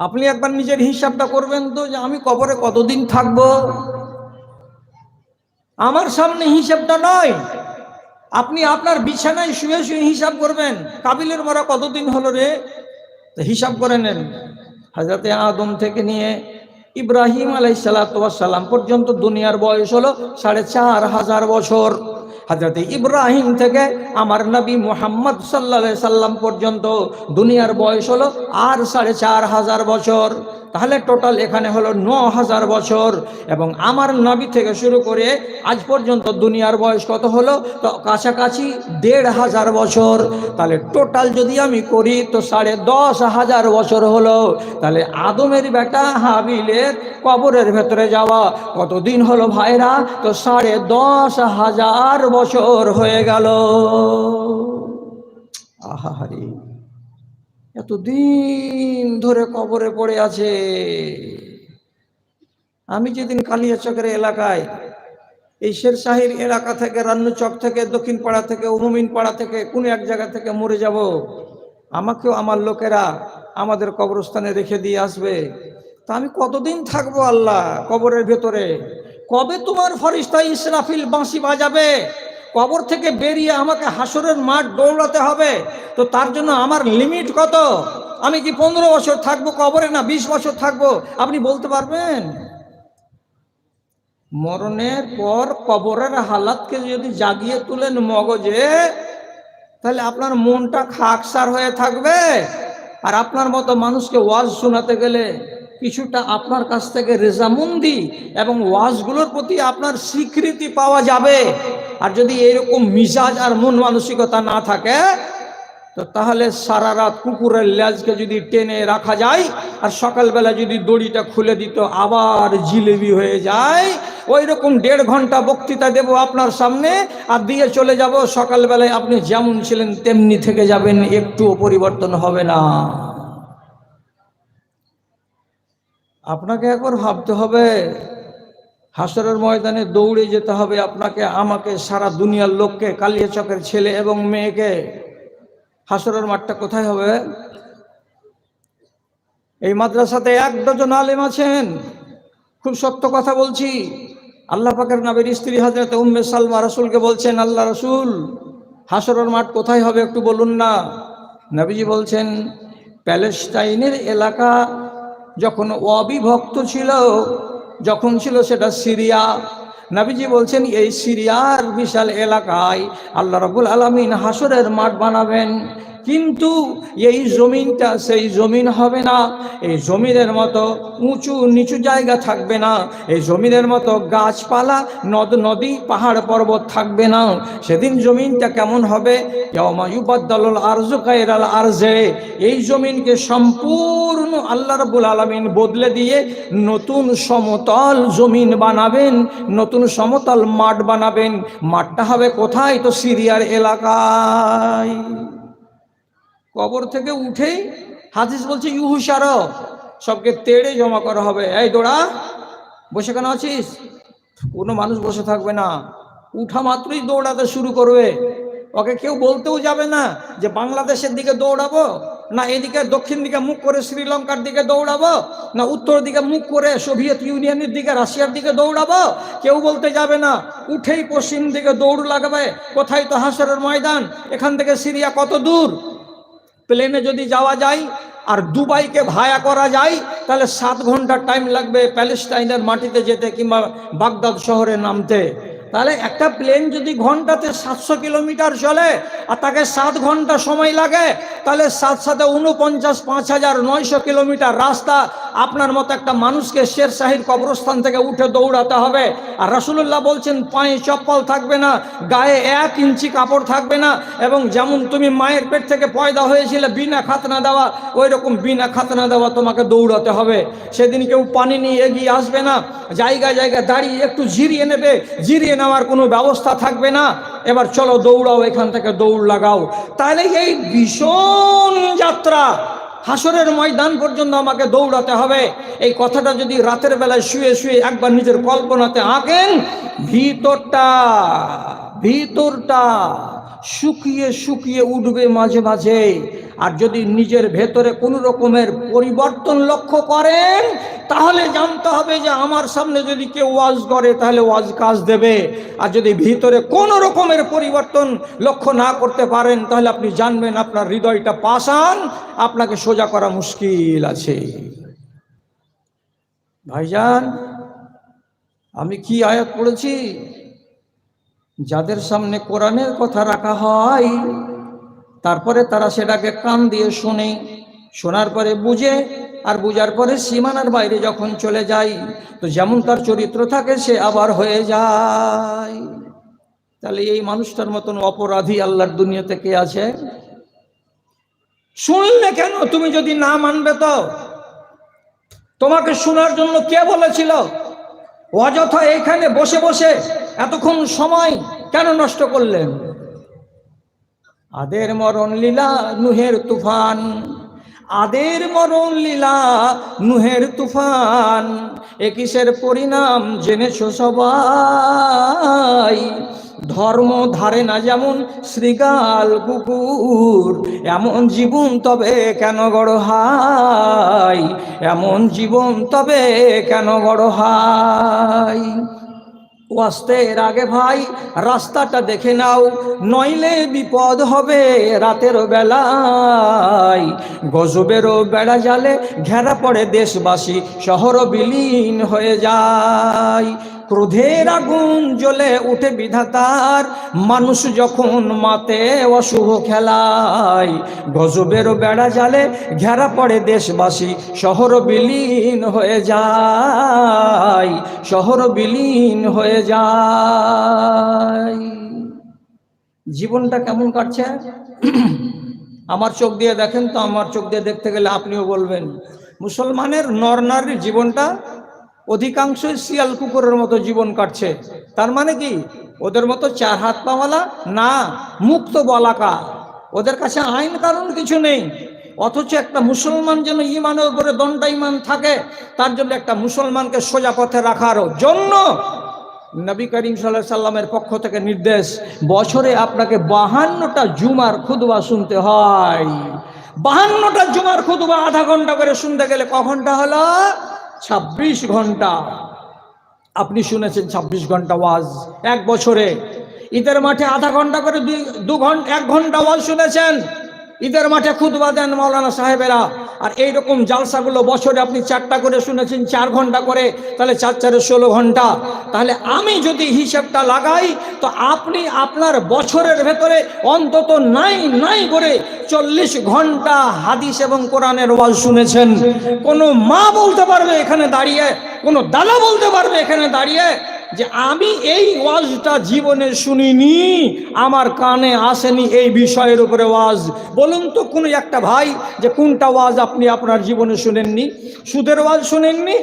আপনি একবার নিজের হিসাবটা করবেন তো, যে আমি কবরে কতদিন থাকব। আমার সামনে হিসাবটা নয়, আপনি আপনার বিছানায় শুয়ে শুয়ে হিসাব করবেন, কাবিলের মরা কতদিন হলো রে, হিসাব করে নেন। হযরতে আদম থেকে নিয়ে ইব্রাহিম আলাইহিসসালাম পর্যন্ত দুনিয়ার বয়স হলো ৪৫০০ বছর। হযরতে ইব্রাহিম থেকে আমার নবী মুহাম্মদ সাল্লাল্লাহু আলাইহি সাল্লাম পর্যন্ত দুনিয়ার বয়স হলো আর ৪৫০০ বছর। তাহলে টোটাল এখানে হলো ৯০০০ বছর। এবং আমার নবী থেকে শুরু করে আজ পর্যন্ত দুনিয়ার বয়স কত হলো, তো কাছাকাছি ১৫০০ বছর। তাহলে টোটাল যদি আমি করি তো ১০,৫০০ বছর হলো। তাহলে আদমের বেটা হাবিলের কবরের ভেতরে যাওয়া কতদিন হলো ভাইরা, তো ১০,৫০০ বছর হয়ে গেল। আহারে, এতদিন ধরে কবরে পড়ে আছে। আমি যেদিন কালিয়াচকের এলাকায়, এই শেরশাহীর এলাকা থেকে, রান্নুচক থেকে, দক্ষিণ পাড়া থেকে, উমুমিন পাড়া থেকে কোনো এক জায়গা থেকে মরে যাব, আমাকেও আমার লোকেরা আমাদের কবরস্থানে রেখে দিয়ে আসবে। তা আমি কতদিন থাকবো আল্লাহ কবরের ভেতরে? কবে তোমার ফেরেশতা ইসরাফিল বাঁশি বাজাবে? কবর থেকে বেরিয়ে আমাকে হাসরের মাঠ দৌড়াতে হবে। তো তার জন্য আমার লিমিট কত? আমি কি 15 বছর থাকবো কবরে, না 20 বছর থাকবো? আপনি বলতে পারবেন? মরণের পর কবরের হালাতকে যদি জাগিয়ে তুলেন মগজে, তাহলে আপনার মনটা খাকসার হয়ে থাকবে। আর আপনার মতো মানুষকে ওয়াজ শোনাতে গেলে কিছুটা আপনার কাছ থেকে রেজামন্দি এবং ওয়াজগুলোর প্রতি আপনার স্বীকৃতি পাওয়া যাবে। আর যদি এরকম মিজাজ আর মন মানসিকতা না থাকে, তো তাহলে সারা রাত কুকুরের লেজকে যদি টেনে রাখা যায় আর সকালবেলা যদি দড়িটা খুলে দিত আবার জিলেবি হয়ে যায়, ওই রকম 1.5 ঘন্টা বক্তৃতা দেব আপনার সামনে আর দিয়ে চলে যাব। সকালবেলায় আপনি যেমন ছিলেন তেমনি থেকে যাবেন, একটুও পরিবর্তন হবে না। আপনাকে একবার ভাবতে হবে, হাসরের ময়দানে দৌড়ে যেতে হবে আপনাকে, আমাকে, সারা দুনিয়ার লোককে, কালিয়াচকের ছেলে এবং মেয়েকে। হাসরের মাঠটা কোথায় হবে? এই মাদ্রাসাতে 1 ডজন আলেম আছেন, খুব সত্য কথা বলছি। আল্লাহ পাকের নবীর স্ত্রী হযরত উম্মে সালমা রাসূলকে বলছেন, আল্লাহ রাসূল, হাসরের মাঠ কোথায় হবে একটু বলুন না। নবীজি বলছেন, প্যালেস্টাইনের এলাকা যখন অবিভক্ত ছিল, যখন ছিল সেটা সিরিয়া, নবীজি বলছেন এই সিরিয়ার বিশাল এলাকায় আল্লাহ রাব্বুল আলামিন হাসরের মাঠ বানাবেন। কিন্তু এই জমিনটা সেই জমিন হবে না, এই জমিনের মতো উঁচু নিচু জায়গা থাকবে না, এই জমিনের মতো গাছপালা, নদ নদী, পাহাড় পর্বত থাকবে না। সেদিন জমিনটা কেমন হবে? ইয়াউমা ইউবাদদালুল আরজু গায়রাল আরজে, এই জমিনকে সম্পূর্ণ আল্লাহ রাব্বুল আলামিন বদলে দিয়ে নতুন সমতল জমিন বানাবেন, নতুন সমতল মাঠ বানাবেন। মাঠটা হবে কোথায়? তো সিরিয়ার এলাকায়। কবর থেকে উঠেই হাদিস বলছে ইউহুশার, সবকে তেড়ে জমা করা হবে। এই দৌড়া, বসে কেন আছিস? কোনো মানুষ বসে থাকবে না, উঠা মাত্রই দৌড়াতে শুরু করবে। ওকে কেউ বলতেও যাবে না যে বাংলাদেশের দিকে দৌড়াবো, না এদিকে দক্ষিণ দিকে মুখ করে শ্রীলঙ্কার দিকে দৌড়াবো, না উত্তর দিকে মুখ করে সোভিয়েত ইউনিয়নের দিকে, রাশিয়ার দিকে দৌড়াবো। কেউ বলতে যাবে না, উঠেই পশ্চিম দিকে দৌড় লাগাবে। কোথায়? তো হাসরের ময়দান। এখান থেকে সিরিয়া কত দূর? প্লেনে যদি যাওয়া যায় আর দুবাইকে ভায়া করা যায়, তাহলে 7 ঘন্টা টাইম লাগবে প্যালেস্টাইনের মাটিতে যেতে কিংবা বাগদাদ শহরে নামতে। তাহলে একটা প্লেন যদি ঘন্টাতে 700 কিলোমিটার চলে আর তাকে 7 ঘন্টা সময় লাগে, তাহলে 7 সাথে 49, 5,900 কিলোমিটার রাস্তা আপনার মতো একটা মানুষকে শেরশাহীর কবরস্থান থেকে উঠে দৌড়াতে হবে। আর রাসূলুল্লাহ বলছেন পায়ে চপ্পল থাকবে না, গায়ে 1 ইঞ্চি কাপড় থাকবে না, এবং যেমন তুমি মায়ের পেট থেকে পয়দা হয়েছিলে বিনা খাতনা দেওয়া, ওই রকম বিনা খাতনা দেওয়া তোমাকে দৌড়াতে হবে। সেদিন কেউ পানি নিয়ে এগিয়ে আসবে না, জায়গায় জায়গায় দাঁড়িয়ে একটু জিরিয়ে নেবে, জিরিয়ে নেওয়ার কোনো ব্যবস্থা থাকবে না। এবার চলো দৌড়াও, এখান থেকে দৌড় লাগাও। তাহলে এই ভীষণ যাত্রা হাসরের ময়দান পর্যন্ত আমাকে দৌড়াতে হবে। এই কথাটা যদি রাতের বেলায় শুয়ে শুয়ে একবার নিজের কল্পনাতে আঁকেন, ভিতরটা শুকিয়ে শুকিয়ে উঠবে মাঝে মাঝে। আর যদি নিজের ভেতরে কোনো রকমের পরিবর্তন লক্ষ্য করেন, তাহলে জানতে হবে যে আমার সামনে যদি কেউ ওয়াজ করে তাহলে ওয়াজ কাজ দেবে। আর যদি ভিতরে কোনো রকমের পরিবর্তন লক্ষ্য না করতে পারেন, তাহলে আপনি জানবেন আপনার হৃদয়টা পাষাণ, আপনাকে সোজা করা মুশকিল আছে। ভাইজান, আমি কি আয়াত পড়েছি? যাদের সামনে কোরআনের কথা রাখা হয়, তারপরে তারা সেটাকে কান দিয়ে শোনে, শোনার পরে বুঝে, আর বুঝার পরে সীমানার বাইরে যখন চলে যায়, তো যেমন তার চরিত্র থাকে সে আবার হয়ে যায়। তাহলে এই মানুষটার মতন অপরাধী আল্লাহর দুনিয়াতে কে আছে? শুনলে কেন? তুমি যদি না মানবে তো তোমাকে শোনার জন্য কে বলেছিল? অযথা এইখানে বসে বসে এতক্ষণ সময় কেন নষ্ট করলেন? আদের মরণ লীলা নুহের তুফান, আদের মরণ লীলা নুহের তুফান, এ কিসের পরিণাম জেনেছো সবাই। ধর্ম ধারে না যেমন শ্রীগাল কুকুর, এমন জীবন তবে কেন গড় হয়, এমন জীবন তবে কেন গড় হয়। ওয়াস্তের আগে ভাই রাস্তাটা দেখে নাও, নইলে বিপদ হবে রাতের বেলায়। গজবেরও বেড়া জালে ঘেরা পড়ে দেশবাসী, শহর বিলীন হয়ে যায়। ক্রোধের আগুন জ্বলে উঠে বিধাতার, মানুষ যখন মাতে অশুভ খেলায়। গজবেরও বেড়া জালে ঘেরা পড়ে দেশবাসী, শহর বিলীন হয়ে যায়, শহর বিলীন হয়ে যায়। জীবনটা কেমন কাটছে? আমার চোখ দিয়ে দেখেন তো, আমার চোখ দিয়ে দেখতে গেলে আপনিও বলবেন মুসলমানের নরনারীর জীবনটা অধিকাংশই শিয়াল কুকুরের মতো জীবন কাটছে। তার মানে কি? ওদের মতো চার হাত পাওয়ালা না, মুক্ত বলাকা। ওদের কাছে আইন কানুন কিছু নেই, অথচ একটা মুসলমান যেন ইমানের উপরে দণ্ডা ইমান থাকে, তার জন্য একটা মুসলমানকে সোজা পথে রাখার জন্য নবী করিম সাল্লাল্লাহু আলাইহি সাল্লামের পক্ষ থেকে নির্দেশ, বছরে আপনাকে 52টা জুমার খুতবা শুনতে হয়। 52টা জুমার খুতবা আধা ঘন্টা করে শুনতে গেলে ক ঘন্টা হলো? 26 ঘন্টা। আপনি শুনেছেন 26 ঘন্টা ওয়াজ এক বছরে। ঈদের মাঠে আধা ঘন্টা করে 1 ঘন্টা ওয়াজ শুনেছেন। ঈদের মাঠে খুতবা দেন মাওলানা সাহেবেরা, আর এইরকম জালসাগুলো বছরে আপনি 4টা করে শুনেছেন, 4 ঘন্টা করে, তাহলে 4 4 16 ঘন্টা। তাহলে আমি যদি হিসাবটা লাগাই, তো আপনি আপনার বছরের ভেতরে অন্তত নাই করে 40 ঘন্টা হাদিস এবং কোরআনের ওয়াজ শুনেছেন। কোনো মা বলতে পারবে এখানে দাঁড়িয়ে, কোনো দাদা বলতে পারবে এখানে দাঁড়িয়ে যে আমি এই ওয়াজটা জীবনে শুনিনি, আমার কানে আসেনি এই বিষয়ের উপরে ওয়াজ? বলুন তো কোনো একটা ভাই যে কোনটা ওয়াজ আপনি আপনার জীবনে শুনেননি? সুদের ওয়াজ শুনেননি,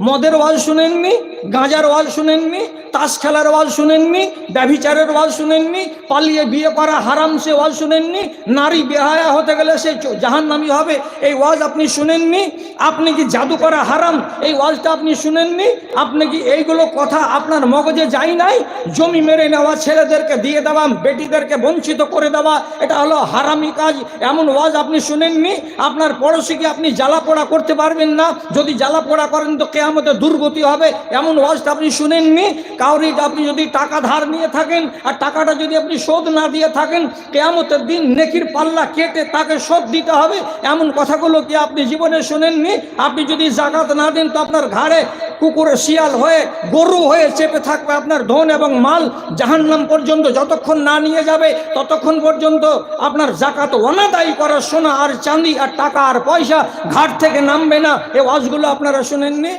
মদের ওয়াজ শুনেননি, গাঁজার ওয়াজ শুনেননি, তাস খেলার ওয়াজ শুনেননি, ব্যভিচারের ওয়াজ শুনেননি, পালিয়ে বিয়ে করা হারাম সে ওয়াজ শুনেননি, নারী বেহায়া হতে গেলে সে জাহান্নামী হবে এই ওয়াজ আপনি শুনেননি, আপনি কি জাদু করা হারাম এই ওয়াজটা আপনি শুনেননি, আপনি কি এইগুলো কথা আপনার মগজে যায় নাই? জমি মেরে নেওয়া, ছেলেদেরকে দিয়ে দেওয়া, বেটিদেরকে বঞ্চিত করে দেওয়া, এটা হলো হারামি কাজ, এমন ওয়াজ আপনি শুনেননি? আপনার পড়োশিকে আপনি জ্বালা পোড়া করতে পারবেন না, যদি জ্বালা পোড়া করেন তো কিয়ামতে দুর্গতি হবে, এমন ওয়াজটা আপনি শুনেননি? কাউরি আপনি যদি টাকা ধার নিয়ে থাকেন আর টাকাটা যদি আপনি শোধ না দিয়ে থাকেন, কিয়ামতের দিন নেকির পাল্লা কেটে তাকে শোধ দিতে হবে, এমন কথাগুলো কি আপনি জীবনে শুনেননি? আপনি যদি যাকাত না দেন তো আপনার ঘাড়ে কুকুরে শিয়াল হয়ে গরু হয়ে চেপে থাকবে আপনার ধন এবং মাল, জাহান্নাম পর্যন্ত যতক্ষণ না নিয়ে যাবে ততক্ষণ পর্যন্ত আপনার যাকাত অনাদায়ী করা সোনা আর চাঁদি আর টাকা আর পয়সা ঘাট থেকে নামবে না। এই ওয়াজগুলো আপনারা শুনেননি?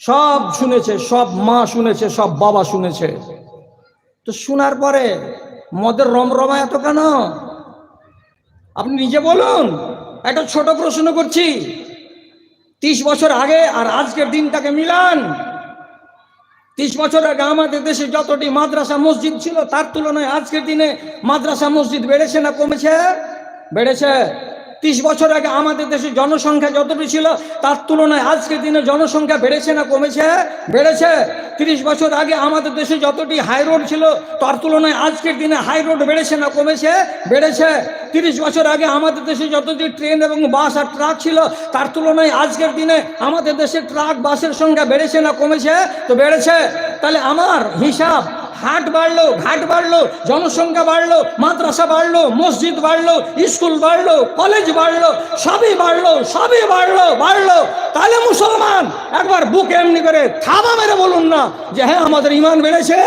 সব শুনেছে, সব মা শুনেছে, সব বাবা শুনেছে। তো শোনার পরে মদের রমরমা এত কেন? আপনি নিজে বলুন। একটা ছোট প্রশ্ন করছি, 30 বছর আগে আর আজকের দিনটাকে মিলান। 30 বছর আগে আমাদের দেশে যতটি মাদ্রাসা মসজিদ ছিল, তার তুলনায় আজকের দিনে মাদ্রাসা মসজিদ বেড়েছে না কমেছে? বেড়েছে। 30 বছর আগে আমাদের দেশে জনসংখ্যা যতটি ছিল তার তুলনায় আজকের দিনে জনসংখ্যা বেড়েছে না কমেছে? বেড়েছে। 30 বছর আগে আমাদের দেশে যতটি হাই রোড ছিল তার তুলনায় আজকের দিনে হাই রোড বেড়েছে না কমেছে? বেড়েছে। 30 বছর আগে আমাদের দেশে যতটি ট্রেন এবং বাস আর ট্রাক ছিল তার তুলনায় আজকের দিনে আমাদের দেশে ট্রাক বাসের সংখ্যা বেড়েছে না কমেছে? তো বেড়েছে। তাহলে আমার হিসাব, হাট বাড়লো, ঘাট বাড়লো, জনসংখ্যা বাড়লো, মাদ্রাসা বাড়লো, মসজিদ বাড়লো, স্কুল বাড়লো, কলেজ বাড়লো, সবই বাড়লো, সবই বাড়লো বাড়লো। তাহলে মুসলমান একবার বুকে এমনি করে থাবা মেরে বলুন না যে হ্যাঁ আমাদের ইমান বেড়েছে।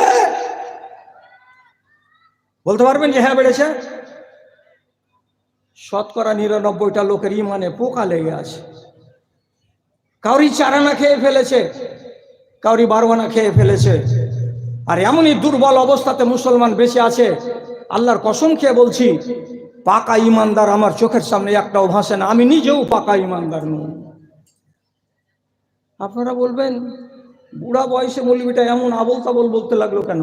বলতে পারবেন যে হ্যাঁ বেড়েছে? 99% লোকের ইমানে পোকা লেগে আছে। কাউরি চারানা খেয়ে ফেলেছে, কাউরি বারোয়ানা খেয়ে ফেলেছে। আর এমনই দুর্বল অবস্থাতে মুসলমান বেঁচে আছে, আল্লাহর কসম খেয়ে বলছি, পাকা ইমানদার আমার চোখের সামনে একটাও ভাসে না। আমি নিজেও পাকা ইমানদার নই। আপনারা বলবেন বুড়া বয়সে মৌলবীটা এমন আবোল তাবোল বলতে লাগলো কেন?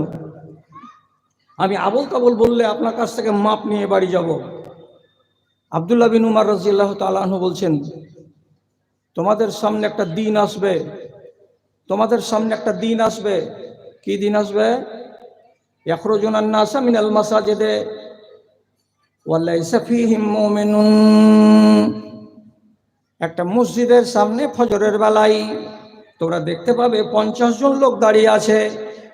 আমি আবোল তাবোল বললে আপনার কাছ থেকে মাপ নিয়ে বাড়ি যাব। আব্দুল্লাহ বিন উমর রাদিয়াল্লাহু তাআলা আনহু বলছেন, তোমাদের সামনে একটা দিন আসবে, তোমাদের সামনে একটা দিন আসবে। কি দিন আসবে? ইয়াখরুজুনান নাসা মিনাল মাসাজিদে ওয়া লাইসা ফীহিম মুমিনুন। একটা মসজিদের সামনে ফজরের বেলায় তোমরা দেখতে পাবে 50 জন লোক দাঁড়িয়ে আছে।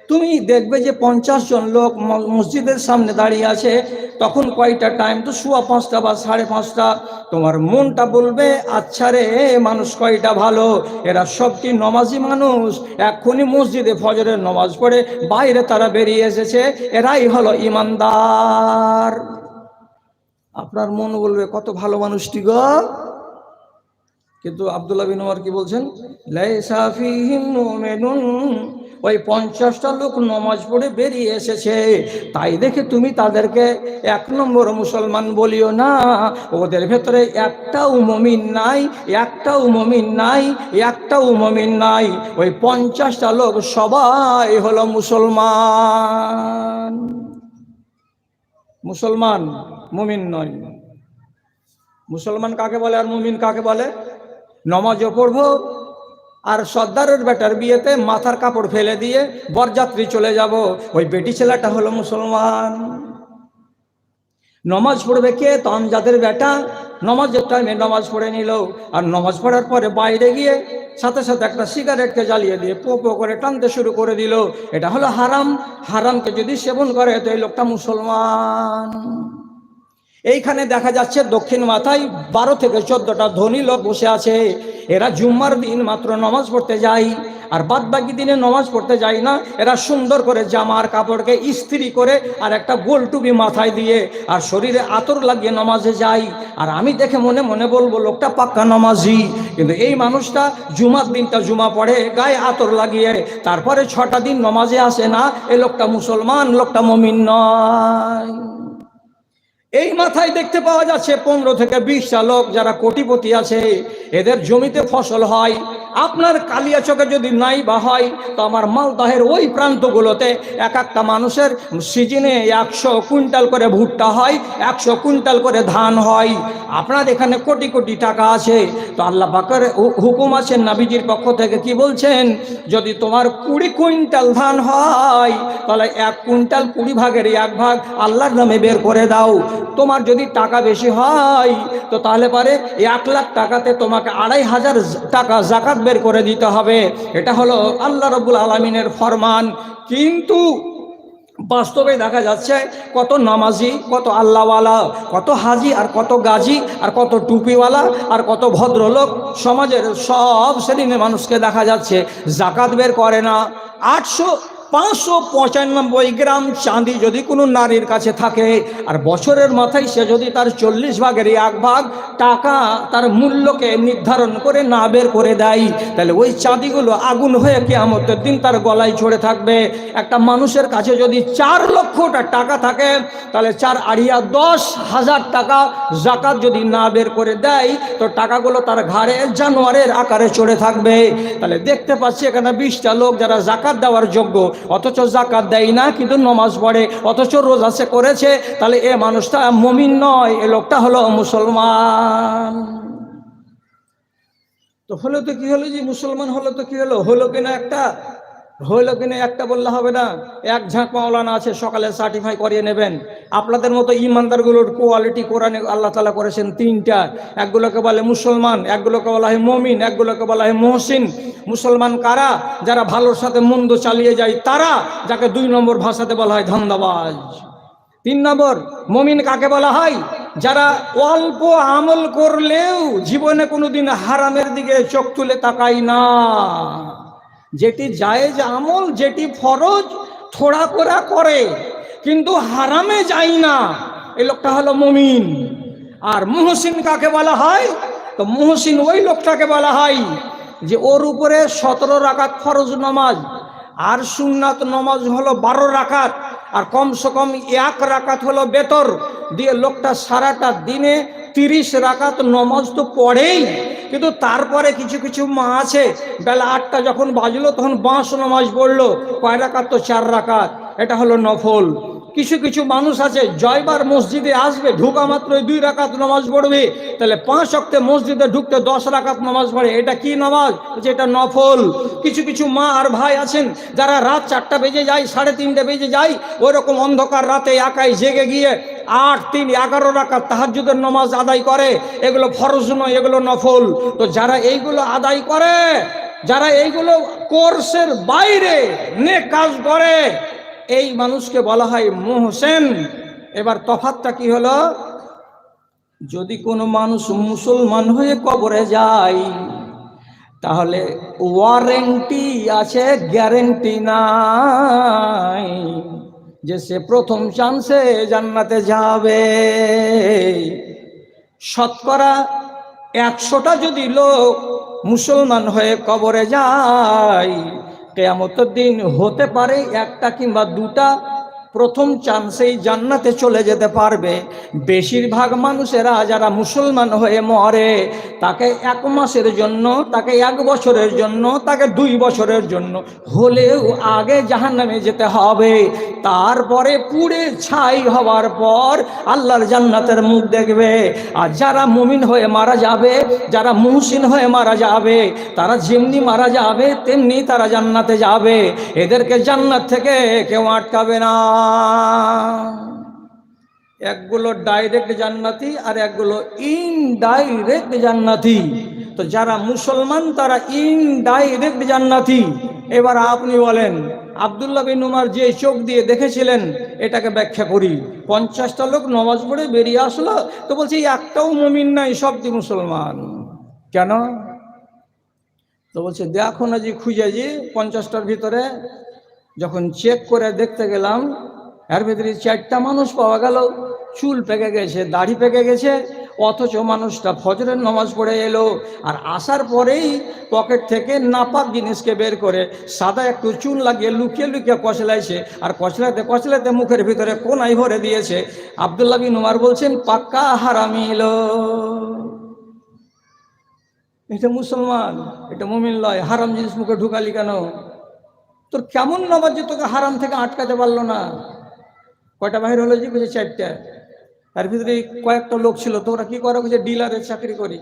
তুমি দেখবে যে 50 জন লোক মসজিদের সামনে দাঁড়িয়ে আছে। তখন কয়টা টাইম? তো 5:15 বা 5:30। তোমার মনটা বলবে আচ্ছা রে, মানুষ কয়টা ভালো, এরা সব কি নমাজি মানুষ, এক্ষুনি মসজিদে ফজরের নমাজ পড়ে বাইরে তারা বেরিয়ে এসেছে, এরাই হলো ইমানদার। আপনার মন বলবে কত ভালো মানুষটি গো। কিন্তু আব্দুল্লাহ বিন উমর কি বলছেন? লাইসা ফীহিম মুমিনুন, ওই 50টা লোক নামাজ পড়ে বেরিয়ে এসেছে, তাই দেখে তুমি তাদেরকে 1 নম্বর মুসলমান বলিও না। ওদের ভেতরে একটাও মুমিন নাই, একটাও মুমিন নাই, একটাও মুমিন নাই। ওই 50টা লোক সবাই হলো মুসলমান। মুসলমান মুমিন নয়। মুসলমান কাকে বলে আর মুমিন কাকে বলে? নমাজও পড়বো আর সর্দারের বেটার বিয়েতে মাথার কাপড় ফেলে দিয়ে বরযাত্রী চলে যাব, ওই বেটি ছেলেটা হলো মুসলমান। নমাজ পড়বে কে? তো আমজাদের বেটা নমাজের টাইমে নমাজ পড়ে নিল, আর নমাজ পড়ার পরে বাইরে গিয়ে সাথে সাথে একটা সিগারেটকে জ্বালিয়ে দিয়ে পো পো করে টানতে শুরু করে দিল। এটা হলো হারাম। হারামকে যদি সেবন করে তো এই লোকটা মুসলমান। এইখানে দেখা যাচ্ছে দক্ষিণ মাথায় 12 থেকে 14টা ধনী লোক বসে আছে। এরা জুম্মার দিন মাত্র নামাজ পড়তে যায়, আর বাদ বাকি দিনে নামাজ পড়তে যায় না। এরা সুন্দর করে জামার কাপড়কে ইস্ত্রি করে আর একটা গোল টুপি মাথায় দিয়ে আর শরীরে আতর লাগিয়ে নামাজে যায়। আর আমি দেখে মনে মনে বলবো লোকটা পাক্কা নামাজি। কিন্তু এই মানুষটা জুমার দিনটা জুমা পড়ে গায়ে আতর লাগিয়ে, তারপরে 6টা দিন নামাজে আসে না। এই লোকটা মুসলমান, লোকটা মুমিন নয়। এই মাথায় দেখতে পাওয়া যাচ্ছে 15 থেকে 20টা লোক যারা কোটিপতি আছে, এদের জমিতে ফসল হয়। আপনার কালিয়াচকে যদি নাই বা হয় তো আমার মালদহের ওই প্রান্তগুলোতে এক একটা মানুষের সিজনে 100 কুইন্টাল করে ভুট্টা হয়, 100 কুইন্টাল করে ধান হয়। আপনার এখানে কোটি কোটি টাকা আছে, তো আল্লাহ পাকের হুকুম আছে নবীজির পক্ষ থেকে কি বলছেন? যদি তোমার 20 কুইন্টাল ধান হয় তাহলে 1 কুইন্টাল 20 ভাগের 1 ভাগ আল্লাহর নামে বের করে দাও। তোমার যদি টাকা বেশি হয় তো তাহলে পারে 1 লাখ টাকাতে তোমাকে 2,500 টাকা যাকাত বের করে দিতে হবে। এটা হলো আল্লাহ রাব্বুল আলামিনের ফরমান। কিন্তু বাস্তবে দেখা যাচ্ছে কত নামাজি, কত আল্লাহওয়ালা, কত হাজি আর কত গাজী আর কত টুপিওয়ালা আর কত ভদ্রলোক সমাজের সব শ্রেণীর মানুষকে দেখা যাচ্ছে যাকাত বের করে না। 595 গ্রাম চাঁদি যদি কোনো নারীর কাছে থাকে আর বছরের মাথায় সে যদি তার 40 ভাগের 1 ভাগ টাকা তার মূল্যকে নির্ধারণ করে না বের করে দেয়, তাহলে ওই চাঁদিগুলো আগুন হয়ে কিয়ামতের দিন তার গলায় চড়ে থাকবে। একটা মানুষের কাছে যদি 4 লক্ষ টাকা থাকে তাহলে 4 আড়িয়া 10,000 টাকা যাকাত যদি না বের করে দেয় তো টাকাগুলো তার ঘাড়ে জানোয়ারের আকারে চড়ে থাকবে। তাহলে দেখতে পাচ্ছি এখানে 20টা লোক যারা যাকাত দেওয়ার যোগ্য, অথচ জাকাত দেয় না কিন্তু নামাজ পড়ে, অথচ রোজা সে করেছে, তাহলে এ মানুষটা মুমিন নয়, এ লোকটা হলো মুসলমান। তো হলো তো কি হলো, যে মুসলমান হলো তো কি হলো, হলো কিনা একটা, হলো কিনা একটা বললে হবে না। এক ঝাঁক মাওলানা আছে, সকালে সার্টিফাই করিয়ে নেবেন। আপনাদের মতো ইমানদারগুলোর কোয়ালিটি কোরআনে আল্লাহ তাআলা করেছেন তিনটা। একগুলোকে বলে মুসলমান, একগুলোকে বলা হয় মুমিন, একগুলোকে বলা হয় মুহসিন। মুসলমান কারা? যারা ভালোর সাথে মন্দ চালিয়ে যায় তারা, যাকে 2 নম্বর ভাষাতে বলা হয় ধান্দাবাজ। 3 নম্বর মুমিন কাকে বলা হয়? যারা অল্প আমল করলেও জীবনে কোনোদিন হারামের দিকে চোখ তুলে তাকায় না, যেটি জায়েজ আমল, যেটি ফরজ থোড়া করে করে, কিন্তু হারামে যায় না, এই লোকটা হলো মুমিন। আর মুহসিন কাকে বলা হয়? তো মুহসিন ওই লোকটাকে বলা হয় যে ওর উপরে 17 রাকাত ফরজ নামাজ, আর সুন্নাত নামাজ হলো 12 রাকাত, আর কমসে কম 1 রাকাত হলো বেতর দিয়ে লোকটা সারাটা দিনে 30 রাকাত নামাজ তো পড়েই। কিন্তু তারপরে কিছু কিছু মা আছে, বেলা 8টা যখন বাজলো তখন 5 নামাজ পড়লো, কয় রাকাত? তো 4 রাকাত, এটা হলো নফল। কিছু কিছু মানুষ আছে জয়বার মসজিদে আসবে, ঢুকা মাত্রই 2 রাকাত নামাজ পড়বে, তাহলে 5 ওয়াক্তে মসজিদে ঢুকতে 10 রাকাত নামাজ পড়ে, এটা কি নামাজ? এটা নফল। কিছু কিছু মা আর ভাই আছেন যারা রাত 4টা বেজে যায়, 3:30 বেজে যায়, ওইরকম অন্ধকার রাতে একাই জেগে গিয়ে 8, 3, 11 রাকাত তাহাজ্জুদের নামাজ আদায় করে। এগুলো ফরজ নয়, এগুলো নফল। তো যারা এইগুলো আদায় করে, যারা এইগুলো কোর্সের বাইরে নেক কাজ করে, এই মানুষকে বলা হয় মুহসিন। এবার তফাৎটা কি হলো? যদি কোনো মানুষ মুসলমান হয়ে কবরে যায়, তাহলে ওয়ারেন্টি আছে, গ্যারেন্টি নাই যে সে প্রথম চান্সে জান্নাতে যাবে। শতকরা 100টা যদি লোক মুসলমান হয়ে কবরে যায়, কিয়ামতের দিন হতে পারে 1টা কিংবা 2টা প্রথম চান্সেই জান্নাতে চলে যেতে পারবে। বেশিরভাগ মানুষেরা যারা মুসলমান হয়ে মরে, তাকে 1 মাসের জন্য, তাকে 1 বছরের জন্য, তাকে 2 বছরের জন্য হলেও আগে জাহান্নামে যেতে হবে, তারপরে পুড়ে ছাই হওয়ার পর আল্লাহর জান্নাতের মুখ দেখবে। আর যারা মুমিন হয়ে মারা যাবে, যারা মুহসিন হয়ে মারা যাবে, তারা যেমনি মারা যাবে তেমনি তারা জান্নাতে যাবে, এদেরকে জান্নাত থেকে কেউ আটকাবে না। একগুলো ডাইরেক্ট জান্নাতি আর একগুলো ইনডাইরেক্ট জান্নাতি। তো যারা মুসলমান তারা ইনডাইরেক্ট জান্নাতি। এবার আপনি বলেন, আব্দুল্লাহ বিন উমর যে চোখ দিয়ে দেখেছিলেন, এটাকে ব্যাখ্যা করি। 50টা লোক নামাজ পড়ে বেরিয়ে আসলো, তো বলছি একটাও মুমিন নাই, সবটি মুসলমান। কেন? তো বলছে দেখো না জি, খুঁজে জি 50টার ভিতরে যখন চেক করে দেখতে গেলাম, এর ভিতরে 4টা মানুষ পাওয়া গেল চুল পেকে গেছে, দাড়ি পেকে গেছে, অথচ মানুষটা ফজরের নামাজ পড়ে এলো, আর আসার পরেই পকেট থেকে নাপাক জিনিসকে বের করে সাদা একটু চুন লাগিয়ে লুকিয়ে লুকিয়ে কচলাইছে, আর কচলাতে কচলাতে মুখের ভিতরে কোনায় ভরে দিয়েছে। আব্দুল্লাহ বিন উমর বলছেন পাক্কা হারামি লোক। এটা মুসলমান, এটা মুমিন লয়। হারাম জিনিস মুখে ঢুকালি কেন? তোর কেমন নামাজ যে তোকে হারাম থেকে আটকাতে পারলো না? কয়টা বাহির হলো জি? বুঝে 4টা। তার ভিতরে কয়েকটা লোক ছিল, তোরা কি করো? বুঝে ডিলারের চাকরি করি।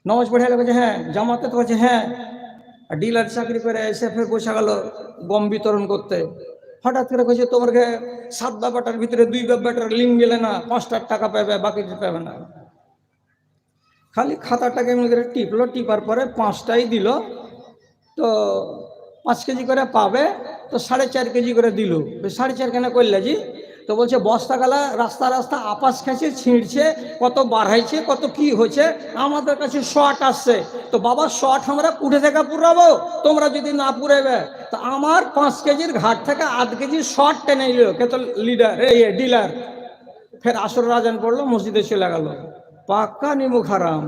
নামাজ পড়ে এলো, বলছে হ্যাঁ। জামাতে? তো বলছে হ্যাঁ। আর ডিলার চাকরি করে এসে ফের বসে গেল গম বিতরণ করতে। হঠাৎ করে বলছে তোমাকে 7 ব্যাপারটার ভিতরে 2 ব্যাপারটার লিঙ্ক মিলে না, 5টার টাকা পাবে, বাকি পাবে না। খালি খাতাটাকে এমনি করে টিপলো, টিপার পরে 5টাই দিল। তো 5 কেজি করে পাবে, তো 4.5 কেজি করে দিল। 4.5 কেন করলে জি? তো বলছে বস্তাগালা রাস্তা রাস্তা আপাস খেয়েছে, ছিঁড়ছে, কত বাড়াইছে, কত কি হয়েছে, আমাদের কাছে শর্ট আসছে। তো বাবা শর্ট আমরা কুঠে থেকে পুরাবো, তোমরা যদি না পুরাবে তো আমার 5 কেজির ঘাট থেকে 1/2 কেজি শর্ট টেনে নিল। কে? তো লিডার, ডিলার। ফের আসর রাজান পড়লো, মসজিদে চলে গেল। পাক্কা নিমুখ হারাম।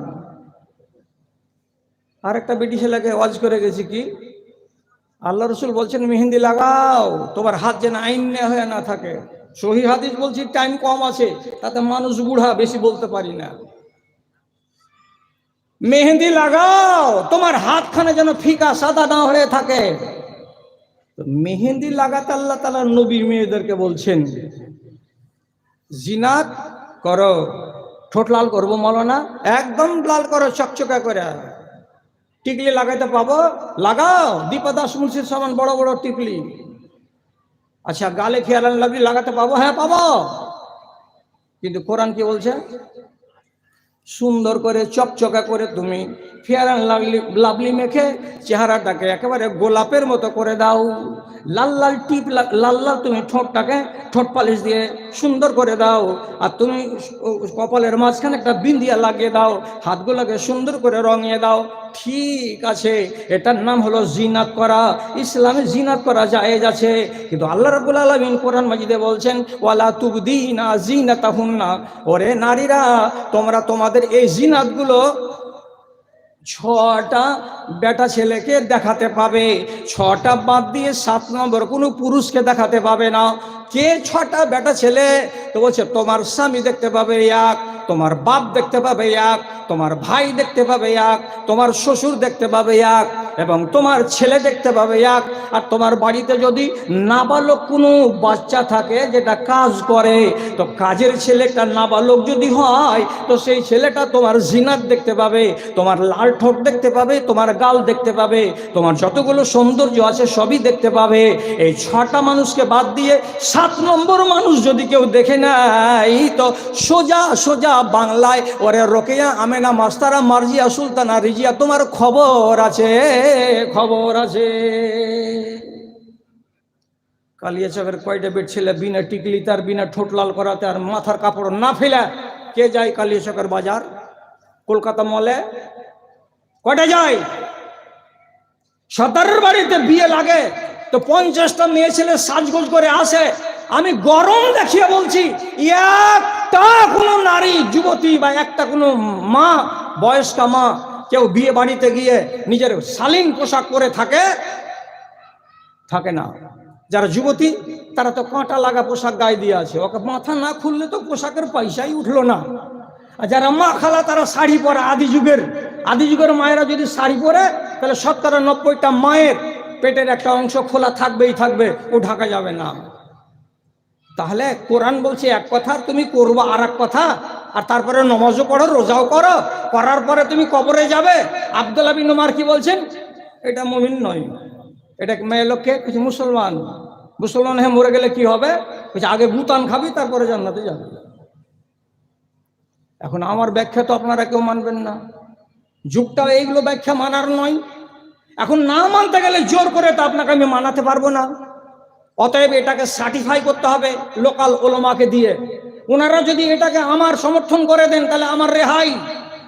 আর একটা বেটি ছেলেকে ওয়াজ করে গেছি কি, আল্লাহ রসুল বলছেন মেহেন্দি লাগাও, তোমার হাত যেন আইন হয়ে না থাকে। সহি হাদিস বলছি, টাইম কম আছে, তাতে মানুষ বুড়া, বেশি বলতে পারি না। মেহেন্দি লাগাও, তোমার হাতখানে যেন ফিকা সাদা না হয়ে থাকে। তো মেহেন্দি লাগাতে আল্লাহ তাআলা নবী মেয়েদেরকে বলছেন জিনাত করো। ঠোঁট লাল করবো মৌলানা? একদম লাল করো, চকচকা করে। টিকলি লাগাইতে পাবো? লাগাও, দীপা দাস মুন্সির সমান বড় বড় টিকলি। আচ্ছা, গালে খেয়াল লাগলি লাগাতে পাবো? হ্যাঁ পাবো। কিন্তু কোরআন কি বলছে? সুন্দর করে চকচকা করে তুমি ফেয়ার লাভলি মেখে চেহারাটাকে একেবারে গোলাপের মতো করে দাও। লাল লাল টিপ লাল লাল তুমি ঠোঁটটাকে ঠোঁট পালিশ দিয়ে সুন্দর করে দাও। আর তুমি কপালের মাঝখানে একটা বিন্দিয়া লাগিয়ে দাও, হাতগুলোকে সুন্দর করে রঙিয়ে দাও। ঠিক আছে, এটার নাম হলো জিনাত করা। ইসলামে জিনাত করা জায়েজ আছে। কিন্তু আল্লাহ রাব্বুল আলামিন কোরআন মাজিদে বলছেন ওয়ালা তুবদিনা জিনাতাহুন্না, ওরে নারীরা তোমরা তোমাদের এই জিনাতগুলো 6টা বেটা ছেলেকে দেখাতে পাবে, 6টা বাদ দিয়ে 7 নম্বর কোনো পুরুষকে দেখাতে পাবে না। কে 6টা বেটা ছেলে? তো বলছে তোমার স্বামী দেখতে পাবে এক, তোমার বাপ দেখতে পাবে এক, তোমার ভাই দেখতে পাবে এক, তোমার শ্বশুর দেখতে পাবে এক, এবং তোমার ছেলে দেখতে পাবে এক। আর তোমার বাড়িতে যদি নাবালক কোনো বাচ্চা থাকে যেটা কাজ করে, তো কাজের ছেলেটা নাবালক যদি হয় তো সেই ছেলেটা তোমার জিনাত দেখতে পাবে, তোমার লাল ঠোঁট দেখতে পাবে, তোমার গাল দেখতে পাবে, তোমার যতগুলো সৌন্দর্য আছে সবই দেখতে পাবে। এই 6টা মানুষকে বাদ দিয়ে 7 নম্বর মানুষ যদি কেউ দেখে নেয় তো সোজা সোজা বাংলায় ওরে রোকেয়া আমেনা মাস্তারা মার্জিয়া সুলতানা রিজিয়া তোমার খবর আছে, খবর আছে। কালিয়াচকের কয়টা বেট ছেলে বিনা টিকলি তার বিনা ঠোঁট লাল করাতে আর মাথার কাপড় না ফেলে কে যায় কালিয়াচকের বাজার? কলকাতা মলে কয়টা যায়? সর্দারের বাড়িতে বিয়ে লাগে তো 50টা মেয়ে ছেলে সাজগোজ করে আসে। আমি গরম দেখিয়ে বলছি, একটা কোনো নারী যুবতী বা একটা কোনো মা, বয়স্কা মা কেউ বিয়ে বাড়িতে গিয়ে নিজের শালীন পোশাক পরে থাকে না। যারা যুবতী তারা তো কাঁটা লাগা পোশাক গায়ে দিয়ে আছে, ওকে মাথা না খুললে তো পোশাকের পয়সাই উঠলো না। আর যারা মা খালা তারা শাড়ি পরে, আদি যুগের মায়েরা যদি শাড়ি পরে তাহলে 90টা মায়ের পেটের একটা অংশ খোলা থাকবেই থাকবে, ও ঢাকা যাবে না। তাহলে কোরআন বলছে এক কথা, তুমি করবা আর এক কথা, আর তারপরে নমাজও পড়ো, রোজাও করো, করার পরে তুমি কবরে যাবে। আব্দুল্লাহ বিন উমর কি বলছেন? এটা মুমিন নয়, এটা মেয়ে লোককে কিছু মুসলমান হয়ে মরে গেলে কি হবে? আগে বুতান খাবি তারপরে জান্নাতে যাবে। এখন আমার ব্যাখ্যা তো আপনারা কেউ মানবেন না, যুগটা এইগুলো ব্যাখ্যা মানার নয়। এখন না মানতে গেলে জোর করে তো আপনাকে আমি মানাতে পারবো না। অতএব এটাকে সার্টিফাই করতে হবে লোকাল ওলামাকে দিয়ে। ওনারা যদি এটাকে আমার সমর্থন করে দেন তাহলে আমার রেহাই,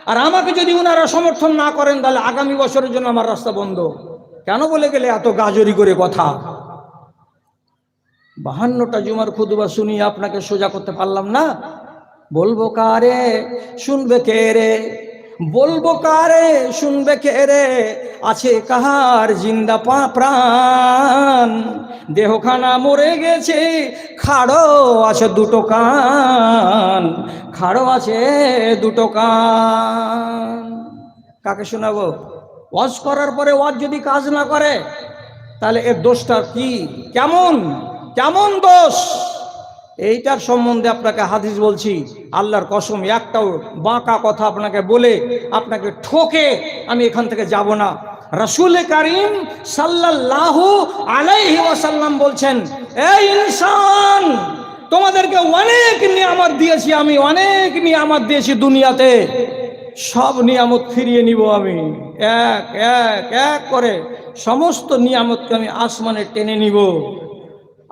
আর আমাকে যদি ওনারা সমর্থন না করেন তাহলে আগামী বছরের জন্য আমার রাস্তা বন্ধ। কেন বলে গেলে এত গাজরি করে কথা? 52টা জুমার খুতবা শুনিয়ে আপনাকে সোজা করতে পারলাম না। বলবো কারে শুনবে কে রে, বলবো কারে শুনবে কে রে, আছে কাহার জিন্দা প্রাণ, দেহখানা মরে গেছে খাড়ো আছে দুটো কান, খাড়ো আছে দুটো কান। কাকে শোনাবো? ওয়াজ করার পরে ওয়াজ যদি কাজ না করে তাহলে এর দোষটা কি, কেমন দোষ? এইটার সম্বন্ধে আপনাকে হাদিস বলছি, আল্লাহর কসম একটাও বাঁকা কথা আপনাকে বলে আপনাকে ঠকে আমি এখান থেকে যাব না। রাসূল করিম সাল্লাল্লাহু আলাইহি ওয়াসাল্লাম বলছেন, এই ইনসান, তোমাদেরকে অনেক নিয়ামত দিয়েছি আমি, অনেক নিয়ামত দিয়েছি দুনিয়াতে, সব নিয়ামত ফিরিয়ে নিব আমি এক এক এক করে, সমস্ত নিয়ামতকে আমি আসমানে টেনে নিব।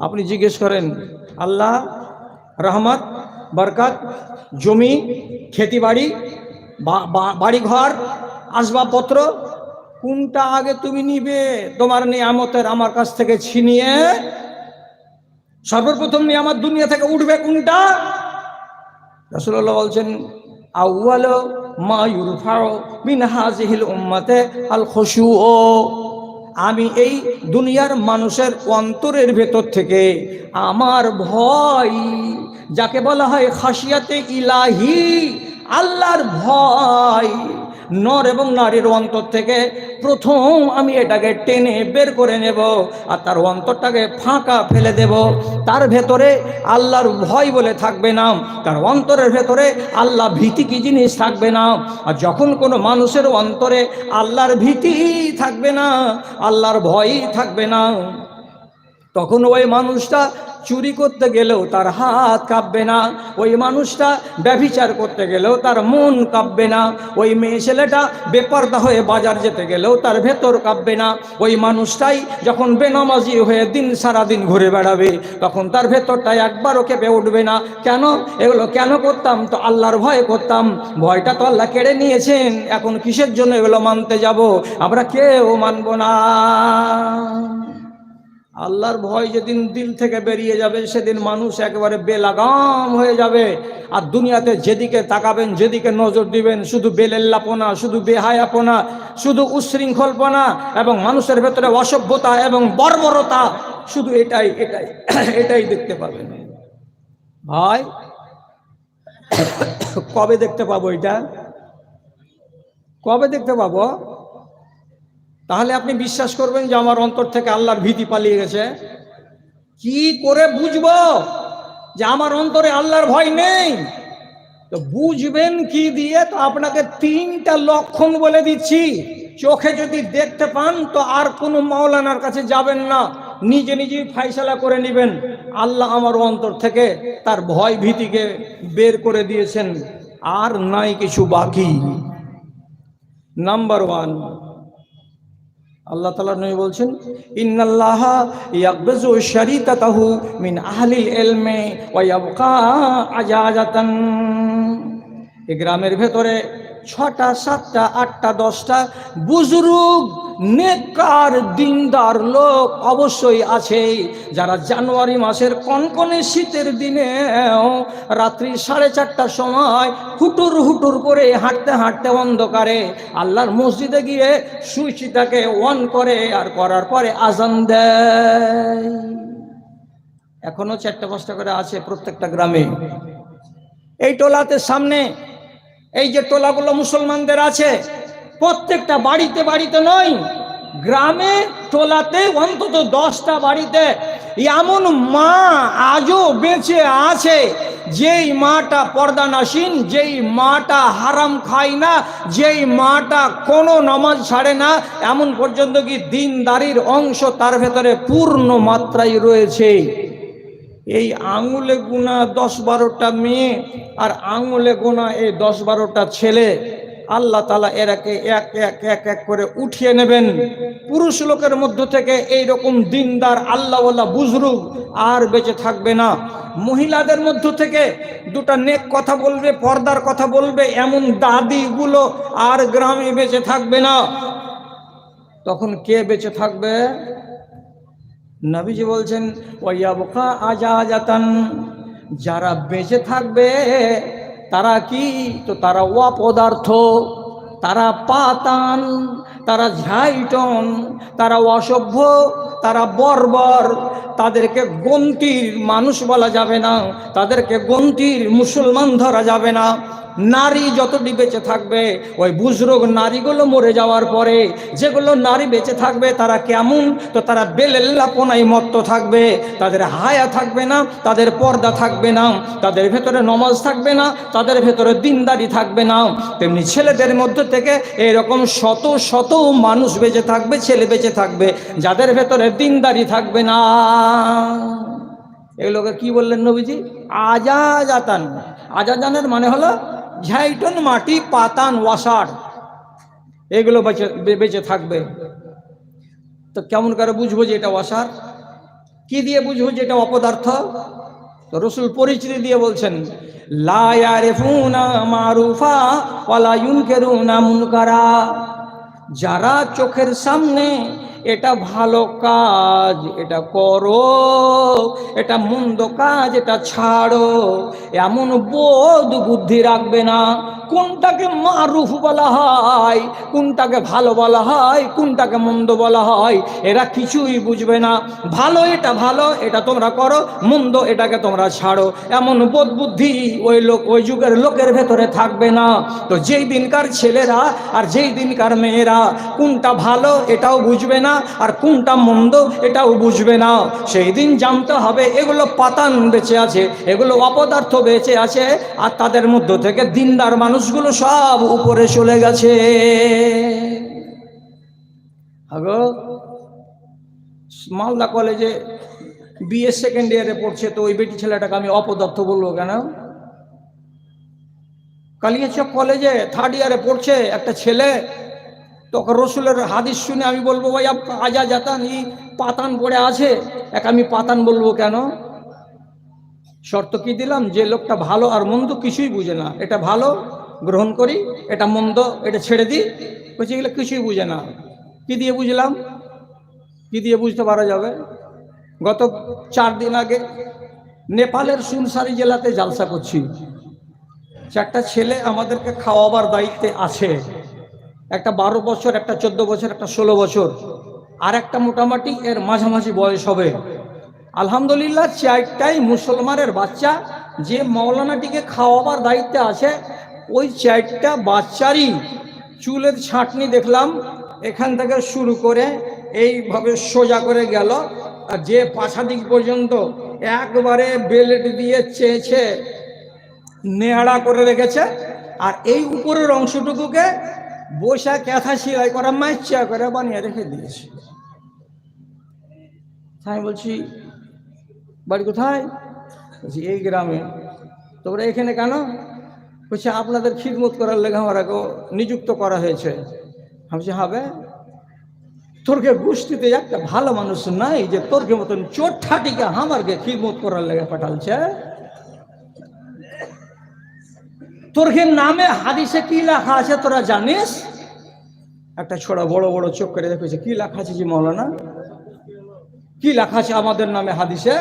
আপনি জিজ্ঞেস করেন আল্লাহ রহমত বরকত, জমি খেতি বাড়ি বাড়ি ঘর আসবাবপত্র কোনটা আগে তুমি নিবে? তোমার নিয়ামতের আমার কাছ থেকে ছিনিয়ে সর্বপ্রথম নিয়ামত দুনিয়া থেকে উঠবে কোনটা? রাসূলুল্লাহ বলছেন আউয়ালু মা ইউরফাউ মিন হাযিহিল উম্মাতে আল খুশু। আমি এই দুনিয়ার মানুষের অন্তরের ভেতর থেকে আমার ভয়, যাকে বলা হয় খাশিয়াতে ইলাহি, আল্লাহর ভয়, নর এবং নারীর অন্তর থেকে প্রথম আমি এটাকে টেনে বের করে নেব, আর তার অন্তরটাকে ফাঁকা ফেলে দেব। তার ভেতরে আল্লাহর ভয় বলে থাকবে না, তার অন্তরের ভেতরে আল্লাহ ভীতি কি জিনিস থাকবে না। আর যখন কোনো মানুষের অন্তরে আল্লাহর ভীতি থাকবে না, আল্লাহর ভয়ই থাকবে না, তখন ওই মানুষটা চুরি করতে গেলেও তার হাত কাঁপবে না, ওই মানুষটা ব্যভিচার করতে গেলেও তার মন কাঁপবে না, ওই মেয়ে ছেলেটা বেপরদা হয়ে বাজার যেতে গেলেও তার ভেতর কাঁপবে না, ওই মানুষটাই যখন বেনামাজি হয়ে দিন সারা দিন ঘুরে বেড়াবে তখন তার ভেতরটা একবারও কেঁপে উঠবে না। কেন? এগুলো কেন করতাম? তো আল্লাহর ভয় করতাম। ভয়টা তো আল্লাহ কেড়ে নিয়েছেন, এখন কিসের জন্য এগুলো মানতে যাব? আমরা কেউ মানব না। আল্লাহর ভয় যেদিন দিল থেকে বেরিয়ে যাবে সেদিন মানুষ একেবারে বেলাগাম হয়ে যাবে। আর দুনিয়াতে যেদিকে তাকাবেন, যেদিকে নজর দিবেন, শুধু বেলেল্লাপনা, শুধু বেহায়াপনা, শুধু উচ্ছৃঙ্খলপনা এবং মানুষের ভেতরে অসভ্যতা এবং বর্বরতা, শুধু এটাই এটাই এটাই দেখতে পাবেন। ভাই কবে দেখতে পাবো এটা? কবে দেখতে পাবো? তাহলে আপনি বিশ্বাস করবেন যে আমার অন্তর থেকে আল্লাহর ভীতি পালিয়ে গেছে? কি করে বুঝবো যে আমার অন্তরে আল্লাহর ভয় নেই? তো বুঝবেন কি দিয়ে? তো আপনাকে 3টা লক্ষণ বলে দিচ্ছি। চোখে যদি দেখতে পান তো আর কোনো মাওলানার কাছে যাবেন না, নিজে নিজেই ফাইসালা করে নেবেন আল্লাহ আমার অন্তর থেকে তার ভয় ভীতিকে বের করে দিয়েছেন, আর নাই কিছু বাকি। নাম্বার 1, আল্লাহ তাআলা নবী বলছেন, ইন্নাল্লাহা ইয়াকবিজু শারিতাহু মিন আহলিল ইলমি ওয়া ইয়াবকা আজাজাতান। এই গ্রামের ভেতরে 6টা 7টা 8টা 10টা বুজুর্গ নেককার দিনদার লোক অবশ্যই আছে, যারা জানুয়ারি মাসের কনকনে শীতের দিনে রাত্রি 4:30টার সময় হুটুর হুটুর করে হাঁটতে হাঁটতে অন্ধকারে আল্লাহর মসজিদে গিয়ে সুইচটাকে অন করে, আর করার পরে আজান দেয়। এখনো 4টা 5টা করে আছে প্রত্যেকটা গ্রামে। এই টোলাতে সামনে এই যে টোলাগুলো মুসলমানদের আছে, প্রত্যেকটা বাড়িতে বাড়িতে নয়, গ্রামে টোলাতে অন্তত 10টা বাড়িতে এমন মা আজও বেঁচে আছে, যেই মাটা পর্দানাসীন, যেই মাটা হারাম খায় না, যেই মাটা কোনো নামাজ ছাড়ে না, এমন পর্যন্ত কি দিনদারির অংশ তার ভেতরে পূর্ণ মাত্রায় রয়েছে। এই আঙুলে গোনা 10-12টা মেয়ে আর আঙুলে গোনা এই 10-12টা ছেলে, আল্লাহ তাআলা এরাকে এক এক এক এক করে উঠিয়ে নেবেন। পুরুষ লোকের মধ্য থেকে এইরকম দিনদার আল্লাহওয়ালা বুজরুগ আর বেঁচে থাকবে না। মহিলাদের মধ্য থেকে 2টা নেক কথা বলবে, পর্দার কথা বলবে, এমন দাদিগুলো আর গ্রামে বেঁচে থাকবে না। তখন কে বেঁচে থাকবে? নবীজি বলছেন, ওয়ায়াবকা আজাজাতান, যারা বেঁচে থাকবে তারা কি? তো তারা অপদার্থ, তারা পাতান, তারা ঝাইটন, তারা অসভ্য, তারা বর্বর। তাদেরকে গন্তির মানুষ বলা যাবে না, তাদেরকে গন্তির মুসলমান ধরা যাবে না। নারী যতটি বেঁচে থাকবে, ওই বুজরুগ নারীগুলো মরে যাওয়ার পরে যেগুলো নারী বেঁচে থাকবে তারা কেমন? তো তারা বেলেল্লাপনায় মত্ত থাকবে, তাদের হায়া থাকবে না, তাদের পর্দা থাকবে না, তাদের ভেতরে নমাজ থাকবে না, তাদের ভেতরে দিনদারি থাকবে না। তেমনি ছেলেদের মধ্যে থেকে এরকম শত শত মানুষ বেঁচে থাকবে, ছেলে বেঁচে থাকবে, যাদের ভেতরে দিনদারি থাকবে না। এগুলোকে কি বললেন নবীজি? আজাজাতান। আজাজানের মানে হলো ঝাইটন, মাটি, পাতান, ওয়াসার, এগুলো বেঁচে থাকবে। তো কেমন করে বুঝবো যে এটা ওয়াসার? কি দিয়ে বুঝবো যে এটা অপদার্থ? তো রসুল পরিচিতি দিয়ে বলছেন, লা ইয়ারিফুনা মারুফা ওয়ালা ইউনকিরুনা মুনকারা। যারা চোখের সামনে এটা ভালো কাজ এটা করো, এটা মন্দ কাজ এটা ছাড়ো, এমন বোধ বুদ্ধি রাখবে না। কোনটাকে মারুফ বলা হয়, কোনটাকে ভালো বলা হয়, কোনটাকে মন্দ বলা হয়, এরা কিছুই বুঝবে না। ভালো এটা ভালো, এটা তোমরা করো, মন্দ এটাকে তোমরা ছাড়ো, এমন বোধ বুদ্ধি ওই যুগের লোকের ভেতরে থাকবে না। তো যেই দিনকার ছেলেরা আর যেই দিনকার মেয়েরা কোনটা ভালো এটাও বুঝবে না, আর কোনটা মন্দ এটাও বুঝবে না, সেই দিন জানতে হবে এগুলো পাতান বেঁচে আছে, এগুলো অপদার্থ বেঁচে আছে, আর তাদের মধ্য থেকে দিনদার মানুষগুলো সব উপরে চলে গেছে। আগো মালদা কলেজে বিএ সেকেন্ড ইয়ারে পড়ছে, তো ওই বেটি ছেলেটাকে আমি অপদার্থ বলবো কেন? কালিয়াচক কলেজে থার্ড ইয়ারে পড়ছে একটা ছেলে, তখন রসুলের হাদিস শুনে আমি বলবো ভাই আপ আজা জাতান ই পাতান পড়ে আছে, এক আমি পাতান বলবো কেন? শর্ত কি দিলাম? যে লোকটা ভালো আর মন্দ কিছুই বুঝে না, এটা ভালো গ্রহণ করি, এটা মন্দ এটা ছেড়ে দিই, বলছে এগুলো কিছুই বুঝে না। কি দিয়ে বুঝলাম? কি দিয়ে বুঝতে পারা যাবে? গত 4 দিন আগে নেপালের সুনসারি জেলাতে জালসা করছি, 4টা ছেলে আমাদেরকে খাওয়াবার দায়িত্বে আছে, একটা 12 বছর, একটা 14 বছর, একটা 16 বছর, আর একটা মোটামুটি এর মাঝামাঝি বয়স হবে। আলহামদুলিল্লাহ 4টাই মুসলমানের বাচ্চা। যে মৌলানাটিকে খাওয়াবার দায়িত্বে আছে ওই 4টা বাচ্চারই চুলের ছাঁটনি দেখলাম এখান থেকে শুরু করে এইভাবে সোজা করে গেল, আর যে পাছা দিক পর্যন্ত একবারে বেলেট দিয়ে চেয়েছে নেড়া করে রেখেছে, আর এই উপরের অংশটুকুকে বসা ক্যাথা সেলাই করা মাইচা করে বানিয়ে রেখে দিয়েছে। আমি বলছি বাড়ি কোথায়? বলছি এই গ্রামে। তোমরা এখানে কেন? বলছে আপনাদের খিদমত করার লেগে আমাকে নিযুক্ত করা হয়েছে। আমি বলছি হবে, তোরকে গোষ্ঠীতে একটা ভালো মানুষ নাই যে তোরকে মতন চোট ঠাটিকে আমারকে খিদমত করার লেগে পাঠালছে? তোরকে নামে হাদিসে কি লেখা আছে তোরা জানিস? একটা ছোড়া বড় বড় চোখ করে দেখেছে, কি লেখা আছে জি মৌলানা, কি লেখা আছে আমাদের নামে হাদিসে?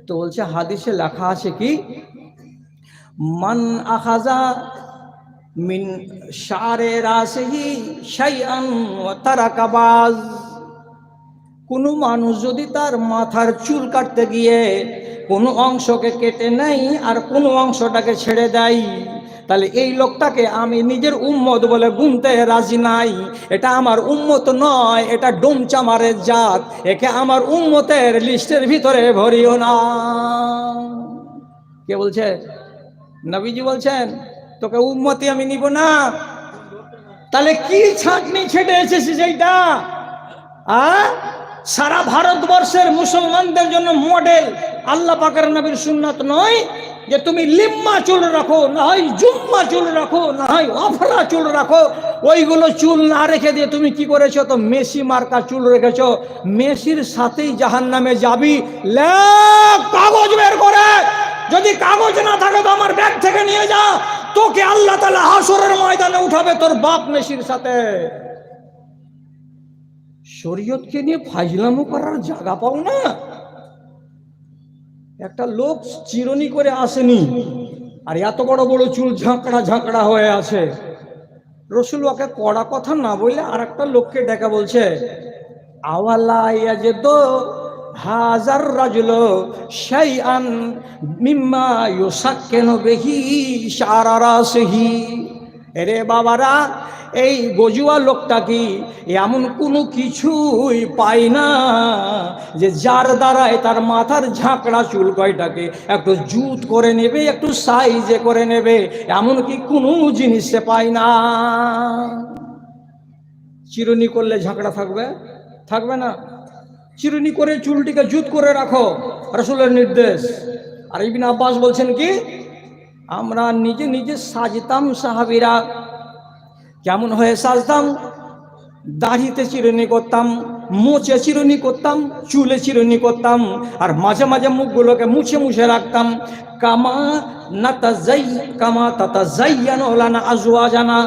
তো বলছে হাদিসে লেখা আছে কি, মান আখাযা মিন শারে রাসিহি শাইআন ওয়া তারাকা বাজ, কোন মানুষ যদি তার মাথার চুল কাটতে গিয়ে কোনো অংশকে কেটে নেয় আর কোনো অংশটাকে ছেড়ে দেয়, তাহলে এই লোকটাকে আমি নিজের উম্মত বলে গুনতে রাজি নাই। এটা আমার উম্মত নয়, এটা ডোমচামারের জাত, একে আমার উম্মতের লিস্টের ভিতরে ভরিও না। কে বলছে? নবীজি বলছেন তোকে উম্মতি আমি নিব না। তাহলে কি ছাঁটনি ছেটে এসেছে সেইটা? সারা ভারতবর্ষের মুসলমানদের জন্য মডেল আল্লাহ পাকের নবীর সুন্নাত নয় যে তুমি লিম্মা চুল রাখো, না হয় জুম্মা চুল রাখো, না হয় অফরা চুল রাখো। ওইগুলো চুল না রেখে দিয়ে তুমি কি করেছো? তো মেসি মার্কা চুল রেখেছো। মেসির সাথেই জাহান্নামে যাবি। কাগজ বের করে, যদি কাগজ না থাকে তো আমার ব্যাগ থেকে নিয়ে যা, তোকে আল্লাহ তাআলা হাসরের ময়দানে উঠাবে তোর বাপ মেসির সাথে। শরীয়তকে নিয়ে ফাজলামো করার জায়গা পাও না। একটা লোক চিরনি করে আসেনি আর এত বড় বড় চুল ঝাঁকড়া ঝাঁকড়া হয়ে আছে। রসুল ওকে কড়া কথা না বললে আর একটা লোককে ডেকে বলছে, আওয়ালা ইয়াজিদু হাজার রাজুল শাইআন মিম্মা ইউসাক্কিনু বিহি শারা রাসিহি। এরে বাবারা, এই গজুয়া লোকটা কি এমন কোনো কিছুই পায় না যে যার দ্বারায় তার মাথার ঝাঁকড়া চুল কয়টাকে একটু জুত করে নেবে, একটু সাইজে করে নেবে, এমন কি কোনো জিনিস সে পায় না। চিরুনি করলে ঝাঁকড়া থাকবে? থাকবে না। চিরুনি করে চুলটিকে জুত করে রাখো, রাসূলের নির্দেশ। আর ইবনে আব্বাস বলছেন কি, আমরা নিজে নিজে সাজতাম, সাহাবীরা কেমন হয়ে সাজতাম? দাড়িতে চিরুনি করতাম, মোচে চিরুনি করতাম, চুলে চিরুনি করতাম, আর মাঝে মাঝে মুখগুলোকে মুছে মুছে রাখতাম। কামা তাতাযায়্যানু লানা আজওয়াজানা,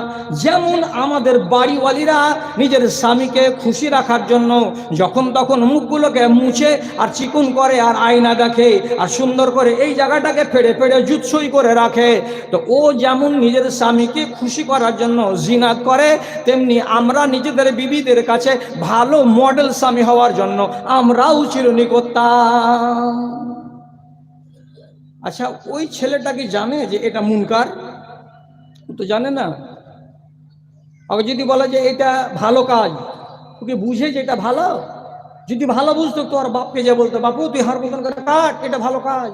যেমন আমাদের বাড়িওয়ালিরা নিজের স্বামীকে খুশি রাখার জন্য যখন তখন মুখগুলোকে মুছে আর চিকন করে আর আয়না দেখে আর সুন্দর করে এই জায়গাটাকে ফেড়ে ফেড়ে জুৎসই করে রাখে, তো ও যেমন নিজের স্বামীকে খুশি করার জন্য জিনাত করে, তেমনি আমরা নিজেদের বিবিদের কাছে ভালো মডেল স্বামী হওয়ার জন্য আমরাও চিরুনি করতাম। আচ্ছা, ওই ছেলেটা কি জানে যে এটা মুনকার? তো জানে না। আবার যদি বলে যে এটা ভালো কাজ, ওকে বুঝে যে এটা ভালো? যদি ভালো বুঝতো তো আর বাপকে যে বলতো, বাপু তুই হার মতন করে কাট, এটা ভালো কাজ।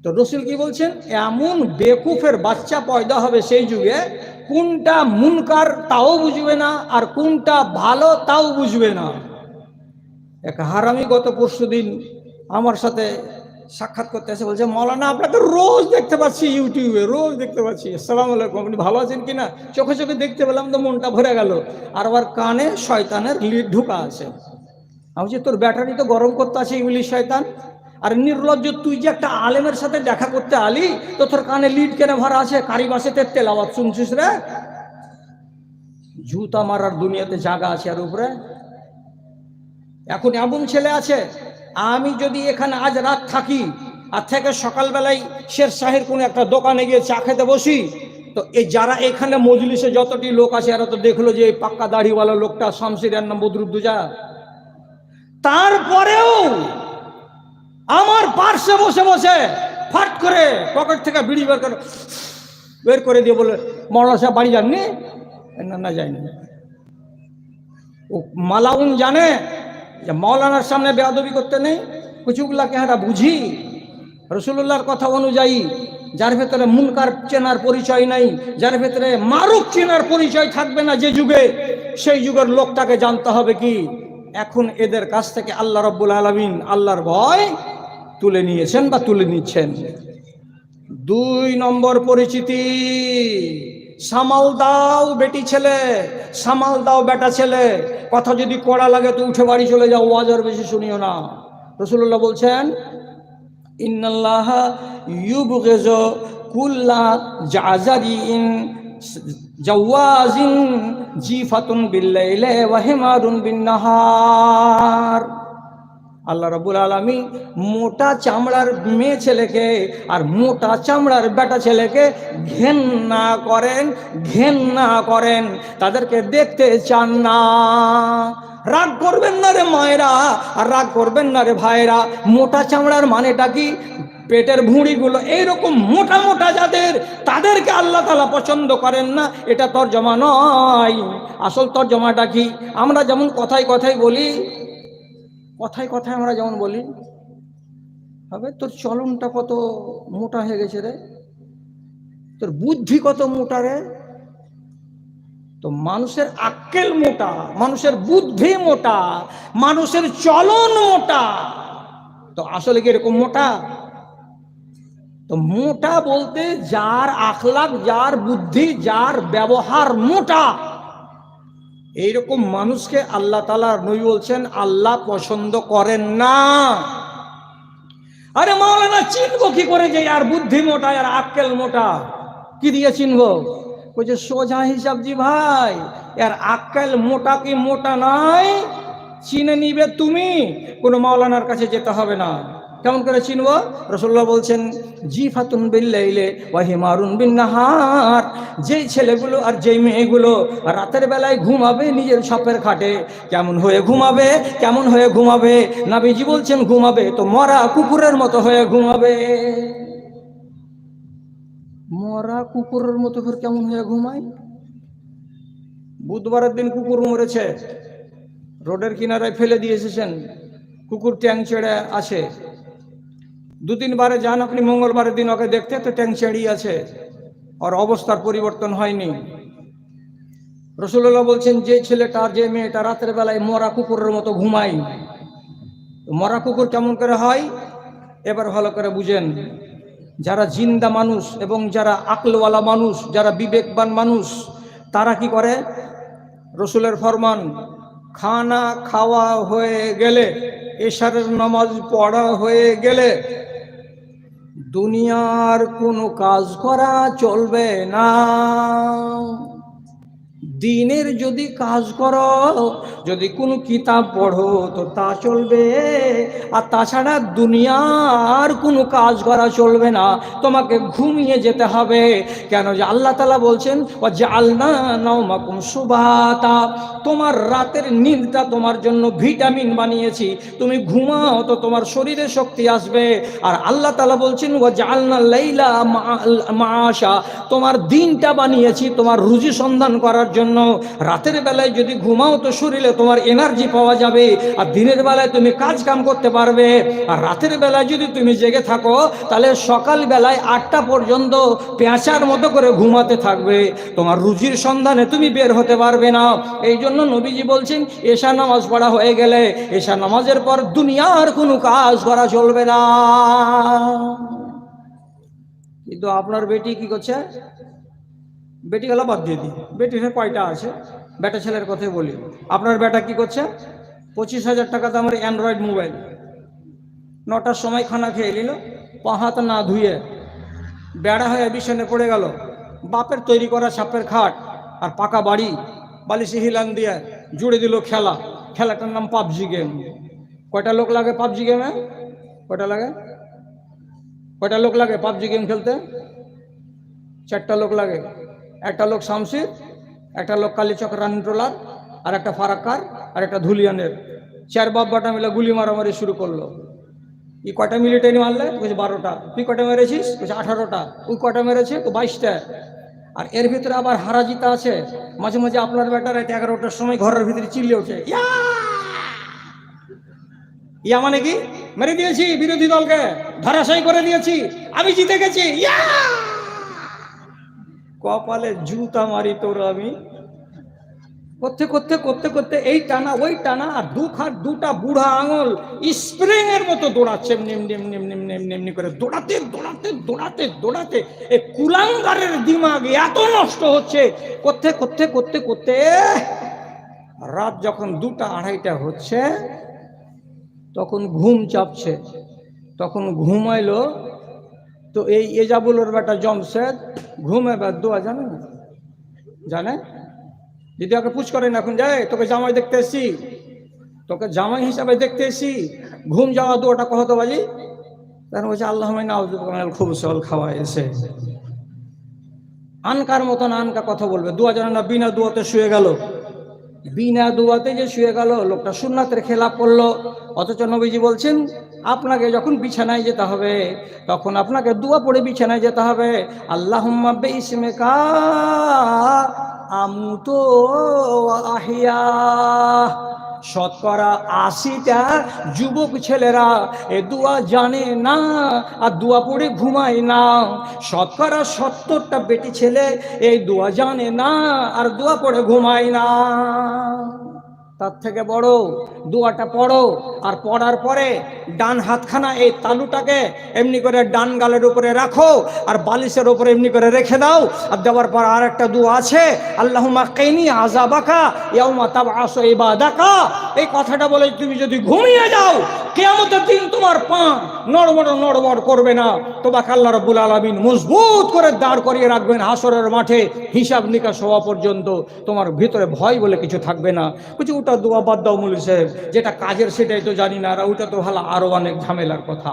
তো রসুল কি বলছেন, এমন বেকুফের বাচ্চা পয়দা হবে সেই যুগে, কোনটা মুনকার তাও বুঝবে না আর কোনটা ভালো তাও বুঝবে না। এক হারামি গত পরশুদিন আমার সাথে সাক্ষাৎ করতে এসে বলছে, মৌলানা আপনাকে রোজ দেখতে পাচ্ছি ইউটিউবে, রোজ দেখতে পাচ্ছি, আসসালামু আলাইকুম, আপনি ভালো আছেন কিনা? চোখে চোখে দেখতে পেলাম তো মনটা ভরে গেল। আর আবার কানে শয়তানের লিড ঢুকা আছে। আমি বলছি, তোর ব্যাটারি তো গরম করতে আছে ইংলিশ শয়তান। আর নির্লজ্জ, তুই যে একটা আলেমের সাথে দেখা করতে আলি, তো তোর কানে লিড কেন ভরা আছে? কারি বাসেতে তেলাওয়াত শুনছিস রে? জুতা মারার দুনিয়াতে জায়গা আছে আর উপরে। এখন এমন ছেলে আছে, আমি যদি এখানে আজ রাত থাকি আর থেকে সকালবেলায় শেরশাহের কোনো একটা দোকানে গিয়ে চা খেতে বসি, তো এই যারা এখানে মজলিসে যতটি লোক আছে এরা তো দেখলো যে এই পাক্কা দাড়িওয়ালা লোকটা শামসির নাম বদরুদ্দোজা, তারপরেও আমার পার্শ্বে বসে বসে ফাট করে পকেট থেকে বিড়ি বের করে দিয়ে বলে, মৌলানা সাহেব বাড়ি যাননি? না, না যায়নি। ও মালাউন জানে যে মৌলানার সামনে বেয়াদবি করতে নেই, কুচুগুলাকে আমরা বুঝি। রসুল্লাহর কথা অনুযায়ী যার ভেতরে মুনকার চেনার পরিচয় নাই, যার ভেতরে মারুফ চেনার পরিচয় থাকবে না যে যুগে, সেই যুগের লোকটাকে জানতে হবে কি এখন এদের কাছ থেকে আল্লাহ রাব্বুল আলামিন আল্লাহর ভয় তুলে নিয়েছেন বা তুলে নিচ্ছেন। 2 নম্বর পরিচিতি, সামাল দাও বেটি ছেলে, সামাল দাও বেটা ছেলে। কথা যদি কড়া লাগে তো উঠে বাড়ি চলে যাও, ওয়াজ আর বেশি শুনিও না। রাসূলুল্লাহ বলছেন, ইন্নাল্লাহা ইউবগিযু কুল্লা জাযারিন জাওয়াজিন জিফাতুন বিল্লাইলি ওয়া হিমারুন বিন্নাহার। আল্লাহ রাব্বুল আলামিন মোটা চামড়ার মেয়ে ছেলেকে আর মোটা চামড়ার বেটা ছেলেকে ঘেন্না করেন, তাদেরকে দেখতে চান না। রাগ করবেন না রে মায়েরা, আর রাগ করবেন না রে ভাইরা। মোটা চামড়ার মানেটা কি? পেটের ভুঁড়িগুলো এইরকম মোটা মোটা যাদের, তাদেরকে আল্লাহ তাআলা পছন্দ করেন না, এটা তরজমা নয়। আসল তরজমাটা কি? আমরা যেমন কথায় কথায় বলি, আমরা যেমন বলি, হবে তোর চলনটা কত মোটা হয়ে গেছে রে, তোর বুদ্ধি কত মোটা রে। তো মানুষের আক্কেল মোটা, মানুষের বুদ্ধি মোটা, মানুষের চলন মোটা, তো আসলে কি এরকম মোটা? তো মোটা বলতে যার আখলাক, যার বুদ্ধি, যার ব্যবহার মোটা, এইরকম মানুষকে আল্লাহ তাআলা নবী বলছেন আল্লাহ পছন্দ করেন না। আরে মাওলানা চিনবো কি করে যে আর বুদ্ধি মোটা আর আক্কেল মোটা? কি দিয়ে চিনবো? বলছে সোজা হিসাব জি ভাই, আর আক্কেল মোটা কি মোটা নাই চিনে নিবে তুমি, কোনো মাওলানার কাছে যেতে হবে না। কেমন করে চিনবো? রাসূলুল্লাহ বলছেন, জিফাতুন বিল্লাইলি ওয়া হিমারুন বিন্নাহার। যেই ছেলেগুলো আর যেই মেয়েগুলো রাতের বেলায় ঘুমাবে নিজের ছাপের খাটে, কেমন হয়ে ঘুমাবে? নবীজি বলছেন ঘুমাবে তো মরা কুকুরের মতো হয়ে ঘুমাবে। মরা কুকুরের মতো করে কেমন হয়ে ঘুমায়? বুধবারের দিন কুকুর মরেছে, রোডের কিনারায় ফেলে দিয়ে এসেছেন, কুকুর ট্যাং ছেড়ে আছে। 2-3 বারে যান আপনি মঙ্গলবারের দিন ওকে দেখতে, তো ট্যাং ছেড়েই আছে, আর অবস্থার পরিবর্তন হয়নি। রাসূলুল্লাহ বলছেন যে ছেলেটা আর যে মেয়েটা রাতের বেলায় মরা কুকুরের মতো ঘুমায়, মরা কুকুর কেমন করে হয় এবার ভালো করে বুঝেন। যারা জিন্দা মানুষ এবং যারা আকলওয়ালা মানুষ, যারা বিবেকবান মানুষ, তারা কি করে? রসুলের ফরমান, খানা খাওয়া হয়ে গেলে, এশারের নামাজ পড়া হয়ে গেলে দুনিয়ার কোনো কাজ করা চলবে না। দিনের যদি কাজ করো, যদি কোনো কিতাব পড়ো তো তা চলবে, আর তাছাড়া দুনিয়ার কোনো কাজ করা চলবে না। তোমাকে ঘুমিয়ে যেতে হবে। কেন যে আল্লাহ তাআলা বলছেন ওয়াজআলনা নাওমাকুম সুবাতা, তোমার রাতের নিদ্রা তোমার জন্য ভিটামিন বানিয়েছি, তুমি ঘুমাও তো তোমার শরীরে শক্তি আসবে। আর আল্লাহ তাআলা বলছেন ওয়াজআলনা লাইলা মাআশা, তোমার দিনটা বানিয়েছি তোমার রুজি সন্ধান করার জন্য। রাতের বেলায় যদি ঘুমাও তো শরীরে তোমার এনার্জি পাওয়া যাবে, আর দিনের বেলায় তুমি কাজ কাম করতে পারবে। আর রাতের বেলায় যদি তুমি জেগে থাকো তাহলে সকাল বেলায় 8টা পর্যন্ত পেঁচার মতো করে ঘুমাতে থাকবে, তোমার রুজির সন্ধানে তুমি বের হতে পারবে না। এই জন্য নবীজি বলছেন এশা নামাজ পড়া হয়ে গেলে এশা নামাজের পর দুনিয়ার কোনো কাজ করা চলবে না। কিন্তু আপনার বেটি কি করছে? বেটি গেলা বাদ দিয়ে দিই, বেটির কয়টা আছে, বেটা ছেলের কথাই বলি। আপনার বেটা কি করছে? 25,000 টাকা দামের অ্যান্ড্রয়েড মোবাইল, 9টার সময় খানা খেয়ে নিল, পা হাত না ধুয়ে বেড়া হয়ে বিছানে পড়ে গেল। বাপের তৈরি করা ছাপের খাট আর পাকা বাড়ি, বালিশে হিলান দিয়ে জুড়ে দিল খেলা। খেলাটার নাম পাবজি গেম। কয়টা লোক লাগে পাবজি গেমে? কয়টা লাগে? কয়টা লোক লাগে পাবজি গেম খেলতে? 4টা লোক লাগে। একটা লোক শামসির, একটা লোক কালীচক রানটোলার, আর একটা ফারাক্কার, আর একটা ধুলিয়ানের। 4 বাপ বাটা মিলে গুলি মারামারি শুরু করলো। ই কয়টা মিলিটারি মারলে? বলছে 12টা। তুই কয়টা মেরেছিস? বলছে 18টা। ওই কয়টা মেরেছে? তো 22টা। আর এর ভিতরে আবার হারাজিতা আছে। মাঝে মাঝে আপনার বেটা রাত 11টার সময় ঘরের ভিতরে চিল্লে ওঠে, ইয়া ইয়া মানে কি? মেরে দিয়েছি বিরোধী দলকে, ধরাশায়ী করে দিয়েছি, আমি জিতে গেছি, ইয়া। কপালে জুতা মারি তোর আমি। করতে করতে করতে করতে এই টানা ওই টানা, আর দুটা বুড়া আঙুল স্প্রিং এর মতো দৌড়াচ্ছে, এমনি করে দৌড়াতে দৌড়াতে দৌড়াতে দৌড়াতে এই কুলাঙ্গারের দিমাগ এত নষ্ট হচ্ছে। করতে করতে করতে করতে রাত যখন 2টা 2:30টা হচ্ছে তখন ঘুম চাপছে। তখন ঘুমাইলো তো এই এজাবুলের বেটা জমশেদ ঘুমে দোয়া জানে না, জানে? যদি ওকে পুছ করেন এখন যায় তোকে জামাই দেখতে এসছি, তোকে জামাই হিসাবে দেখতে এসছি, ঘুম যাওয়া দোয়াটা কহতো বাজি? তখন বলছে আল্লাহ খুব সল খাওয়া এসে আনকার মতন আনকা কথা বলবে। দোয়া জানে না, বিনা দোয়াতে শুয়ে গেল। বিনা দোয়াতে যে শুয়ে গেল, লোকটা সুন্নাতের খেলাপ করলো। অথচ নবীজি বলছেন আপনাকে যখন বিছানায় যেতে হবে তখন আপনাকে দোয়া পড়ে বিছানায় যেতে হবে। আল্লাহুম্মা বিইসমিকা আমুতু ওয়া আহিয়া। শতকরা 80টা যুবক ছেলেরা এ দোয়া জানে না আর দোয়া পড়ে ঘুমায় না। শতকরা 70টা বেটি ছেলে এই দোয়া জানে না আর দোয়া পড়ে ঘুমায় না। তার থেকে বড় দোয়াটা পড়ো, আর পড়ার পরে ডান হাতখানা এই তালুটাকে এমনি করে ডান গালের উপরে রাখো আর বালিশের উপরে এমনি করে রেখে দাও। আর দেওয়ার পর আর একটা দোয়া আছে, আল্লাহুম্মা কিনি আযাবাকা ইয়াউমা তাবআসু ইবাদাকা। এই কথাটা বলে তুমি যদি ঘুমিয়ে যাও কিয়ামতের দিন তোমার পা নড়বড় করবে না, তোমাকে আল্লাহ রাব্বুল আলামিন মজবুত করে দাঁড় করিয়ে রাখবেন হাসরের মাঠে, হিসাব নিকাশ হওয়া পর্যন্ত তোমার ভিতরে ভয় বলে কিছু থাকবে না। কিছু ওটা দোয়া বাদ দাও মৌলভী সাহেব, যেটা কাজের সেটাই তো জানি না, আর ওটা তো ভালো আরো অনেক ঝামেলার কথা।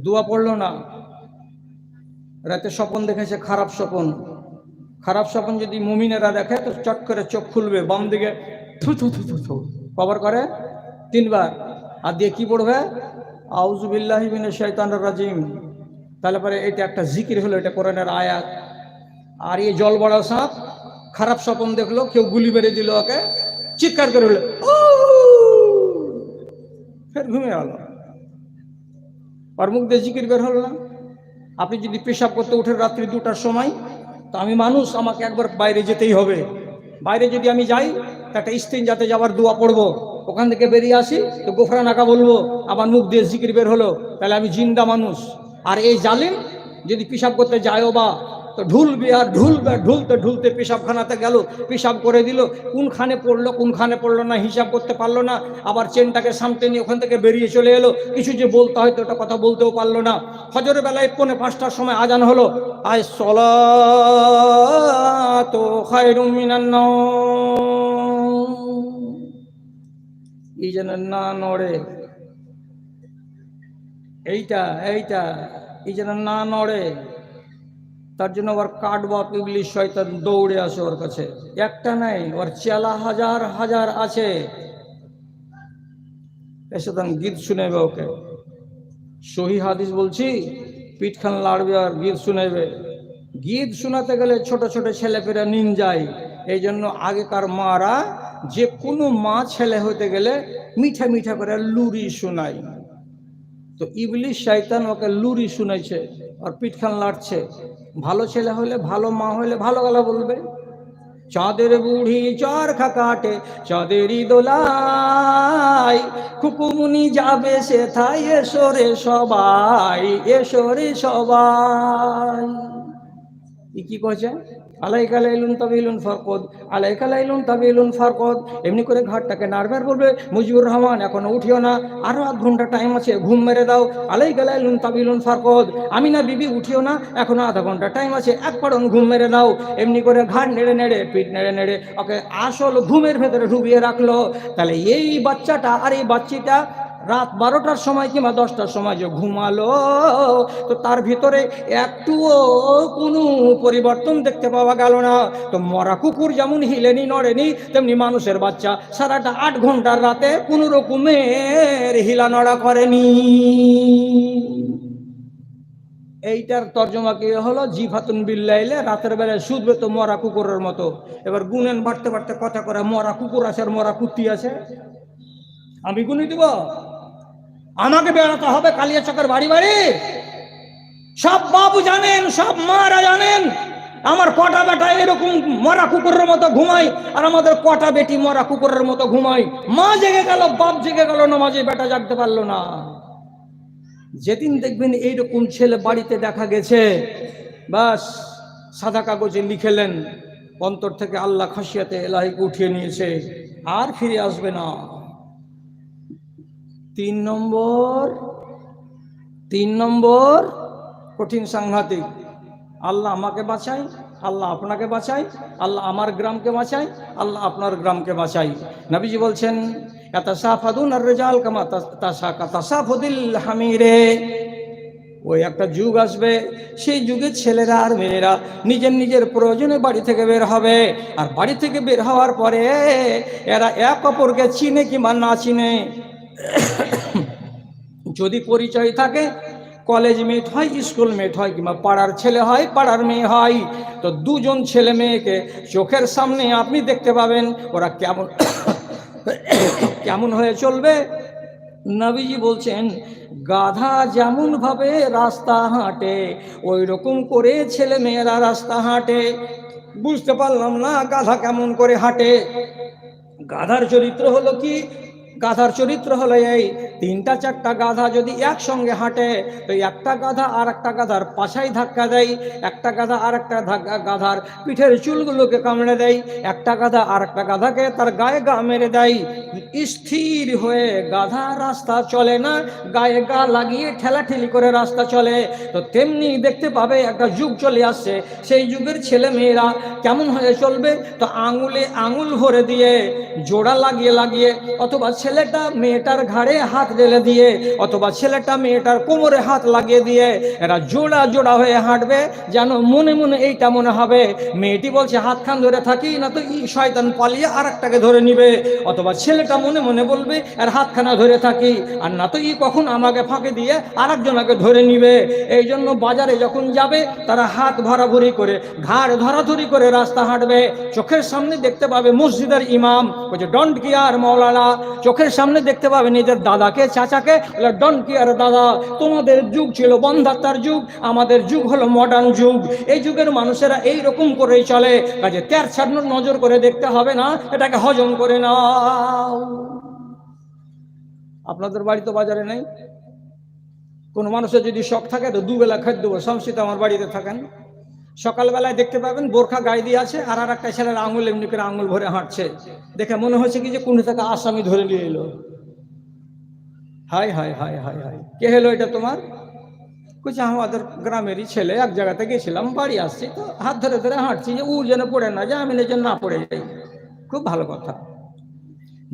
দোয়া পড়লো না, রাতে স্বপ্ন দেখেছে খারাপ স্বপ্ন। খারাপ স্বপ্ন যদি মুমিনেরা দেখে তো চট করে চোখ খুলবে, বাম দিকে থু থু থু থু থু কবর করে 3 বার, আর দিয়ে কি পড়বে? আউযু বিল্লাহি মিনাশ শাইতানির রাজিম। তাহলে পরে এটা একটা জিকির হলো, এটা কোরআনের আয়াত। আর এই জল বড় সাপ খারাপ স্বপ্ন দেখলো, কেউ গুলি মেরে দিল, ওকে চিৎকার করে হলো, ফের ঘুমিয়ে গেল, আর মুখ দিয়ে জিকির বের হলো না। আপনি যদি পেশাব করতে উঠেন রাত্রি 2টার সময়, তো আমি মানুষ, আমাকে একবার বাইরে যেতেই হবে। বাইরে যদি আমি যাই তো একটা ইস্তিনজাতে যাওয়ার দোয়া পড়বো, ওখান থেকে বেরিয়ে আসি তো গোফরানাকা বলবো, আবার মুখ দিয়ে জিকির বের হলো, তাহলে আমি জিন্দা মানুষ। আর এই জালিম যদি পেশাব করতে যায়ও বা তো ঢুলবি আর ঢুলবে, ঢুলতে ঢুলতে পেশাবখানাতে গেল, পেশাব করে দিল, কোনখানে পড়লো না হিসাব করতে পারলো না, আবার চেনটাকে সামটে নিয়ে ওখান থেকে বেরিয়ে চলে এলো, কিছু যে বলতে হয়তো ওটা কথা বলতেও পারলো না। ফজরের বেলায় 4:45টার সময় আজান হলো, আয় সলাতু খায়রুম মিনান নাওম, এই যেন না নড়ে, এইটা এই যেন না নড়ে, তার জন্য ওর কাঠবাপ ইবলিশ শয়তান দৌড়ে আসে ওর কাছে, একটা নাই, ওর চেলা হাজার হাজার আছে, এসে তখন গীত শুনেবে ওকে। সহি হাদিস বলছি, পিঠখান লাড়বে আর গীত শুনেবে। গীত শোনাতে গেলে ছোট ছোট ছেলেপেরা নিন যায়, এই জন্য আগেকার মারা যে কোনো মা ছেলে হতে গেলে মিঠা মিঠা করে লুরি শোনায়। তো ইবলিশ শয়তান ওকে লুরি শুনাইছে আর পিঠখান লাড়ছে। ভালো ছেলে হলে, ভালো মা হলে ভালো গলা বলবে, চাঁদের বুড়ি চরখা কাটে চাঁদেরই দোলাই, খুকুমুনি যাবে সে থাই, এসরে সবাই, এসরে সবাই। কি কইছে? আলাইকা লাইলুন তাবিলুন ফারকদ, আলাইকা লাইলুন তাবিলুন ফারকদ। এমনি করে ঘাটটাকে নাড়বার বলবে, মুজিবুর রহমান এখনো উঠিও না, আরো 1 ঘন্টা টাইম আছে, ঘুম মেরে দাও। আলাইকা লাইলুন তাবিলুন ফারকদ, আমিনা বিবি উঠিও না, এখনো আধা ঘন্টা টাইম আছে, 1 পড়ন ঘুম মেরে দাও। এমনি করে ঘাট নেড়ে নেড়ে, পিঠ নেড়ে নেড়ে ওকে আসল ঘুমের ভেতরে ডুবিয়ে রাখলো। তাহলে এই বাচ্চাটা আর এই বাচ্চিটা রাত 12টার সময় কিংবা 10টার সময় যে ঘুমালো, তো তার ভিতরে একটুও কোনো পরিবর্তন দেখতে পাওয়া গেল না। তো মরা কুকুর যেমন হিলেনি নড়েনি, তেমনি মানুষের বাচ্চা সারাটা 8 ঘন্টার রাতে কোনো রকমের হিলা নড়া করেনি। এইটার তর্জমা কি হলো? জিফাতুন বিল্লাইলে, রাতের বেলায় শুধবে তো মরা কুকুরের মতো। এবার গুনেন বাড়তে বাড়তে কথা করে, মরা কুকুর আছে আর মরা কুত্তি আছে, আমি গুনি দিব? আমাকে বেড়াতে হবে কালিয়াচকের বাড়ি বাড়ি? সব বাবু জানেন, সব মারা জানেন আমার কটা বেটা এরকম মরা কুকুরের মতো ঘুমাই, আর আমাদের কটা বেটি মরা কুকুরের মতো ঘুমাই। মা জেগে গেল, বাপ জেগে গেল, নামাজে বেটা জাগতে পারলো না। যেদিন দেখবেন এইরকম ছেলে বাড়িতে দেখা গেছে, বাস সাদা কাগজে লিখেলেন, অন্তর থেকে আল্লাহ খাসিয়াতে এলাহিকে উঠিয়ে নিয়েছে, আর ফিরে আসবে না। 3 নম্বর কঠিন সাংঘাতিক। আল্লাহ আমাকে বাঁচাই, আল্লাহ আপনাকে বাঁচাই, আল্লাহ আমার গ্রামকে বাঁচাই, আল্লাহ আপনার গ্রামকে বাঁচাই। নবীজি বলছেন, ইয়াতাসাফাদুন আর-রিজাল কামা তাসাফুদিল হামিরে। ওই একটা যুগ আসবে, সেই যুগে ছেলেরা আর মেয়েরা নিজের নিজের প্রয়োজনে বাড়ি থেকে বের হবে, আর বাড়ি থেকে বের হওয়ার পরে এরা এক অপরকে চিনে কিংবা না চিনে, যদি পরিচয় থাকে, কলেজ মেট হয়, স্কুল মেট হয়, কিংবা পাড়ার ছেলে হয়, পাড়ার মেয়ে হয়, তো দুজন ছেলে মেয়েকে চোখের সামনে আপনি দেখতে পাবেন ওরা কেমন কেমন হয়ে চলবে। নবীজি বলছেন, গাধা যেমন ভাবে রাস্তা হাঁটে, ওই রকম করে ছেলে মেয়েরা রাস্তা হাঁটে। বুঝতে পারলাম না গাধা কেমন করে হাঁটে। গাধার চরিত্র হলো কি? গাধার চরিত্র হলো এই, 3-4টা গাধা যদি একসঙ্গে হাঁটে, তো একটা গাধা আর একটা গাধার পাছায় ধাক্কা দেয়, একটা গাধা আর একটা গাধার পিঠের চুলগুলোকে কামড়ে দেয়, একটা গাধা আর একটা গাধাকে তার গায়ে গা মেরে দেয়। স্থির হয়ে গাধা রাস্তা চলে না, গায়ে গা লাগিয়ে ঠেলাঠেলি করে রাস্তা চলে। তো তেমনি দেখতে পাবে একটা যুগ চলে আসছে, সেই যুগের ছেলে মেয়েরা কেমন হয়ে চলবে? তো আঙুলে আঙুল ভরে দিয়ে, জোড়া লাগিয়ে লাগিয়ে, অথবা ছেলেটা মেয়েটার ঘাড়ে হাত ঢেলে দিয়ে, অথবা ছেলেটা মেয়েটার কোমরে হাত লাগিয়ে দিয়ে এরা জোড়া জোড়া হয়ে হাঁটবে। যেন মনে মনে এইটা মনে হবে, মেয়েটি বলছে হাতখান ধরে থাকি, না তো শয়তান পালিয়ে আর একটাকে ধরে নিবে, অথবা ছেলেটা মনে মনে বলবে আর হাতখানা ধরে থাকি, আর না তো কখন আমাকে ফাঁকে দিয়ে আর একজনকে ধরে নিবে। এই জন্য বাজারে যখন যাবে তারা হাত ভরাভরি করে, ঘাড় ধরাধরি করে রাস্তা হাঁটবে। চোখের সামনে দেখতে পাবে মসজিদের ইমাম বলছে ডন্ট কেয়ার মৌলানা, চোখের সামনে দেখতে পাবে নিজের দাদাকে চাচাকে, ডন্ট কেয়ার দাদা। তোমাদের যুগ ছিল বন্ধাত্মার যুগ, আমাদের যুগ হলো মডার্ন যুগ। এই যুগের মানুষেরা এই রকম করেই চলে, কাজে তের ছাড় নজর করে দেখতে হবে না, এটাকে হজম করে নাও। আপনাদের বাড়ি তো বাজারে নেই, কোন মানুষের যদি শখ থাকে তো দুবেলা খাদ্য দেবো, শামসিতে আমার বাড়িতে থাকেন, সকালবেলায় দেখতে পাবেন বোরখা গায়ে দিয়ে আছে, আর একটা ছেলের আঙুল এমনি করে আঙুল ভরে হাঁটছে, দেখে মনে হচ্ছে কি যে কোন থেকে আসামি ধরে নিয়ে এলো। Hi hi hi hi hi, কে হলো এটা তোমার? বলছে আমাদের গ্রামেরই ছেলে, এক জায়গাতে গেছিলাম, বাড়ি আসছি তো হাত ধরে ধরে হাঁটছি, যে ও যেন পড়ে না যায়, আমি যেন না পড়ে যাই। খুব ভালো কথা।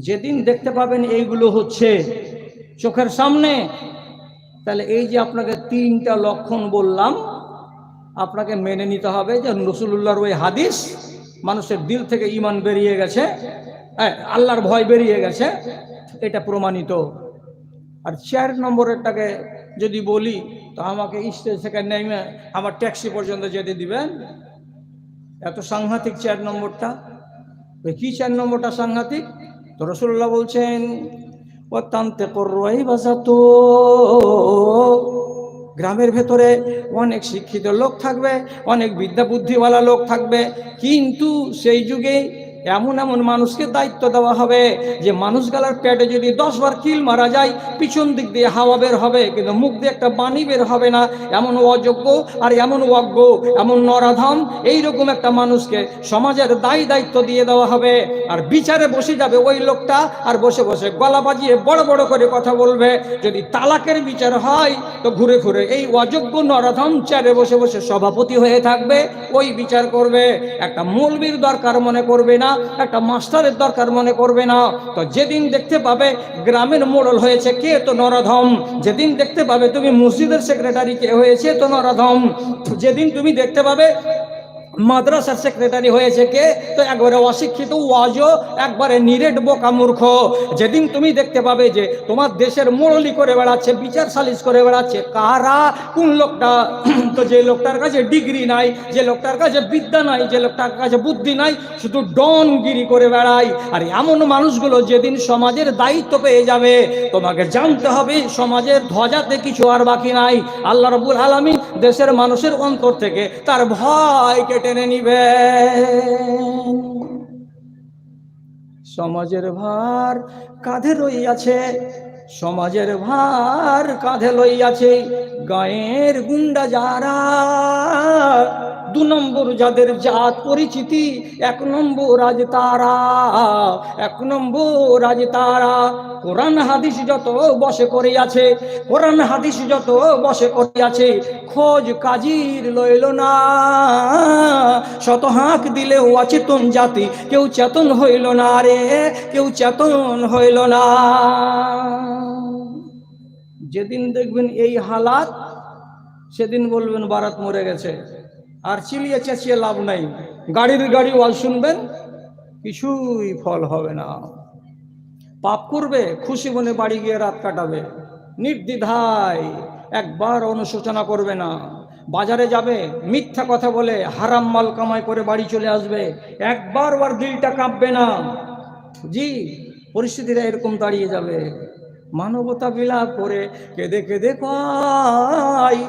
যেদিন দেখতে পাবেন এইগুলো হচ্ছে চোখের সামনে, তাহলে এই যে আপনাকে 3টা লক্ষণ বললাম, আপনাকে মেনে নিতে হবে যে রাসূলুল্লাহর ওই হাদিস, মানুষের দিল থেকে ঈমান বেরিয়ে গেছে, আল্লাহর ভয় বেরিয়ে গেছে, এটা প্রমাণিত। আর 4 নম্বরেরটাকে যদি বলি, তো আমাকে স্টেজ থেকে নেমে আমার ট্যাক্সি পর্যন্ত যেতে দিবেন? এত সাংঘাতিক 4 নম্বরটা। কি 4 নম্বরটা সাংঘাতিক? তো রাসূলুল্লাহ বলছেন, ও তান্তে কররাই বাজাতো, গ্রামের ভেতরে অনেক শিক্ষিত লোক থাকবে, অনেক বিদ্যা বুদ্ধিওয়ালা লোক থাকবে, কিন্তু সেই যুগে এমন এমন মানুষকে দায়িত্ব দেওয়া হবে যে মানুষগুলার পেটে যদি 10 বার কিল মারা যায়, পিছন দিক দিয়ে হাওয়া বের হবে কিন্তু মুখ দিয়ে একটা বাণী বের হবে না। এমন অযোগ্য আর এমন অজ্ঞ, এমন নরাধম, এইরকম একটা মানুষকে সমাজের দায়িত্ব দিয়ে দেওয়া হবে। আর বিচারে বসে যাবে ওই লোকটা, আর বসে বসে গলা বাজিয়ে বড় বড় করে কথা বলবে। যদি তালাকের বিচার হয়, তো ঘুরে ঘুরে এই অযোগ্য নরাধম চেয়ারে বসে বসে সভাপতি হয়ে থাকবে, ওই বিচার করবে। একটা মৌলবীর দরকার মনে করবে না, একটা মাস্টারের দরকার মনে করবে না। তো যেদিন দেখতে পাবে গ্রামের মোড়ল হয়েছে কে, তো নরাধম। যেদিন দেখতে পাবে তুমি মসজিদের সেক্রেটারি কে হয়েছে, তো নরাধম। যেদিন তুমি দেখতে পাবে মাদ্রাসার সেক্রেটারি হয়েছে কে, তো একবারে অশিক্ষিত, ওয়াজও একবারে নিরেট বোকা মূর্খ। যেদিন তুমি দেখতে পাবে যে তোমার দেশের মোড়লি করে বেড়াচ্ছে, বিচার সালিশ করে বেড়াচ্ছে, কারা, কোন লোকটা, তো যে লোকটার কাছে ডিগ্রি নাই, যে লোকটার কাছে বিদ্যা নাই, যে লোকটার কাছে বুদ্ধি নাই, শুধু ডনগিরি করে বেড়ায়। আর এমন মানুষগুলো যেদিন সমাজের দায়িত্ব পেয়ে যাবে, তোমাকে জানতে হবে সমাজের ধ্বজাতে কিছু আর বাকি নাই। আল্লাহ রাব্বুল আলামিন দেশের মানুষের অন্তর থেকে তার ভয়কে টেনে নিবে। সমাজের ভার কাঁধে লইয়াছে, সমাজের ভার কাঁধে লইয়াছে গায়ের গুন্ডা যারা। 2 নম্বর যাদের জাত পরিচিতি, 1 নম্বর আজ তারা, 1 নম্বর আজ তারা। কোরআন হাদিস যত বসে করিয়াছে, কোরআন হাদিস যত বসে করিয়াছে, খোঁজ কাজীর লইল না। শত হাঁক দিলেও অচেতন জাতি, কেউ চেতন হইল না রে, কেউ চেতন হইল না। যেদিন দেখবেন এই হালাত, সেদিন বলবেন বারাত মরে গেছে। আর চিলিয়ে চেঁচিয়ে লাভ নাই, গাড়ি ওয়াজ শুনবেন, কিছুই ফল হবে না। পাপ করবে, খুশি মনে বাড়ি গিয়ে রাত কাটাবে, নির্দ্বিধায়, একবার অনুশোচনা করবে না। বাজারে যাবে, মিথ্যা কথা বলে হারাম মাল কামাই করে বাড়ি চলে আসবে, একবার ওর দিলটা কাঁপবে না। জি, পরিস্থিতিটা এরকম দাঁড়িয়ে যাবে। মানবতা বিলাপ করে কেঁদে কেঁদে কয়,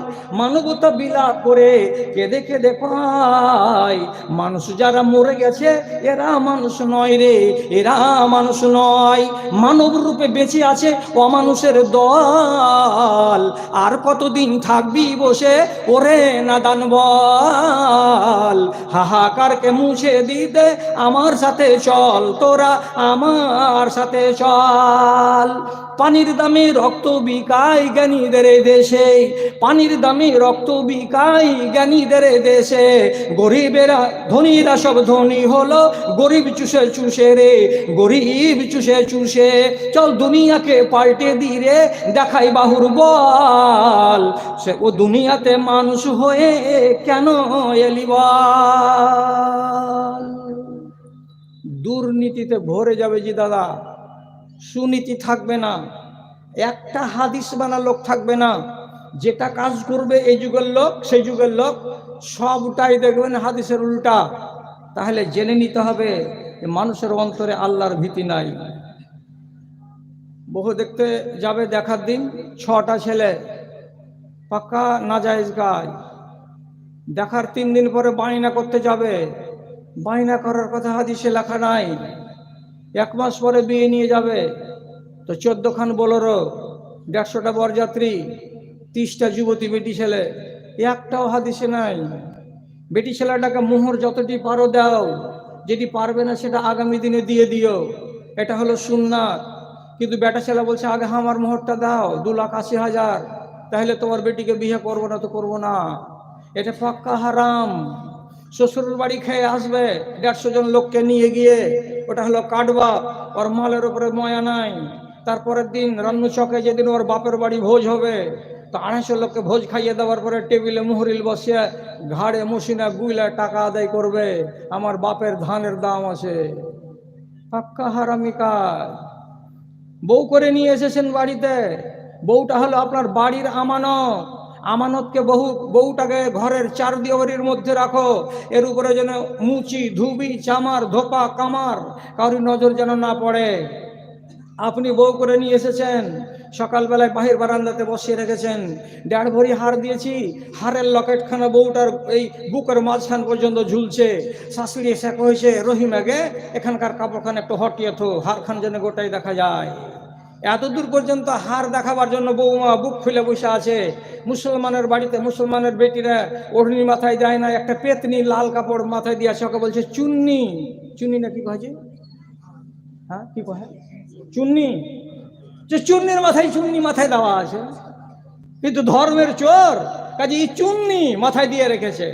মানবতা বিলাপ করে কেঁদে কেঁদে কয়, মানুষ যারা মরে গেছে এরা মানুষ নয় রে, এরা মানুষ নয়। মানব রূপে বেঁচে আছে অমানুষের দল, আর কতদিন থাকবি বসে ওরে নাদান বল। হাহাকারকে মুছে দিতে আমার সাথে চল, তোরা আমার সাথে চল। পানির দামে রক্ত বিকায় জ্ঞানীদের দেশে, পানির দামে রক্ত বিকায় জ্ঞানীদের দেশে। গরিবেরা ধনীরা সব ধনী হলো, গরিব চুষে চুষে রে, গরিব চুষে চুষে। চল দুনিয়াকে পাল্টে দি রে, দেখাই বাহুর বল, সে ও দুনিয়াতে মানুষ হয়ে কেন এলি বল। দুর্নীতিতে ভরে যাবে জি দাদা, সুনীতি থাকবে না, একটা হাদিস বানা লোক থাকবে না। যেটা কাজ করবে এই যুগের লোক সেই যুগের লোক, সবটাই দেখবেন হাদিসের উল্টা। তাহলে জেনে নিতে হবে মানুষের অন্তরে আল্লাহর ভীতি নাই। বহু দেখতে যাবে, দেখার দিন 6টা ছেলে, পাক্কা নাজায়েজ কাজ। দেখার 3 দিন পরে বায়না করতে যাবে, বায়না করার কথা হাদিসে লেখা নাই। 1 মাস পরে বিয়ে নিয়ে যাবে, তো 14 খান বোলেরো, 150টা বরযাত্রী, 30টা যুবতী বেটি ছেলে, একটাও হাদিসে নাই। বেটি ছেলেটাকে মোহর যতটি পারো দাও, যেটি পারবে না সেটা আগামী দিনে দিয়ে দিও, এটা হলো সুন্নাত। কিন্তু বেটা ছেলে বলছে আগে আমার মোহরটা দাও 2,80,000, তাহলে তোমার বেটিকে বিয়ে করবো না তো করবো না, এটা পাক্কা হারাম। শ্বশুরের বাড়ি খেয়ে আসবে 150 জন লোককে নিয়ে গিয়ে, ওটা হলো কাটবা, ওর মালের উপরে ময়া নাই। তারপরের দিন রান্নু চকে যেদিন ওর বাপের বাড়ি ভোজ হবে, তো 250 লোককে ভোজ খাইয়ে দেওয়ার পরে টেবিলে মুহুরিল বসিয়ে ঘাড়ে মশিনা গুইলা টাকা আদায় করবে, আমার বাপের ধানের দাম আছে। পাক্কা হারামি কাজ। বউ করে নিয়ে এসেছেন বাড়িতে, বউটা হলো আপনার বাড়ির আমানত। আমানতকে বউটাকে ঘরের 4 দেওয়ারির মধ্যে রাখো, এর উপরে যেন মুচি ধুবি চামার ধোপা কামার কারোর নজর যেন না পড়ে। আপনি বউ করে নিয়ে এসেছেন, সকালবেলায় বাহির বারান্দাতে বসিয়ে রেখেছেন, 1.5 ভরি হার দিয়েছি, হারের লকেটখানা বউটার এই বুকের মাঝখান পর্যন্ত ঝুলছে। শাশুড়ি এসে কয়েছে রহিমাকে এখানকার কাপড়খান একটু হটিয়ে থো, হারখান যেন গোটাই দেখা যায়। এত দূর পর্যন্ত হার দেখাবার জন্য বৌমা বুক খুলে বসে আছে। মুসলমানের বাড়িতে মুসলমানের বেটিরা ওড়নি মাথায় দেয় না, একটা পেতনি লাল কাপড় মাথায় দিয়ে আছে, ওকে বলছে চুন্নি। চুন্নি না কি কয়েছে? হ্যাঁ কি কহে? চুন্নি। যে চুন্নির মাথায় চুন্নি মাথায় দেওয়া আছে, কিন্তু ধর্মের চোর কাজে এই চুন্নি মাথায় দিয়ে রেখেছে।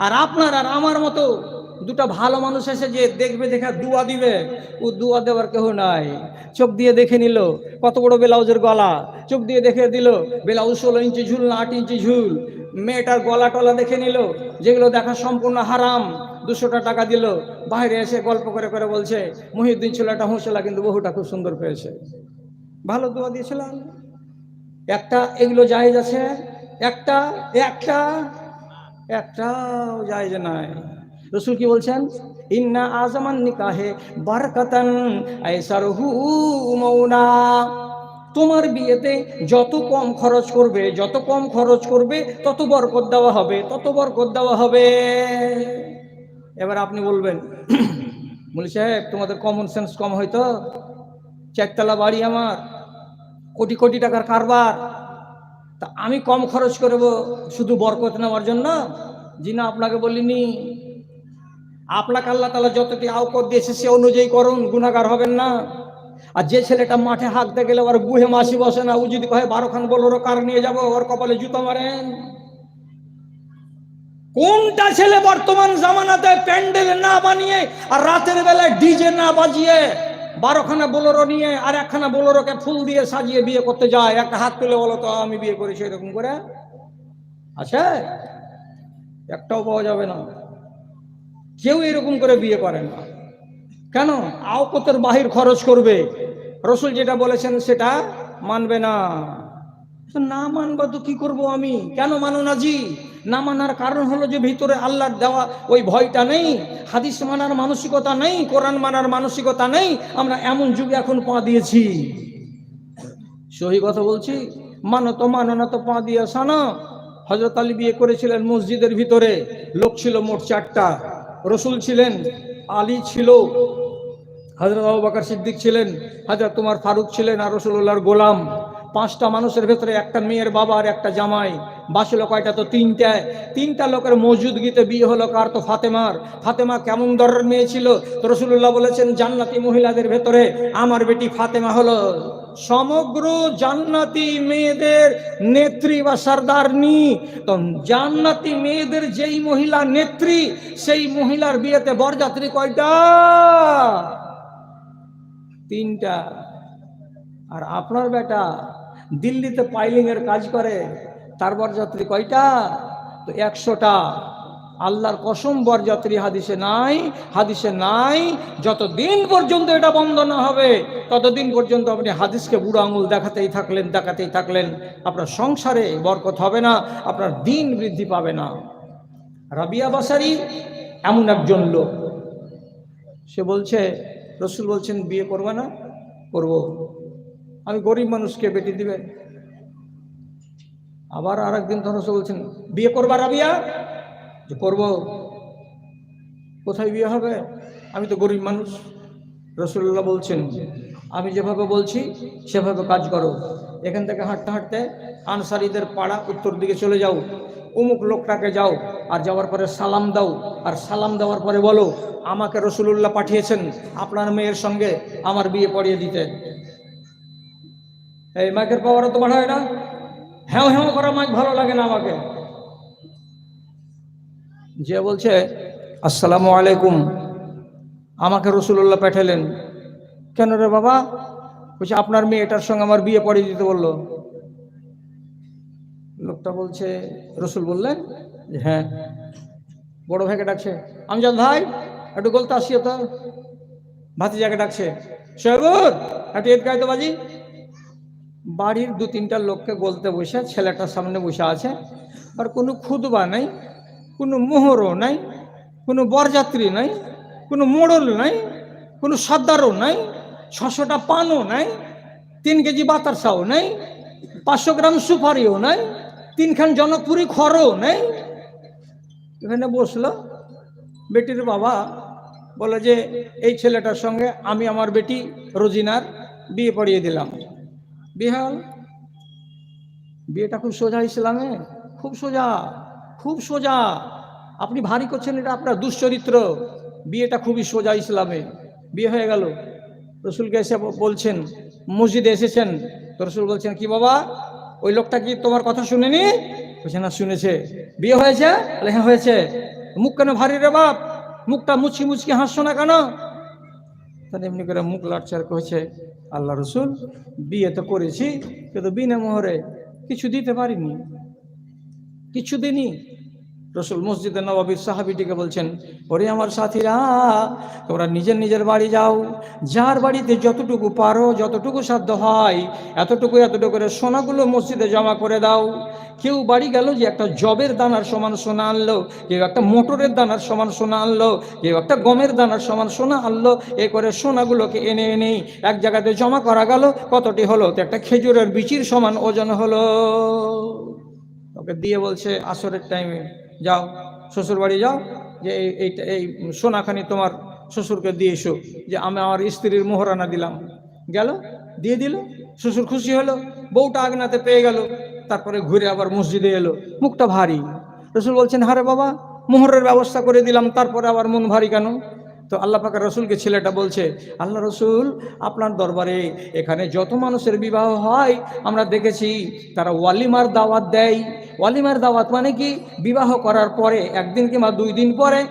আর আপনার আর আমার মতো দুটা ভালো মানুষ এসে যে দেখবে, দেখা দুয়া দিবে, ও দুয়া দেওয়ার কেউ নাই। চোখ দিয়ে দেখে নিল কত বড় ব্লাউজের গলা, চোখ দিয়ে দেখে দিল ব্লাউজ 16 ইঞ্চি ঝুল না 8 ইঞ্চি ঝুল, মেয়েটার গলা টলা দেখে নিল, যেগুলো দেখা সম্পূর্ণ হারাম। 200টা টাকা দিল, বাইরে এসে গল্প করে করে বলছে মহিউদ্দিন ছেলেটা হুঁচলা, কিন্তু বহুটা খুব সুন্দর পেয়েছে, ভালো দোয়া দিয়েছিলাম। একটা এগুলো জায়েজ আছে, একটা একটা একটাও জায়েজ নাই। রাসূল কি বলছেন? ইন্না আযামান নিকাহে বারাকাতান আইসারহু মাউনা। তোমার বিয়েতে যত কম খরচ করবে, যত কম খরচ করবে তত বরকত দেওয়া হবে, তত বরকত দেওয়া হবে। এবার আপনি বলবেন মুলি সাহেব তোমাদের কমন সেন্স কম হয়তো, 4 তলা বাড়ি আমার, কোটি কোটি টাকার কারবার, তা আমি কম খরচ করব শুধু বরকত নেওয়ার জন্য? জি না, আপনাকে বলিনি। আপনাকে আল্লাহ তাআলা যতটি আওকত দিয়েছে সে অনুযায়ী করুন, গুনাহগার হবেন না। আর যে ছেলেটা মাঠে হাঁকতে গেলে ওর গুহে মাসি বসে না, ও যদি কহে 12 খান বোলেরো কার নিয়ে যাব, ওর কপালে জুতো মারেন। কোনটা ছেলে বর্তমান জামানাতে প্যান্ডেল না বানিয়ে আর রাতের বেলায় ডিজে না বাজিয়ে 12 খানা বোলেরো নিয়ে আর 1 খানা বোলেরোকে ফুল দিয়ে সাজিয়ে বিয়ে করতে যায়? একটা হাত তুলে বলো তো আমি বিয়ে করেছি এরকম করে? আছে? একটাও পাওয়া যাবে না। কেউ এরকম করে বিয়ে করে না। কেন? আওকতের বাহির খরচ করবে, রাসূল যেটা বলেছেন সেটা মানবে না। না মানবো তো কি করব আমি? কেন মানো না জি? না মানার কারণ হলো যে ভিতরে আল্লাহর দেওয়া ওই ভয়টা নেই, হাদিস মানার মানসিকতা নেই, কোরআন মানার মানসিকতা নেই। আমরা এমন যুগে এখন পা দিয়েছি, সহি কথা বলছি, মানো তো মানো না তো পা দিয়ে সানা। হযরত আলী বিয়ে করেছিলেন মসজিদের ভিতরে, লোক ছিল মোট 4টা। রাসূল ছিলেন, আলী ছিল, হযরত আবু বকর সিদ্দিক ছিলেন, হযরত উমর ফারুক ছিলেন, আর রাসূলুল্লাহর গোলাম। 5টা মানুষের ভেতরে একটা মেয়ের বাবা আর একটা জামাই। বাঁচল কয়টা? তো 3টা লোকের মজুদগিতে বিয়ে হলো কার? তো ফাতেমার। ফাতেমা কেমন দরের মেয়ে ছিল? তো রাসূলুল্লাহ বলেছেন জান্নাতি মহিলাদের ভেতরে আমার বেটি ফাতেমা হলো সমগ্র জান্নাতি মেয়েদের নেত্রী বা সরদারনি। তো জান্নাতি মেয়েদের যেই মহিলা নেত্রী, সেই মহিলার বিয়েতে বরযাত্রী কয়টা? 3টা। আর আপনার বেটা দিল্লিতে পাইলিং এর কাজ করে, তার বরযাত্রী কয়টা? তো 100টা। আল্লাহর কসম বরযাত্রী হাদিসে নাই, হাদিসে নাই। যতদিন পর্যন্ত এটা বন্ধ না হবে ততদিন পর্যন্ত আপনি হাদিসকে বুড়ো আঙুল দেখাতেই থাকলেন, আপনার সংসারে বরকত হবে না, আপনার দিন বৃদ্ধি পাবে না। রাবিয়া বাসারি এমন একজন লোক, সে বলছে রাসূল বলছেন বিয়ে করবে না? করব। আমি গরিব মানুষকে বেটি দিবে? আবার আরেকদিন তখন রাসূল বলছেন বিয়ে করবা রাবিয়া? যে করব। কোথায় বিয়ে হবে? আমি তো গরিব মানুষ। রাসূলুল্লাহ বলছেন আমি যেভাবে বলছি সেভাবে কাজ করো। এখান থেকে হাঁটতে হাঁটতে আনসারীদের পাড়া উত্তর দিকে চলে যাও, অমুক লোকটাকে যাও, আর যাওয়ার পরে সালাম দাও, আর সালাম দেওয়ার পরে বলো আমাকে রসুলুল্লাহ পাঠিয়েছেন আপনার মেয়ের সঙ্গে আমার বিয়ে পড়িয়ে দিতে। এই মাইকের পাওয়ারও তো বাড়ায় না, হ্যাঁ হ্যাঁ করা মাইক ভালো লাগে না আমাকে। যে বলছে আসসালামু আলাইকুম, আমাকে রসুলুল্লাহ পাঠালেন। কেন রে বাবা? বলছে আপনার মেয়েটার সঙ্গে আমার বিয়ে পড়িয়ে দিতে বললো। লোকটা বলছে রসুল বললেন যে হ্যাঁ। বড় ভাইকে ডাকছে, আমজাদ ভাই একটু বলতে আসিও তো। ভাতিজাকে ডাকছে, শহবুর একটু এদ গাইতো বাজি। বাড়ির দু তিনটা লোককে বলতে বসে, ছেলেটার সামনে বসে আছে, আর কোনো খুদবা নাই, কোনো মোহরও নাই, কোনো বরযাত্রী নাই, কোনো মোড়ল নাই, কোনো সর্দারও নাই, 600টা পানও নাই, 3 কেজি বাতাসাও নাই, 500 গ্রাম সুপারিও নাই, 3খান জনকপুরি খড়ও নাই। এখানে বসলো। বেটির বাবা বলে যে এই ছেলেটার সঙ্গে আমি আমার বেটি রোজিনার বিয়ে পড়িয়ে দিলাম। বিয়ে হল। বিয়েটা খুব সোজা ইসলামে, খুব সোজা, খুব সোজা। আপনি ভারী করছেন, এটা আপনার দুশ্চরিত্র। বিয়েটা খুবই সোজা ইসলামে। বিয়ে হয়ে গেল। রসুলকে এসে বলছেন, মসজিদে এসেছেন তো রসুল বলছেন কি বাবা ওই লোকটা কি তোমার কথা শুনেনি? বলছে না শুনেছে। বিয়ে হয়েছে? বলে হ্যাঁ হয়েছে। মুখ কেন ভারী রে বাপ? মুখটা মুচকি মুচকি হাসছো না কেন? তাহলে এমনি করে মুখ লাটচার করেছে, আল্লাহ রসুল বিয়ে তো করেছি কিন্তু বিনা মোহরে কিছু দিতে পারিনি, কিছু দিনই। রসুল মসজিদে নববীর সাহাবীটিকে বলছেন, ওরে আমার সাথীরা, তোমরা নিজের নিজের বাড়ি যাও, যার বাড়িতে যতটুকু পারো, যতটুকু সাধ্য হয়, এতটুকু করে সোনাগুলো মসজিদে জমা করে দাও। কেউ বাড়ি গেল যে একটা জবের দানার সমান সোনা আনলো, কেউ একটা মোটরের দানার সমান সোনা আনলো, কেউ একটা গমের দানার সমান সোনা আনলো। এ করে সোনাগুলোকে এনে এনে এক জায়গাতে জমা করা গেল। কতটি হলো? তো একটা খেজুরের বিচির সমান ওজন হলো। ওকে দিয়ে বলছে আসরের টাইমে যাও শ্বশুর বাড়ি যাও, যে এই সোনাখানি তোমার শ্বশুরকে দিয়ে এসো, যে আমি আমার স্ত্রীর মোহরানা দিলাম। গেল, দিয়ে দিল। শ্বশুর খুশি হলো, বউটা আগনাতে পেয়ে গেল। তারপরে ঘুরে আবার মসজিদে এলো, মুখটা ভারী। রসুল বলছেন, হারে বাবা মোহরের ব্যবস্থা করে দিলাম, তারপরে আবার মন ভারী কেন? তো আল্লাহ পাকের রসুলকে ছেলেটা বলছে, আল্লাহ রসুল আপনার দরবারে এখানে যত মানুষের বিবাহ হয় আমরা দেখেছি তারা ওয়ালিমার দাওয়াত দেয়। ওয়ালিমার দাওয়াত মানে কি? বিবাহ করার পরে 1 দিন কিংবা 2 দিন পরে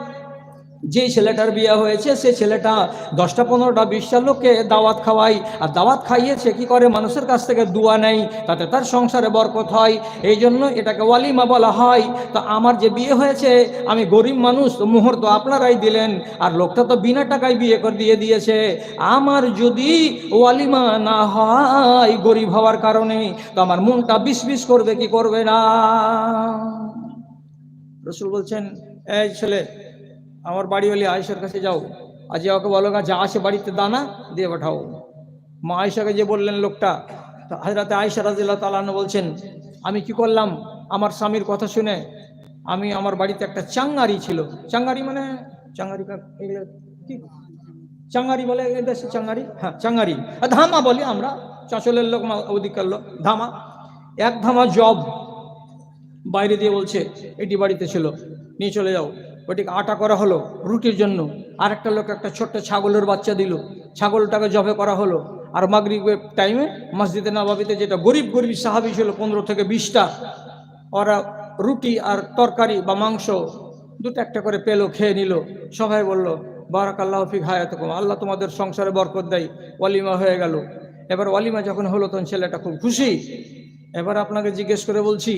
যেই ছেলেটার বিয়ে হয়েছে সে ছেলেটা 10টা 15টা 20টা লোককে দাওয়াত খাওয়াই, আর দাওয়াত খাইয়ে সে কি করে মানুষের কাছ থেকে দোয়া নেয়, তাতে তার সংসারে বরকত হয়। এই জন্য এটাকে ওয়ালিমা বলা হয়। তো আমার যে বিয়ে হয়েছে, আমি গরিব মানুষ, তো মোহর তো আপনারাই দিলেন, আর লোকটা তো বিনা টাকায় বিয়ে করে দিয়ে দিয়েছে। আমার যদি ওয়ালিমা না হয় গরিব হওয়ার কারণে, তো আমার মনটা বিষ করবে কি করবে না? রসুল বলছেন, এই ছেলে আমার বাড়িওয়ালি আয়েশার কাছে যাও, আজ ওকে বলো যা আসে বাড়িতে দানা দিয়ে পাঠাও। মা আয়েশাকে যে বললেন লোকটা, তো হযরতে আয়েশা রাদিয়াল্লাহু তাআলা আনহা বলছেন, আমি কি করলাম আমার স্বামীর কথা শুনে, আমি আমার বাড়িতে একটা চাঙ্গারি ছিল। চাঙ্গারি মানে চাঙ্গারি কি চাঙ্গারি বলে দেশে? চাঙ্গারি, হ্যাঁ চাঙ্গারি। ধামা বলি আমরা, চাঁচলের লোক অধিকার লোক। ধামা, 1 ধামা জব বাইরে দিয়ে বলছে এটি বাড়িতে ছিল, নিয়ে চলে যাও। ওটিকে আটা করা হলো রুটির জন্য। আর একটা লোক একটা ছোট্ট ছাগলের বাচ্চা দিল, ছাগলটাকে জবে করা হলো। আর মাগরিবের টাইমে মসজিদে নববীতে যেটা গরিব সাহাবী ছিল 15 থেকে 20টা, ওরা রুটি আর তরকারি বা মাংস 2টা একটা করে পেলো, খেয়ে নিল। সবাই বলল বারাকাল্লাহু ফি হায়াতিকুম, আল্লাহ তোমাদের সংসারে বরকত দেয়। ওয়ালিমা হয়ে গেল। এবার ওয়ালিমা যখন হলো তখন ছেলেটা খুব খুশি। এবার আপনাকে জিজ্ঞেস করে বলছি,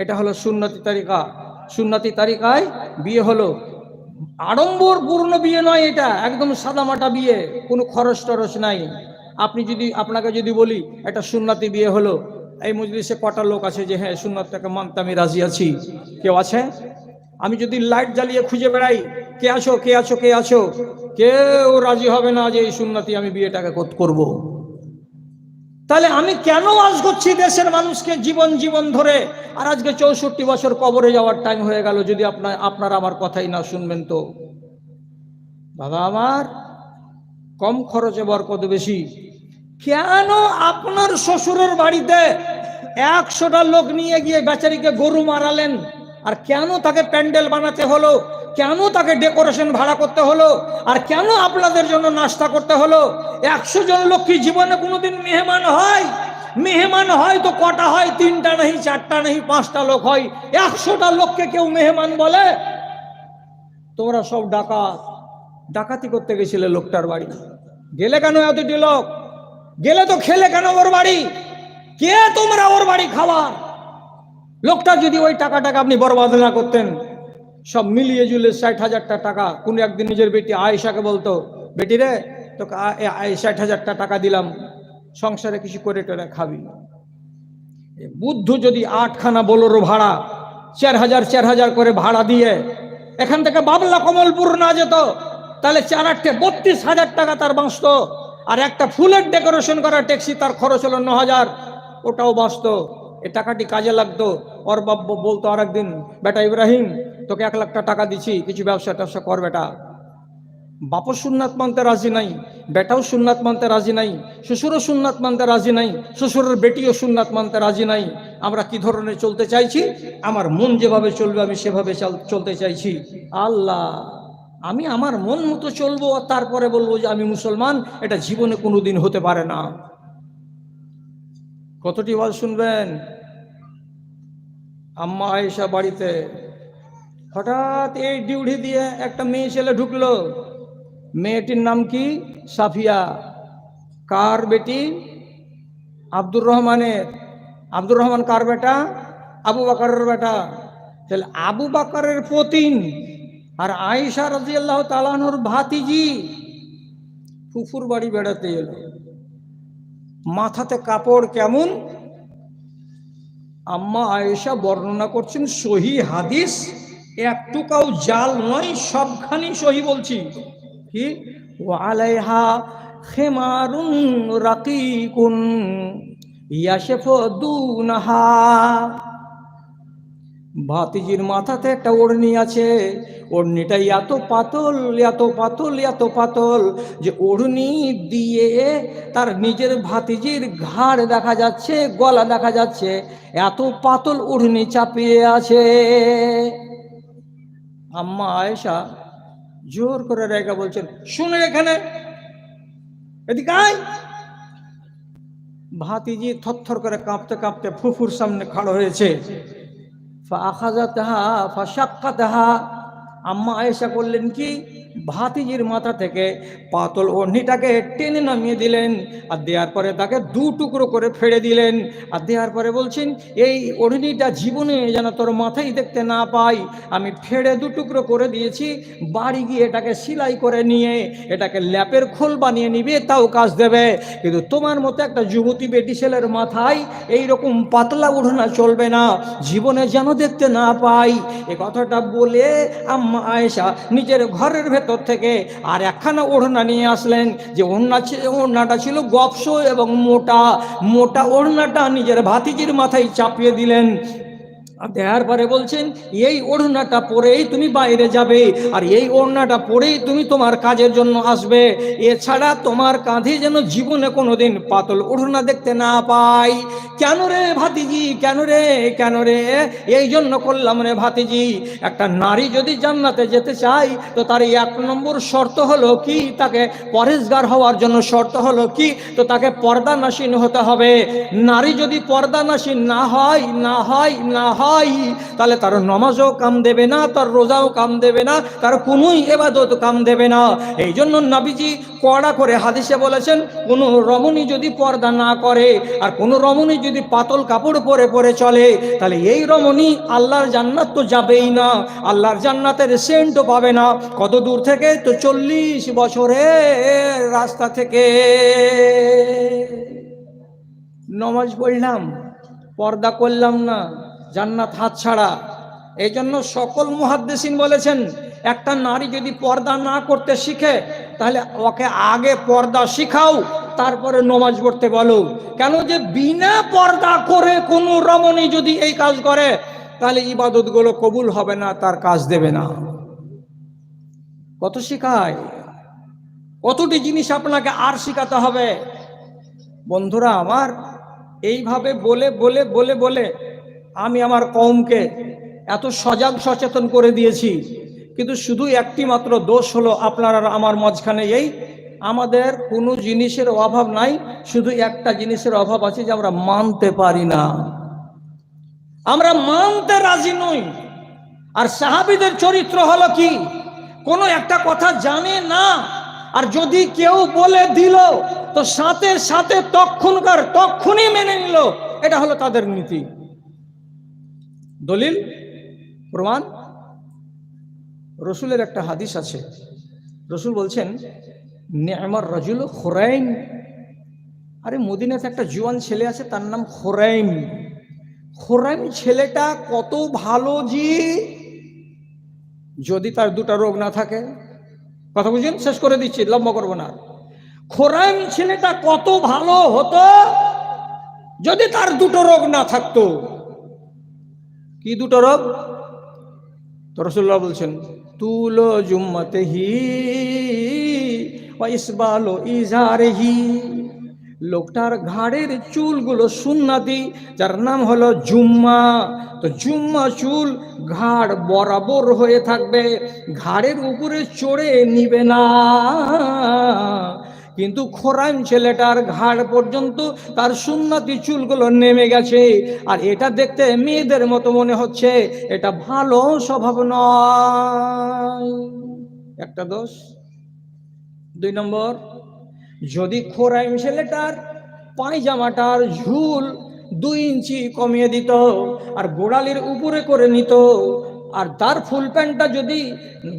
এটা হলো সুন্নতি তারিকা। সুন্নতি তারিকায় বিয়ে হলো, আড়ম্বরপূর্ণ বিয়ে নয়, এটা একদম সাদামাটা বিয়ে, কোনো খরচ টরচ নাই। আপনাকে যদি বলি এটা সুন্নতি বিয়ে হলো, এই মজলিসে কটা লোক আছে যে হ্যাঁ সুন্নতটাকে মানতে আমি রাজি আছি? কেউ আছে? আমি যদি লাইট জ্বালিয়ে খুঁজে বেড়াই কে আছো কে আছো কে আছো, কেউ রাজি হবে না যে এই সুন্নতি আমি বিয়েটাকে করব। তাহলে আমি কেন আজ করছি দেশের মানুষকে জীবন ধরে? আর আজকে 64 বছর কবরে যাওয়ার টাইম হয়ে গেল, যদি আপনারা আমার কথাই না শুনবেন তো। বাবা আমার, কম খরচে বরকত বেশি। কেন আপনার শ্বশুরের বাড়িতে 100টা লোক নিয়ে গিয়ে বেচারিকে গরু মারালেন, আর কেন তাকে প্যান্ডেল বানাতে হলো, কেন তাকে ডেকোরেশন ভাড়া করতে হলো, আর কেন আপনাদের জন্য নাস্তা করতে হলো? 100 জন লোক কি জীবনে কোনোদিন মেহমান হয়? মেহমান হয় তো কটা হয়? 3টা নেই, 4টা নেই, 5টা লোক হয়। 100টা লোককে কেউ মেহমান বলে? তোমরা সব ডাকাতি করতে গেছিলে লোকটার বাড়ি, গেলে কেন এতটি লোক? গেলে তো খেলে কেন ওর বাড়ি? কে তোমরা ওর বাড়ি খাবার? লোকটা যদি ওই টাকাটাকে আপনি বরবাদ না করতেন, সব মিলিয়ে জুলে 60,000টা টাকা, কোন একদিন নিজের বেটি আয়েশাকে বলতো, বেটি রে তোকে 60,000টা টাকা দিলাম, সংসারে কিছু করে টোরে খাবি। বুদ্ধ যদি 8খানা বোলেরো ভাড়া 4,000 করে ভাড়া দিয়ে এখান থেকে বাবলা কমলপুর না যেত, তাহলে 4-8 32,000 টাকা তার বাঁচত। আর একটা ফুলের ডেকোরেশন করা ট্যাক্সি তার খরচ হলো 9,000, ওটাও বাঁচত। এ টাকাটি কাজে লাগতো। ওর বাপ বলতো আর একদিন, বেটা ইব্রাহিম তোকে 1 লাখ টাকা দিচ্ছি, কিছু ব্যবসা কর বেটা। বাপও সুন্নাত মানতে রাজি নাই, বেটাও সুন্নাত মানতে রাজি নাই, শ্বশুরও সুন্নাত মানতে রাজি নাই, শ্বশুরের বেটিও সুন্নাত মানতে রাজি নাই। আমরা কি ধরনের চলতে চাইছি? আমার মন যেভাবে চলবে আমি সেভাবে চলতে চাইছি। আল্লাহ, আমি আমার মন মতো চলবো আর তারপরে বলবো যে আমি মুসলমান, এটা জীবনে কোনোদিন হতে পারে না। কতটি ওয়াজ শুনবেন? আম্মা আয়েশা বাড়িতে হঠাৎ এই ডিউটি দিয়ে একটা মেয়ে ছেলে ঢুকলো। মেয়েটির নাম কি? সাফিয়া। কার বেটি? আব্দুর রহমানের। আব্দুর রহমান কার বেটা? আবু বকরের বেটা। তাহলে আবু বকরের পতিন আর আয়েশা রাদিয়াল্লাহু তাআলা আনহার ভাতিজি ফুফুর বাড়ি বেড়াতে এলো। মাথাতে কাপড় কেমন? আম্মা আয়েশা বর্ণনা করছেন, সহি হাদিস, একটুকাও জাল নয়, সবখানি সহি বলছি। কি? ওয়ালাইহা খিমারুন রাকিকুন ইয়াশফু দুনাহা। ভাতিজির মাথাতে একটা ওড়নি আছে, ওড়নিটা এত পাতল, এত পাতল, এত পাতল যে ওড়নি দিয়ে তার নিজের ভাতিজির ঘাড় দেখা যাচ্ছে, গলা দেখা যাচ্ছে, এত পাতল ওড়নি চাপিয়ে আছে। আম্মা আয়েশা জোর করে রেখে বলছেন, শুনে এখানে, এদিকে আয়। ভাতিজি থরথর করে কাঁপতে কাঁপতে ফুফুর সামনে খাড়া হয়েছে। ফাখাযাতহা ফাশাক্কাতহা। আম্মা আয়েশা করলেন কি? ভাতিজির মাথা থেকে পাতল ওড়নিটাকে টেনে নামিয়ে দিলেন, আর দেওয়ার পরে তাকে 2 টুকরো করে ফেড়ে দিলেন। আর দেওয়ার পরে বলছেন, এই ওড়নিটা জীবনে যেন তোর মাথায় দেখতে না পাই, আমি ফেড়ে 2 টুকরো করে দিয়েছি। বাড়ি গিয়ে এটাকে সেলাই করে নিয়ে এটাকে ল্যাপের খোল বানিয়ে নিবে, তাও কাজ দেবে। কিন্তু তোমার মতো একটা যুবতী বেটি ছেলের মাথায় এইরকম পাতলা ওড়না চলবে না, জীবনে যেন দেখতে না পাই। এ কথাটা বলে আম্মা আয়েশা নিজের ঘরের ভেতর থেকে আর একখানা ওড়না নিয়ে আসলেন, যে ওড়নাটা ছিল গপসো এবং মোটা। মোটা ওড়নাটা নিজের ভাতিজির মাথায় চাপিয়ে দিলেন। দেওয়ার পরে বলছেন, এই ওড়নাটা পরেই তুমি বাইরে যাবে, আর এই ওড়নাটা পরেই তুমি তোমার কাজের জন্য আসবে। এছাড়া তোমার কাঁধে যেন জীবনে কোনোদিন পাতল ওড়না দেখতে না পাই। কেন রে ভাতিজি, কেন রে, কেন রে? এই জন্য করলাম রে ভাতিজি, একটা নারী যদি জান্নাতে যেতে চায় তো তার 1 নম্বর শর্ত হলো কি? তাকে পরেজগার হওয়ার জন্য শর্ত হলো কি? তো তাকে পর্দানাসীন হতে হবে। নারী যদি পর্দানাসীন না হয়, তাহলে তার নামাজও কাম দেবে না, তার রোজাও কাম দেবে না, তার কোনোই ইবাদত কাম দেবে না। এই জন্য নবীজি কড়া করে হাদিসে বলেছেন, কোনো রমণী যদি পর্দা না করে আর কোনো রমণী যদি পাতল কাপড় পরে পরে চলে, তাহলে এই রমণী আল্লাহর জান্নাত তো যাবেই না, আল্লাহর জান্নাতের সেন্টও পাবে না। কত দূর থেকে? তো 40 বছরের রাস্তা থেকে। নামাজ পড়লাম, পর্দা করলাম না, জান্নাত হাতছাড়া। এই জন্য সকল মুহাদ্দিসিন বলেছেন, একটা নারী যদি পর্দা না করতে শিখে তাহলে ওকে আগে পর্দা শিখাও, তারপরে নামাজ পড়তে বলো। কেন? যে বিনা পর্দা করে কোনো রমণী যদি এই কাজ করে তাহলে ইবাদতগুলো কবুল হবে না, তার কাজ দেবে না। কত শিখায়, কতটি জিনিস আপনাকে আর শিখাতে হবে। বন্ধুরা আমার, এইভাবে বলে বলে বলে বলে আমি আমার কওমকে এত সজাগ সচেতন করে দিয়েছি, কিন্তু শুধু একটি মাত্র দোষ হলো আপনার আর আমার মাঝখানে, এই আমাদের কোনো জিনিসের অভাব নাই, শুধু একটা জিনিসের অভাব আছে, যে আমরা মানতে পারি না, আমরা মানতে রাজি নই। আর সাহাবীদের চরিত্র হলো কি, কোনো একটা কথা জানে না, আর যদি কেউ বলে দিল তো সাথে সাথে তক্ষুনি মেনে নিল, এটা হলো তাদের নীতি। দলিল প্রমাণ, রসুলের একটা হাদিস আছে, রসুল বলছেন নি'মার রাজুল খুরাইম। আরে মদিনাতে একটা জোয়ান ছেলে আছে, তার নাম খুরাইম। খুরাইম ছেলেটা কত ভালো জি, যদি তার দুটা রোগ না থাকে। কথা বুঝেন, শেষ করে দিচ্ছি, লম্বা করবো না। খুরাইম ছেলেটা কত ভালো হতো যদি তার দুটো রোগ না থাকতো। কি দুটো রোগ? তো রাসূলুল্লাহ বলছেন তুলো জুম্মাতেহি ওয়া ইসবালু ইজারিহি, লোকটার ঘাড়ের চুলগুলো সুন্নতি, যার নাম হলো জুম্মা। তো জুম্মা চুল ঘাড় বরাবর হয়ে থাকবে, ঘাড়ের উপরে চড়ে নিবে না। কিন্তু খোরাইম ছেলেটার ঘাড় পর্যন্ত তার সুন্নতি চুলগুলো নেমে গেছে, আর এটা দেখতে মেয়েদের মতো মনে হচ্ছে, এটা ভালো স্বভাব নয়। একটা দোষ। দুই নম্বর, যদি খোরাইম ছেলেটার পায়জামাটার ঝুল 2 ইঞ্চি কমিয়ে দিত আর গোড়ালির উপরে করে নিত, আর তার ফুল প্যান্টটা যদি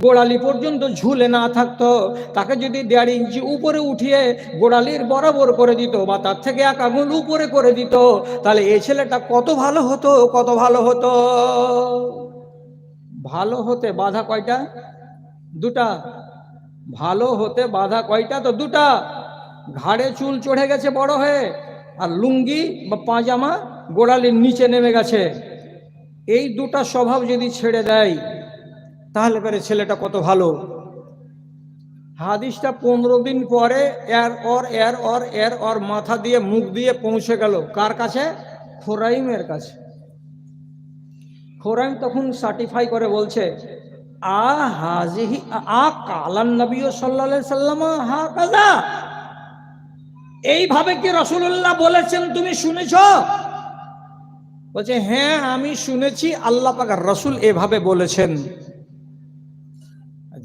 গোড়ালি পর্যন্ত ঝুলে না থাকতো, তাকে যদি 1.5 ইঞ্চি উপরে উঠিয়ে গোড়ালির বরাবর করে দিত, বা তার থেকে 1 আঙুল উপরে করে দিত, তাহলে এই ছেলেটা কত ভালো হতো, কত ভালো হতো। ভালো হতে বাধা কয়টা? দুটা। ভালো হতে বাধা কয়টা? তো দুটা। ঘাড়ে চুল চড়ে গেছে বড় হয়ে, আর লুঙ্গি বা পাজামা গোড়ালির নিচে নেমে গেছে। এই দুটা স্বভাব যদি ছেড়ে দেয়, তাহলে পরে ছেলেটা কত ভালো। হাদিসটা 15 দিন পরে এর ওর মাথা দিয়ে মুখ দিয়ে পৌঁছে গেল কার কাছে? খোরাইমের কাছে। খোরাইম তখন সার্টিফাই করে বলছে হাজিহি কালান নবী সাল্লাল্লাহু আলাইহি সাল্লাম হাকাযা, এইভাবে কি রাসূলুল্লাহ বলেছেন, তুমি শুনেছ? বলছে হ্যাঁ আমি শুনেছি, আল্লাহ পাক আর রাসূল এভাবে বলেছেন।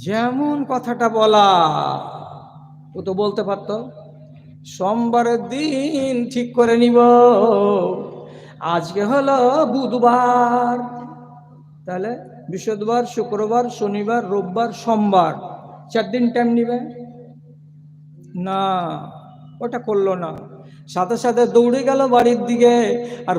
যেমন কথাটা বলা, ও তো বলতে পারতো সোমবারের দিন ঠিক করে নিব, আজকে হলো বুধবার, তাহলে বৃহস্পতিবার, শুক্রবার, শনিবার, রোববার, সোমবার, 4 দিন টাইম নিবে না। ওটা করলো না, সাথে সাথে দৌড়ে গেল বাড়ির দিকে, আর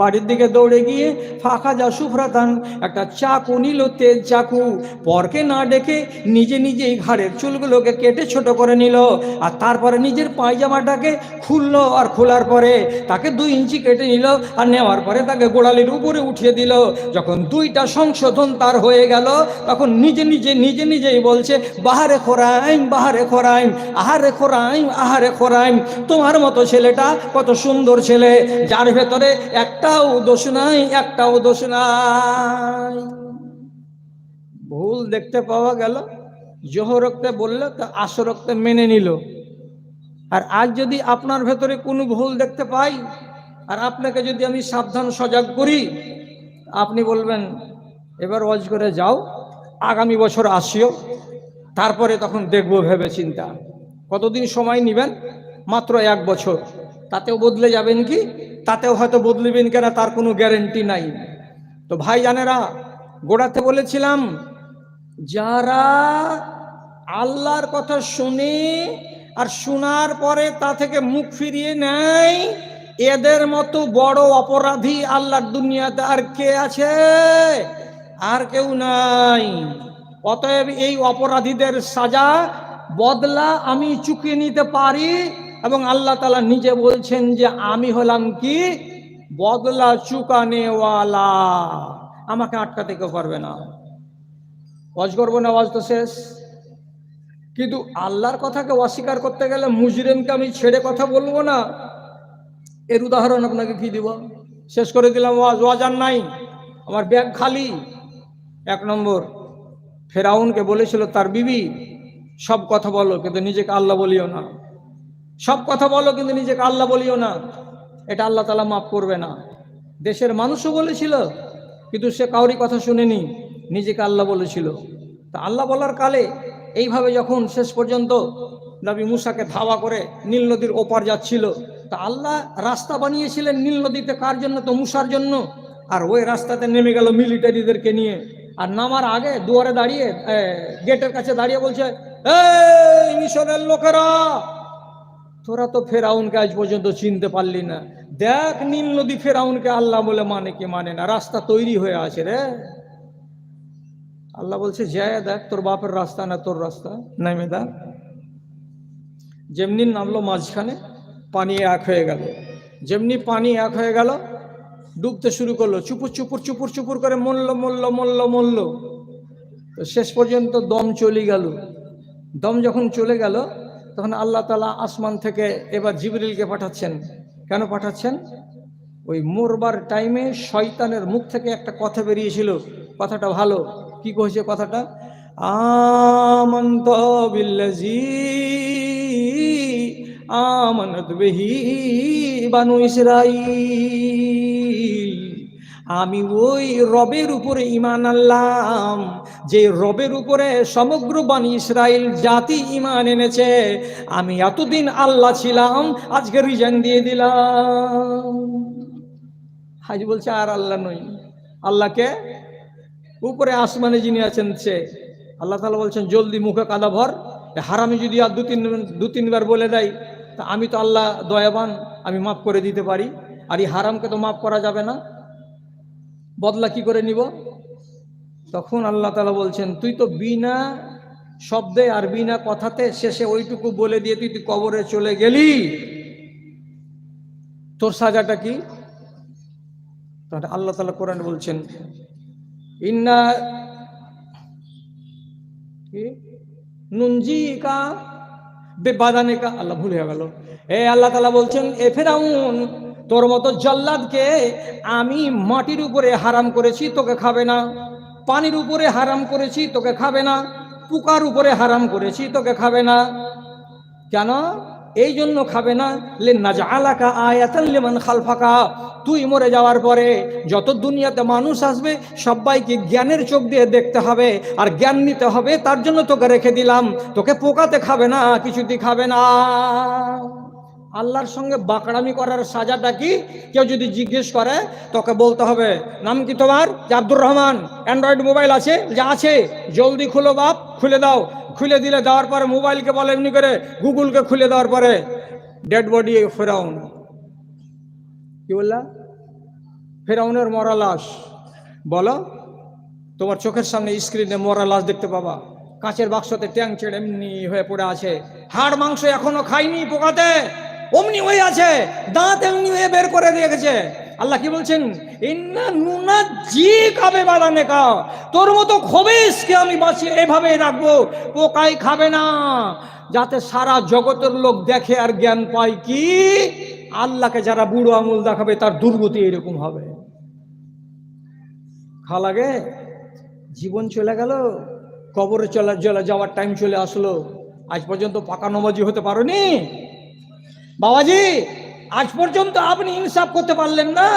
বাড়ির দিকে দৌড়ে গিয়ে ফাঁকা যা সুফরাতান একটা চাকু নিল, তেজ চাকু, পরকে না ডেকে নিজে নিজেই ঘাড়ের চুলগুলোকে কেটে ছোট করে নিল, আর তারপরে নিজের পায়জামাটাকে খুললো, আর খোলার পরে তাকে 2 ইঞ্চি কেটে নিল, আর নেওয়ার পরে তাকে গোড়ালির উপরে উঠিয়ে দিল। যখন 2টা সংশোধন তার হয়ে গেল, তখন নিজে নিজেই বলছে বাহারে খোরাইম, বাহারে খোরাইম, আহারে খোরাইম, আহারে খোরাইম, তোমার মতো ছেলেটা কত সুন্দর ছেলে, যার ভেতরে একটাও দোষ নাই, একটাও দোষ নাই। ভুল দেখতে পাওয়া গেল, জোহরক্তে বললে তো আসরক্তে মেনে নিল। আর আজ যদি আপনার ভেতরে কোনো ভুল দেখতে পাই, আর আপনাকে যদি আমি সাবধান সজাগ করি, আপনি বলবেন এবার ওয়াজ করে যাও, আগামী বছর আসিও, তারপরে তখন দেখবো ভেবে চিন্তা। কতদিন সময় নেবেন? মাত্র 1 বছর। তাতেও বদলে যাবেন কি? তাতেও হয়তো বদলিবেন কেনা তার কোনো গ্যারেন্টি নাই। তো ভাই জানেরা, গোড়াতে বলেছিলাম, যারা আল্লাহর কথা শুনে আর শোনার পরে তা থেকে মুখ ফিরিয়ে নেয়, এদের মতো বড় অপরাধী আল্লাহর দুনিয়াতে আর কে আছে? আর কেউ নাই। অতএব এই অপরাধীদের সাজা বদলা আমি চুকিয়ে নিতে পারি, এবং আল্লাহ তাআলা নিজে বলছেন যে আমি হলাম কি? বদলা চুকানেওয়ালা, আমাকে আটকাতে কেউ পারবে না। ওয়াজ করবো না, ওয়াজ তো শেষ। কিন্তু আল্লাহর কথাকে অস্বীকার করতে গেলে মুজরিমকে আমি ছেড়ে কথা বলবো না। এর উদাহরণ আপনাকে কি দিব? শেষ করে দিলাম, ওয়াজ আর নাই। আমার ব্যাগ খালি। 1 নম্বর, ফেরাউনকে বলেছিল তার বিবি, সব কথা বলো কিন্তু নিজেকে আল্লাহ বলিও না, সব কথা বলো কিন্তু নিজেকে আল্লাহ বলিও না, এটা আল্লাহ তাআলা মাফ করবে না। দেশের মানুষও বলেছিল কিন্তু সে কাউরি কথা শুনেনি, নিজেকে আল্লাহ বলেছিল। তা আল্লাহ বলার কালে এইভাবে যখন শেষ পর্যন্ত নবী মুসাকে ধাওয়া করে নীল নদীর ওপার যাচ্ছিল, তা আল্লাহ রাস্তা বানিয়েছিলেন নীল নদীতে কার জন্য? তো মুসার জন্য। আর ওই রাস্তাতে নেমে গেল মিলিটারিদেরকে নিয়ে। আর নামার আগে দুয়ারে দাঁড়িয়ে, গেটের কাছে দাঁড়িয়ে বলছে, এই মিশরের লোকেরা, তোরা তো ফেরাউনকে আজ পর্যন্ত চিনতে পারলি না, দেখ নীল নদী ফেরাউনকে আল্লাহ বলে মানে কি মানে না, রাস্তা তৈরি হয়ে আছে রে। আল্লাহ বলছে, যায় দেখ, তোর বাপের রাস্তা না তোর রাস্তা, নেমে দেখ। যেমনি নামলো মাঝখানে, পানি এক হয়ে গেল। যেমনি পানি এক হয়ে গেল, ডুবতে শুরু করলো, চুপুর চুপুর চুপুর চুপুর করে মরল মরল মরল মরল। তো শেষ পর্যন্ত দম চলে গেল। দম যখন চলে গেল, তখন আল্লাহ তাআলা আসমান থেকে এবার জিবরিলকে পাঠাচ্ছেন। কেন পাঠাচ্ছেন? ওই মরবার টাইমে শয়তানের মুখ থেকে একটা কথা বেরিয়েছিল, কথাটা ভালো। কি কইছে কথাটা? আমানতু বিল্লাযী আমানাত বিহি বানু ইসরাঈল, আমি ওই রবের উপরে ঈমান আনলাম যে রবের উপরে সমগ্র বনি ইসরাইল জাতি ঈমান এনেছে। আমি এতদিন আল্লাহ ছিলাম, আজকে রিজাইন দিয়ে দিলাম। হাজি বলছে, আর আল্লাহ নই। আল্লাহকে উপরে আসমানে যিনি আছেন সে। আল্লাহ তাআলা বলছেন, জলদি মুখে কাদা ভর। হারামি যদি আর দু তিনবার বলে দেয়, তা আমি তো আল্লাহ দয়াবান, আমি মাফ করে দিতে পারি। আর এই হারামকে তো মাফ করা যাবে না, বদলা কি করে নিব? তখন আল্লাহ তাআলা বলছেন, তুই তো বিনা শব্দে আর বিনা কথাতে শেষে ওইটুকু বলে দিয়ে তুই কবরে চলে গেলি, তোর সাজাটা কি? আল্লাহ তাআলা কোরআনে বলছেন, ইন্না কি নুনজিকা বেবাদানিকা, আল্লাহ ভুল হয়ে গেল। আল্লাহ তাআলা বলছেন, এ ফেরাউন, তোর মতো জল্লাদকে আমি মাটির উপরে হারাম করেছি, তোকে খাবে না। পানির উপরে হারাম করেছি, তোকে খাবে না। পোকার উপরে হারাম করেছি, তোকে খাবে না। কেন? এই জন্য খাবে না, লিনাজআলাকা আয়াতাল লিমান খালফাকা, তুই মরে যাওয়ার পরে যত দুনিয়াতে মানুষ আসবে সবাইকে জ্ঞানের চোখ দিয়ে দেখতে হবে আর জ্ঞান নিতে হবে, তার জন্য তোকে রেখে দিলাম। তোকে পোকাতে খাবে না, কিছুতেই খাবে না। আল্লাহর সঙ্গে বাকড়ামি করার সাজাটা কি? কেউ যদি জিজ্ঞেস করে, তোকে বলতে হবে, নাম কি তোমার? যে আব্দুর রহমান। অ্যান্ড্রয়েড মোবাইল আছে? যে আছে। জলদি খুলো বাপ, খুলে দাও। খুলে দিলে দেওয়ার পরে মোবাইলকে বলে এমনি করে, গুগলকে খুলে দেওয়ার পরে ডেড বডি ফেরাউন। কি বললা? ফেরাউনের মরা লাশ। বলো, তোমার চোখের সামনে স্ক্রিনে মরা লাশ দেখতে পাবা। কাঁচের বাক্সতে ট্যাং ছেড়ে এমনি হয়ে পড়ে আছে, হাড় মাংস এখনো খাইনি, পোকাতে অমনি হয়ে আছে, দাঁত এমনি হয়ে বের করে দিয়ে গেছে। আল্লাহ কি বলছেন? ইন্না নুনাজ্জিকা বিবাদানিকা, তোর মতো খবিসকে আমি বাঁচিয়ে এভাবে রাখবো, পোকাই খাবে না, যাতে সারা জগতের লোক দেখে আর জ্ঞান পায় কি আল্লাহকে যারা বুড়ো আঙুল দেখাবে তার দুর্গতি এরকম হবে। খাওয়া লাগে, জীবন চলে গেল, কবরে চলে যাওয়ার টাইম চলে আসলো, আজ পর্যন্ত পাকা নমাজি হতে পারোনি বাবাজি। আজ পর্যন্ত আপনি ইনসাফ করতে পারলেন না।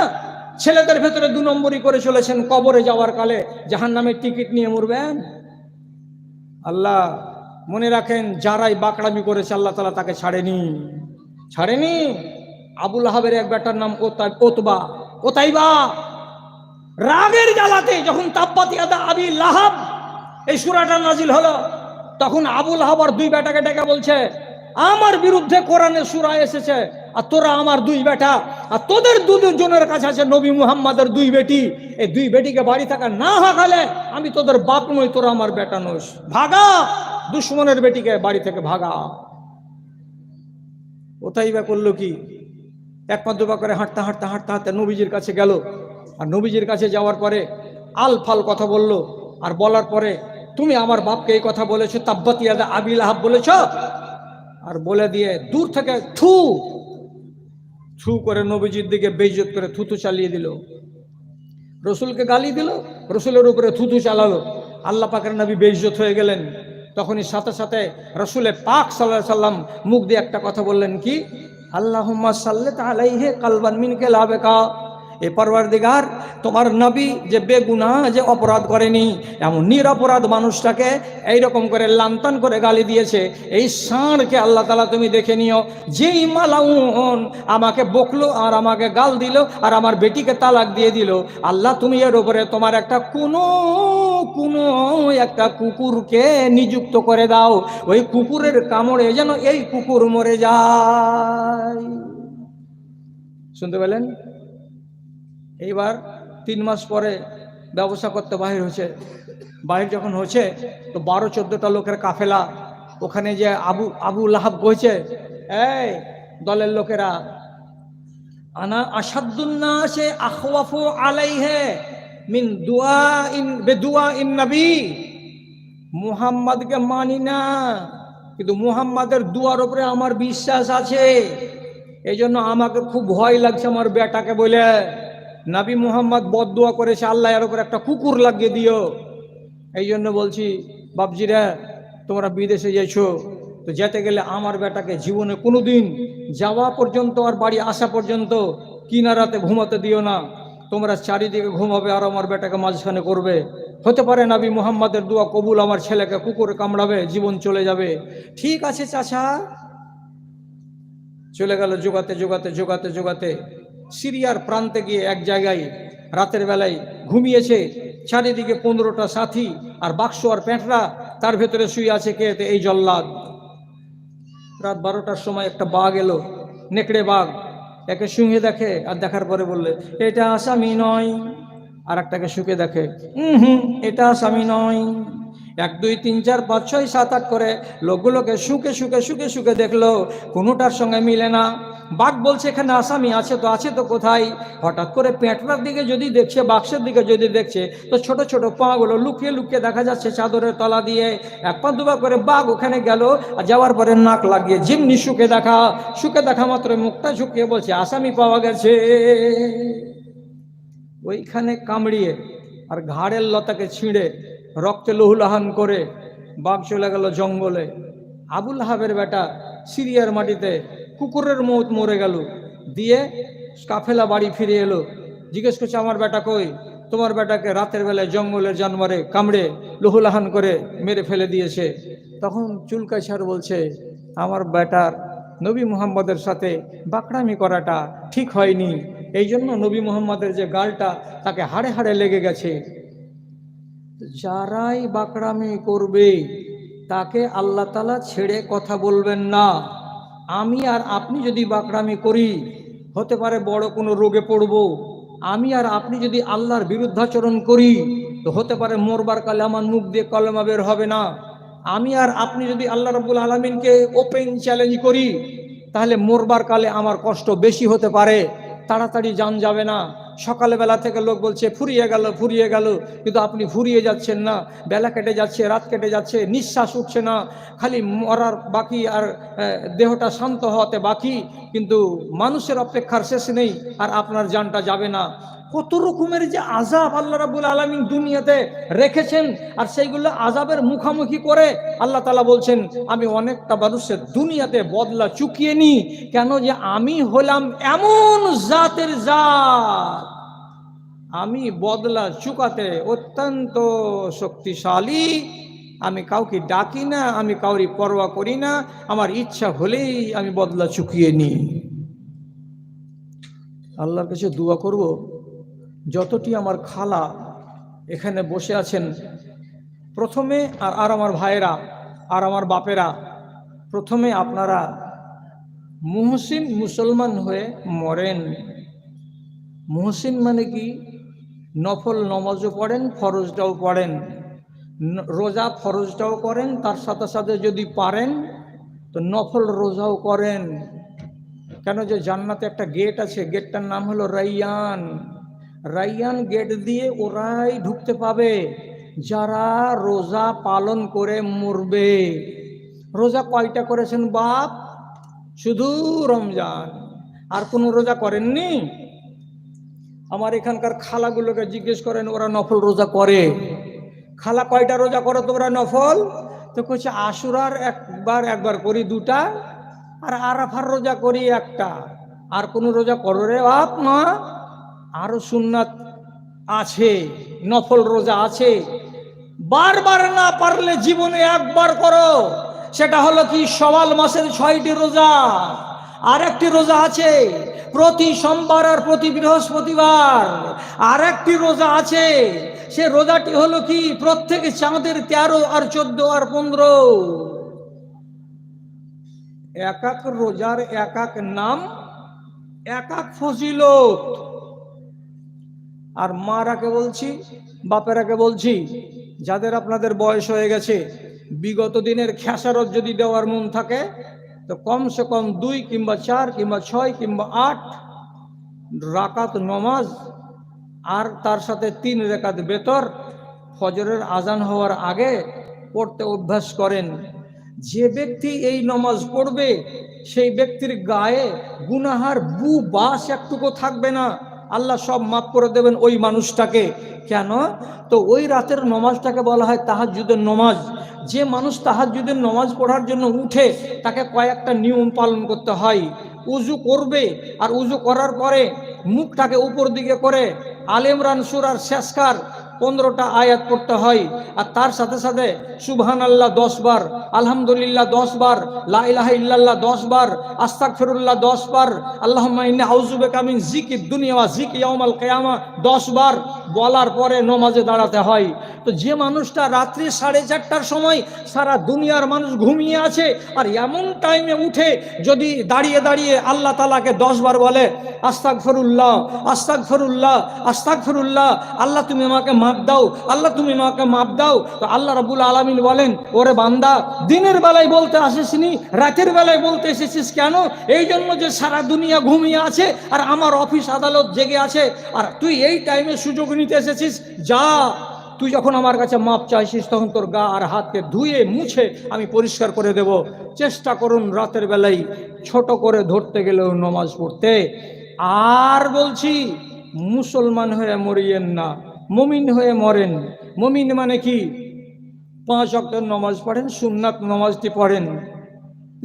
ছেলেদের ভেতরে 2 নম্বরই করে চলেছেন, কবরে যাওয়ার কালে জাহান্নামের টিকিট নিয়ে মরবেন। আল্লাহ মনে রাখেন, যারাই বাকড়ামি করেছে আল্লাহ তাআলা তাকে ছাড়েনি। আবুল আহাবের এক বেটার নাম ওতাইবা। রাগের জ্বালাতে যখন তাব্বাত ইয়াদা আবি লাহাব এই সূরাটা নাজিল হলো, তখন আবুল আহাব আর 2 বেটাকে ডেকে বলছে, আমার বিরুদ্ধে কোরআনের সূরা এসেছে, আর তোরা আমার 2 বেটা, আর তোদের 2 জনের কাছে আছে নবী মুহাম্মাদের 2 বেটি। এই 2 বেটিকে বাড়ি থাকা না হাঁকালে আমি তোদের বাপ নই, তোরা আমার বেটা নস। ভাগা, দুশ্মনের বেটিকে বাড়ি থেকে ভাগা। ওতাইবা করলো কি? 1 পা 2 পা করে হাঁটতে হাঁটতে হাঁটতে হাঁটতে নবীজির কাছে গেল। আর নবীজির কাছে যাওয়ার পরে আল ফাল কথা বলল। আর বলার পরে, তুমি আমার বাপকে এই কথা বলেছো, তাব্বাত ইয়াদা আবি লাহাব বলেছো। আর বলে দিয়ে দূর থেকে থু করে নবীজির দিকে বেইজ্জত করে থুতু চালিয়ে দিল। রসুলকে গালি দিল, রসুলের উপরে থুতু চালালো, আল্লাহ পাকের নবী বেইজ্জত হয়ে গেলেন। তখনই সাথে সাথে রসুলের পাক সাল্লাল্লাহু আলাইহি সাল্লাম মুখ দিয়ে একটা কথা বললেন, কি? আল্লাহুম্মা সাল্লি আলাইহি কালবান মিনকা লাবেকা। এ পরওয়ারদিগার, তোমার নবী যে বেগুনাহ, যে অপরাধ করেনি, এমন নিরপরাধ মানুষটাকে এইরকম করে লান্তান করে গালি দিয়েছে, এই ষাঁড়কে আল্লাহ তাআলা তুমি দেখে নিও। যেই মালাউন আমাকে বকলো আর আমাকে গাল দিল আর আমার বেটিকে তালাক দিয়ে দিল, আল্লাহ তুমি এর উপরে তোমার একটা কোনো একটা কুকুরকে নিযুক্ত করে দাও, ওই কুকুরের কামড়ে যেন এই কুকুর মরে যায়। শুনতে পেলেন? এইবার 3 মাস পরে ব্যবসা করতে বাহির হয়েছে। বাহির যখন হচ্ছে তো 12-14টা লোকের কাফেলা ওখানে যে আবু লাহাব কইছে, এই দলের লোকেরা, আনা আসাদুন্নাসে আখওয়াফু আলাইহি মিন দুআইন বিদুআইন নবী। মুহাম্মদকে মানি না, কিন্তু মুহাম্মাদের দুয়ার উপরে আমার বিশ্বাস আছে, এই জন্য আমাকে খুব ভয় লাগছে আমার বেটাকে বলে। নবী মুহাম্মদ বদদুয়া করেছে, আল্লাহ এর উপর একটা কুকুর লাগিয়ে দিও। এই জন্য বলছি বাপজিরা, তোমরা বিদেশে যাইছো তো যেতে গেলে আমার বেটাকে জীবনে কোনোদিন যাওয়া পর্যন্ত আর বাড়ি আসা পর্যন্ত কিনারাতে ঘুমাতে দিও না। তোমরা চারিদিকে ঘুমাবে আর আমার বেটাকে মাঝখানে করবে। হতে পারে নবী মুহাম্মাদের দোয়া কবুল, আমার ছেলেকে কুকুর কামড়াবে, জীবন চলে যাবে। ঠিক আছে চাচা। চলে গেল জোগাতে জোগাতে জোগাতে জোগাতে সিরিয়ার প্রান্তে গিয়ে এক জায়গায় রাতের বেলায় ঘুমিয়েছে। চারিদিকে 15টা সাথী আর বাক্স আর প্যাঁটরা, তার ভেতরে শুয়ে আছে কে? এই জল্লাদ। রাত 12টার সময় একটা বাঘ এলো, নেকড়ে বাঘ, একে শুয়ে দেখে আর দেখার পরে বললে, এটা আসামি নয়। আর একটাকে শুকে দেখে, এটা আসামি নয়। 1 2 3 4 5 6 7 8 করে লোকগুলোকে শুকে শুকে শুকে শুকে দেখলো, কোনোটার সঙ্গে মিলে না। বাঘ বলছে এখানে আসামি আছে তো, আছে তো কোথায়? হঠাৎ করে পেটটার দিকে যদি দেখছে, বাক্সের দিকে যদি দেখছে, তো ছোট ছোট পাগুলো লুকিয়ে লুকিয়ে দেখা যাচ্ছে চাদরের তলা দিয়ে। 1 পা 2 পা করে বাঘ ওখানে গেল, আর যাওয়ার পরে নাক লাগিয়ে যেমনি শুকে দেখা মাত্র মুখটা ঝুঁকিয়ে বলছে, আসামি পাওয়া গেছে। ওইখানে কামড়িয়ে আর ঘাড়ের লতাকে ছিঁড়ে রক্তে লহুলাহান করে বাঘ চলে গেল জঙ্গলে। আবু লাহাবের বেটা সিরিয়ার মাটিতে কুকুরের মৌত মরে গেল। দিয়ে কাফেলা বাড়ি ফিরে এলো, জিজ্ঞেস করছে, আমার বেটা কই? তোমার বেটাকে রাতের বেলায় জঙ্গলের জানোয়ারে কামড়ে লহুলাহান করে মেরে ফেলে দিয়েছে। তখন চুলকাইছে আর বলছে, আমার বেটার নবী মুহাম্মদের সাথে বাকড়ামি করাটা ঠিক হয়নি, এই জন্য নবী মুহাম্মদের যে গালটা তাকে হাড়ে হাড়ে লেগে গেছে। যারাই বাকড়ামি করবে তাকে আল্লাহ তাআলা ছেড়ে কথা বলবেন না। আমি আর আপনি যদি বাকড়ামি করি, হতে পারে বড় কোনো রোগে পড়ব। আমি আর আপনি যদি আল্লাহর বিরুদ্ধাচরণ করি, তো হতে পারে মরবার কালে আমার মুখ দিয়ে কলেমা বের হবে না। আমি আর আপনি যদি আল্লাহ রাব্বুল আলামিনকে ওপেন চ্যালেঞ্জ করি, তাহলে মরবার কালে আমার কষ্ট বেশি হতে পারে, তাড়াতাড়ি জান যাবে না। সকালবেলা থেকে লোক বলছে ফুরিয়ে গেল, কিন্তু আপনি ফুরিয়ে যাচ্ছেন না। বেলা কেটে যাচ্ছে, রাত কেটে যাচ্ছে, নিঃশ্বাস উঠছে না, খালি মরার বাকি আর দেহটা শান্ত হওয়াতে বাকি, কিন্তু মানুষের অপেক্ষার শেষ নেই, আর আপনার জানটা যাবে না। কত রকমের যে আযাব আল্লাহ রাব্বুল আলামিন দুনিয়াতে রেখেছেন, আর সেইগুলো আযাবের মুখামুখি করে আল্লাহ তাআলা বলছেন, আমি অনেকটা মানুষের দুনিয়াতে বদলা চুকিয়ে নি। কেন? যে আমি হলাম এমন জাতের জাত, আমি বদলা চুকাতে অত্যন্ত শক্তিশালী। আমি কাউকে ডাকি না, আমি কাউরি পরোয়া করি না, আমার ইচ্ছা হলেই আমি বদলা চুকিয়ে নিই। আল্লাহর কাছে দোয়া করব, যতটি আমার খালা এখানে বসে আছেন, প্রথমে আর আমার ভাইয়েরা আর আমার বাপেরা, প্রথমে আপনারা মুহসিন মুসলমান হয়ে মরেন। মুহসিন মানে কি? নফল নমাজও পড়েন, ফরজটাও পড়েন, রোজা ফরজটাও করেন, তার সাথে সাথে যদি পারেন তো নফল রোজাও করেন। কেন? যে জান্নাতে একটা গেট আছে, গেটটার নাম হলো রাইয়ান। রাইয়ান গেট দিয়ে ওরাই ঢুকতে পাবে যারা রোজা পালন করে মরবে। রোজা কয়টা করেছেন বাপ? শুধু রমজান, আর কোনো রোজা করেননি? আমার এখানকার খালাগুলোকে জিজ্ঞেস করেন ওরা নফল রোজা করে। খালা কয়টা রোজা করো তোমরা নফল? তো কইছে আশুরার একবার করি দুটা, আর আরাফার রোজা করি একটা। আর কোন রোজা করো রে বাপ মা? আরো সুন্নাত আছে, নফল রোজা আছে। বারবার না পারলে জীবনে একবার করো। সেটা হলো কি, শাওয়াল মাসের 6টি রোজা। আর একটি রোজা আছে প্রতি সোমবার আর প্রতি বৃহস্পতিবার। আর একটি রোজা আছে, সে রোজাটি হলো কি প্রত্যেক চাঁদের 13 আর 14 আর 15। এক এক রোজার এক এক নাম, এক এক ফজিলত। আর মারাকে বলছি, বাপেরাকে বলছি, যাদের আপনাদের বয়স হয়ে গেছে, বিগত দিনের খেসারত যদি দেওয়ার মন থাকে তো কমসে কম 2 কিংবা 4 কিংবা 6 কিংবা 8 রাকাত নমাজ, আর তার সাথে 3 রাকাত বেতর ফজরের আজান হওয়ার আগে পড়তে অভ্যাস করেন। যে ব্যক্তি এই নমাজ পড়বে সেই ব্যক্তির গায়ে গুনাহার বু বাস একটুকু থাকবে না। আল্লাহ সব মাফ করে দেবেন ওই মানুষটাকে। কেন? তো ওই রাতের নমাজটাকে বলা হয় তাহাজ্জুদের নমাজ। যে মানুষ তাহাজ্জুদের নমাজ পড়ার জন্য উঠে তাকে কয়েকটা নিয়ম পালন করতে হয়। উজু করবে, আর উজু করার পরে মুখটাকে উপর দিকে করে আলে ইমরান সূরার শেষকার 15টা আয়াত পড়তে হয়। আর তার সাথে সাথে সুবহানাল্লাহ 10 বার, আলহামদুলিল্লাহ 10 বার, লা ইলাহা ইল্লাল্লাহ 10 বার, আস্তাগফিরুল্লাহ 10 বার, আল্লাহুম্মা ইন্নী আউযু বিকা মিন যিকিদ দুনিয়া ওয়া যিকি ইয়াউমাল কিয়ামা 10 বার বলার পরে নামাজে দাঁড়াতে হয়। তো যে মানুষটা রাত্রি 4:30টার সময় সারা দুনিয়ার মানুষ ঘুমিয়ে আছে, আর এমন টাইমে উঠে যদি দাঁড়িয়ে দাঁড়িয়ে আল্লাহ তাআলাকে 10 বার বলে আস্তাগফিরুল্লাহ আস্তাগফিরুল্লাহ আস্তাগফিরুল্লাহ, আল্লাহ তুমি আমাকে মাফ দাও, আল্লাহ তুমি আমাকে মাফ দাও, তো আল্লাহ রাব্বুল আলামিন বলেন, ওরে বান্দা, দিনের বেলায় বলতে আসিসনি, রাতের বেলায় বলতে এসেছিস কেন? এই জন্য যে সারা দুনিয়া ঘুমিয়ে আছে আর আমার অফিস আদালত জেগে আছে, আর তুই এই টাইমে সুযোগ নিতে এসেছিস। যা, তুই যখন আমার কাছে মাপ চাইছিস তখন তোর গা আর হাতকে ধুয়ে মুছে আমি পরিষ্কার করে দেব। চেষ্টা করুন রাতের বেলায় ছোট করে ধরতে গেলেও নামাজ পড়তে। আর বলছি, মুসলমান হয়ে মরিয়েন না, মুমিন হয়ে মরেন। মুমিন মানে কি? 5 ওয়াক্ত নামাজ পড়েন, সুন্নাত নামাজটি পড়েন।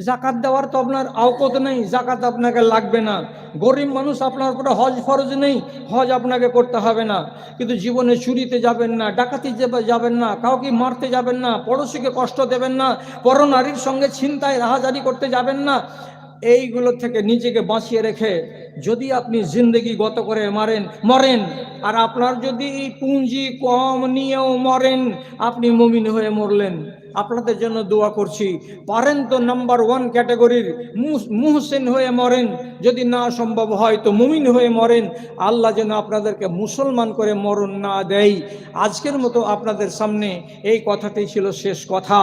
জাকাত দেওয়ার তো আপনার আওকত নেই, জাকাত আপনাকে লাগবে না। গরিব মানুষ, আপনার উপরে হজ ফরজ নেই, হজ আপনাকে করতে হবে না। কিন্তু জীবনে চুরিতে যাবেন না, ডাকাতি যাবেন না, কাউকে মারতে যাবেন না, পড়োশিকে কষ্ট দেবেন না, পরনারীর সঙ্গে ছিনতাই রাহাজারি করতে যাবেন না। এইগুলো থেকে নিজেকে বাঁচিয়ে রেখে যদি আপনি জিন্দগি গত করে মরেন, আর আপনার যদি পুঁজি কম নিয়েও মরেন, আপনি মুমিন হয়ে মরলেন। আপনাদের জন্য দোয়া করছি, পারেন তো নাম্বার 1 ক্যাটাগরির মুহসিন হয়ে মরেন, যদি না সম্ভব হয় তো মুমিন হয়ে মরেন। আল্লাহ যেন আপনাদেরকে মুসলমান করে মরণ না দেয়। আজকের মতো আপনাদের সামনে এই কথাটাই ছিল শেষ কথা।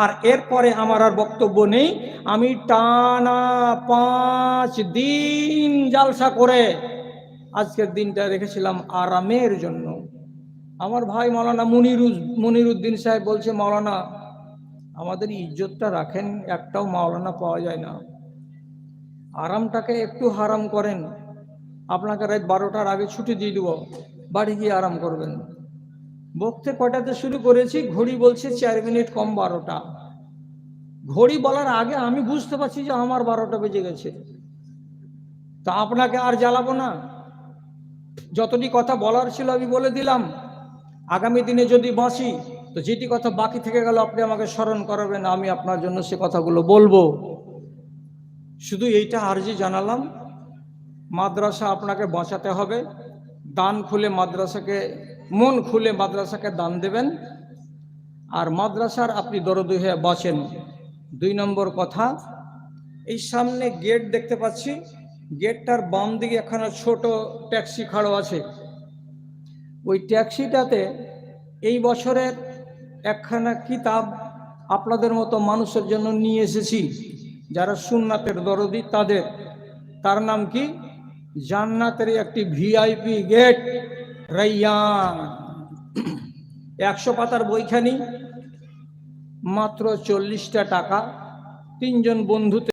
আর এরপরে আমার আর বক্তব্য নেই। আমি টানা 5 দিন জালসা করে আজকের দিনটা রেখেছিলাম আরামের জন্য। আমার ভাই মাওলানা মনিরুদ্দিন সাহেব বলছে, মাওলানা আমাদের ইজ্জতটা রাখেন, একটাও মাওলানা পাওয়া যায় না, আরামটাকে একটু হারাম করেন। আপনাকে রাত 12টার আগে ছুটি দিয়ে দেবো, বাড়ি গিয়ে আরাম করবেন। বকতে কটাতে শুরু করেছি, ঘড়ি বলছে 4 মিনিট কম 12টা। ঘড়ি বলার আগে আমি বুঝতে পারছি যে আমার 12টা বেজে গেছে। তা আপনাকে আর জ্বালাবো না, যতটি কথা বলার ছিল আমি বলে দিলাম। আগামী দিনে যদি বাঁচি তো যেটি কথা বাকি থেকে গেল আপনি আমাকে স্মরণ করাবেন, আমি আপনার জন্য সে কথাগুলো বলবো। শুধু এইটা আরজি জানালাম, মাদ্রাসা আপনাকে বাঁচাতে হবে। দান খুলে মাদ্রাসাকে, মন খুলে মাদ্রাসাকে দান দেবেন, আর মাদ্রাসার আপনি দরদি হয়ে বাঁচেন। 2 নম্বর কথা, এই সামনে গেট দেখতে পাচ্ছি, গেটটার বাম দিকে একখানা ছোট ট্যাক্সি খাড়ো আছে। ওই ট্যাক্সিটাতে এই বছরের একখানা কিতাব আপনাদের মতো মানুষের জন্য নিয়ে এসেছি, যারা সুন্নাতের দরদি তাদের। তার নাম কি? জান্নাতের একটি ভিআইপি গেট, রাইয়ান। 100 পাতার বইখানি, মাত্র 40টা টাকা। 3 জন বন্ধুতে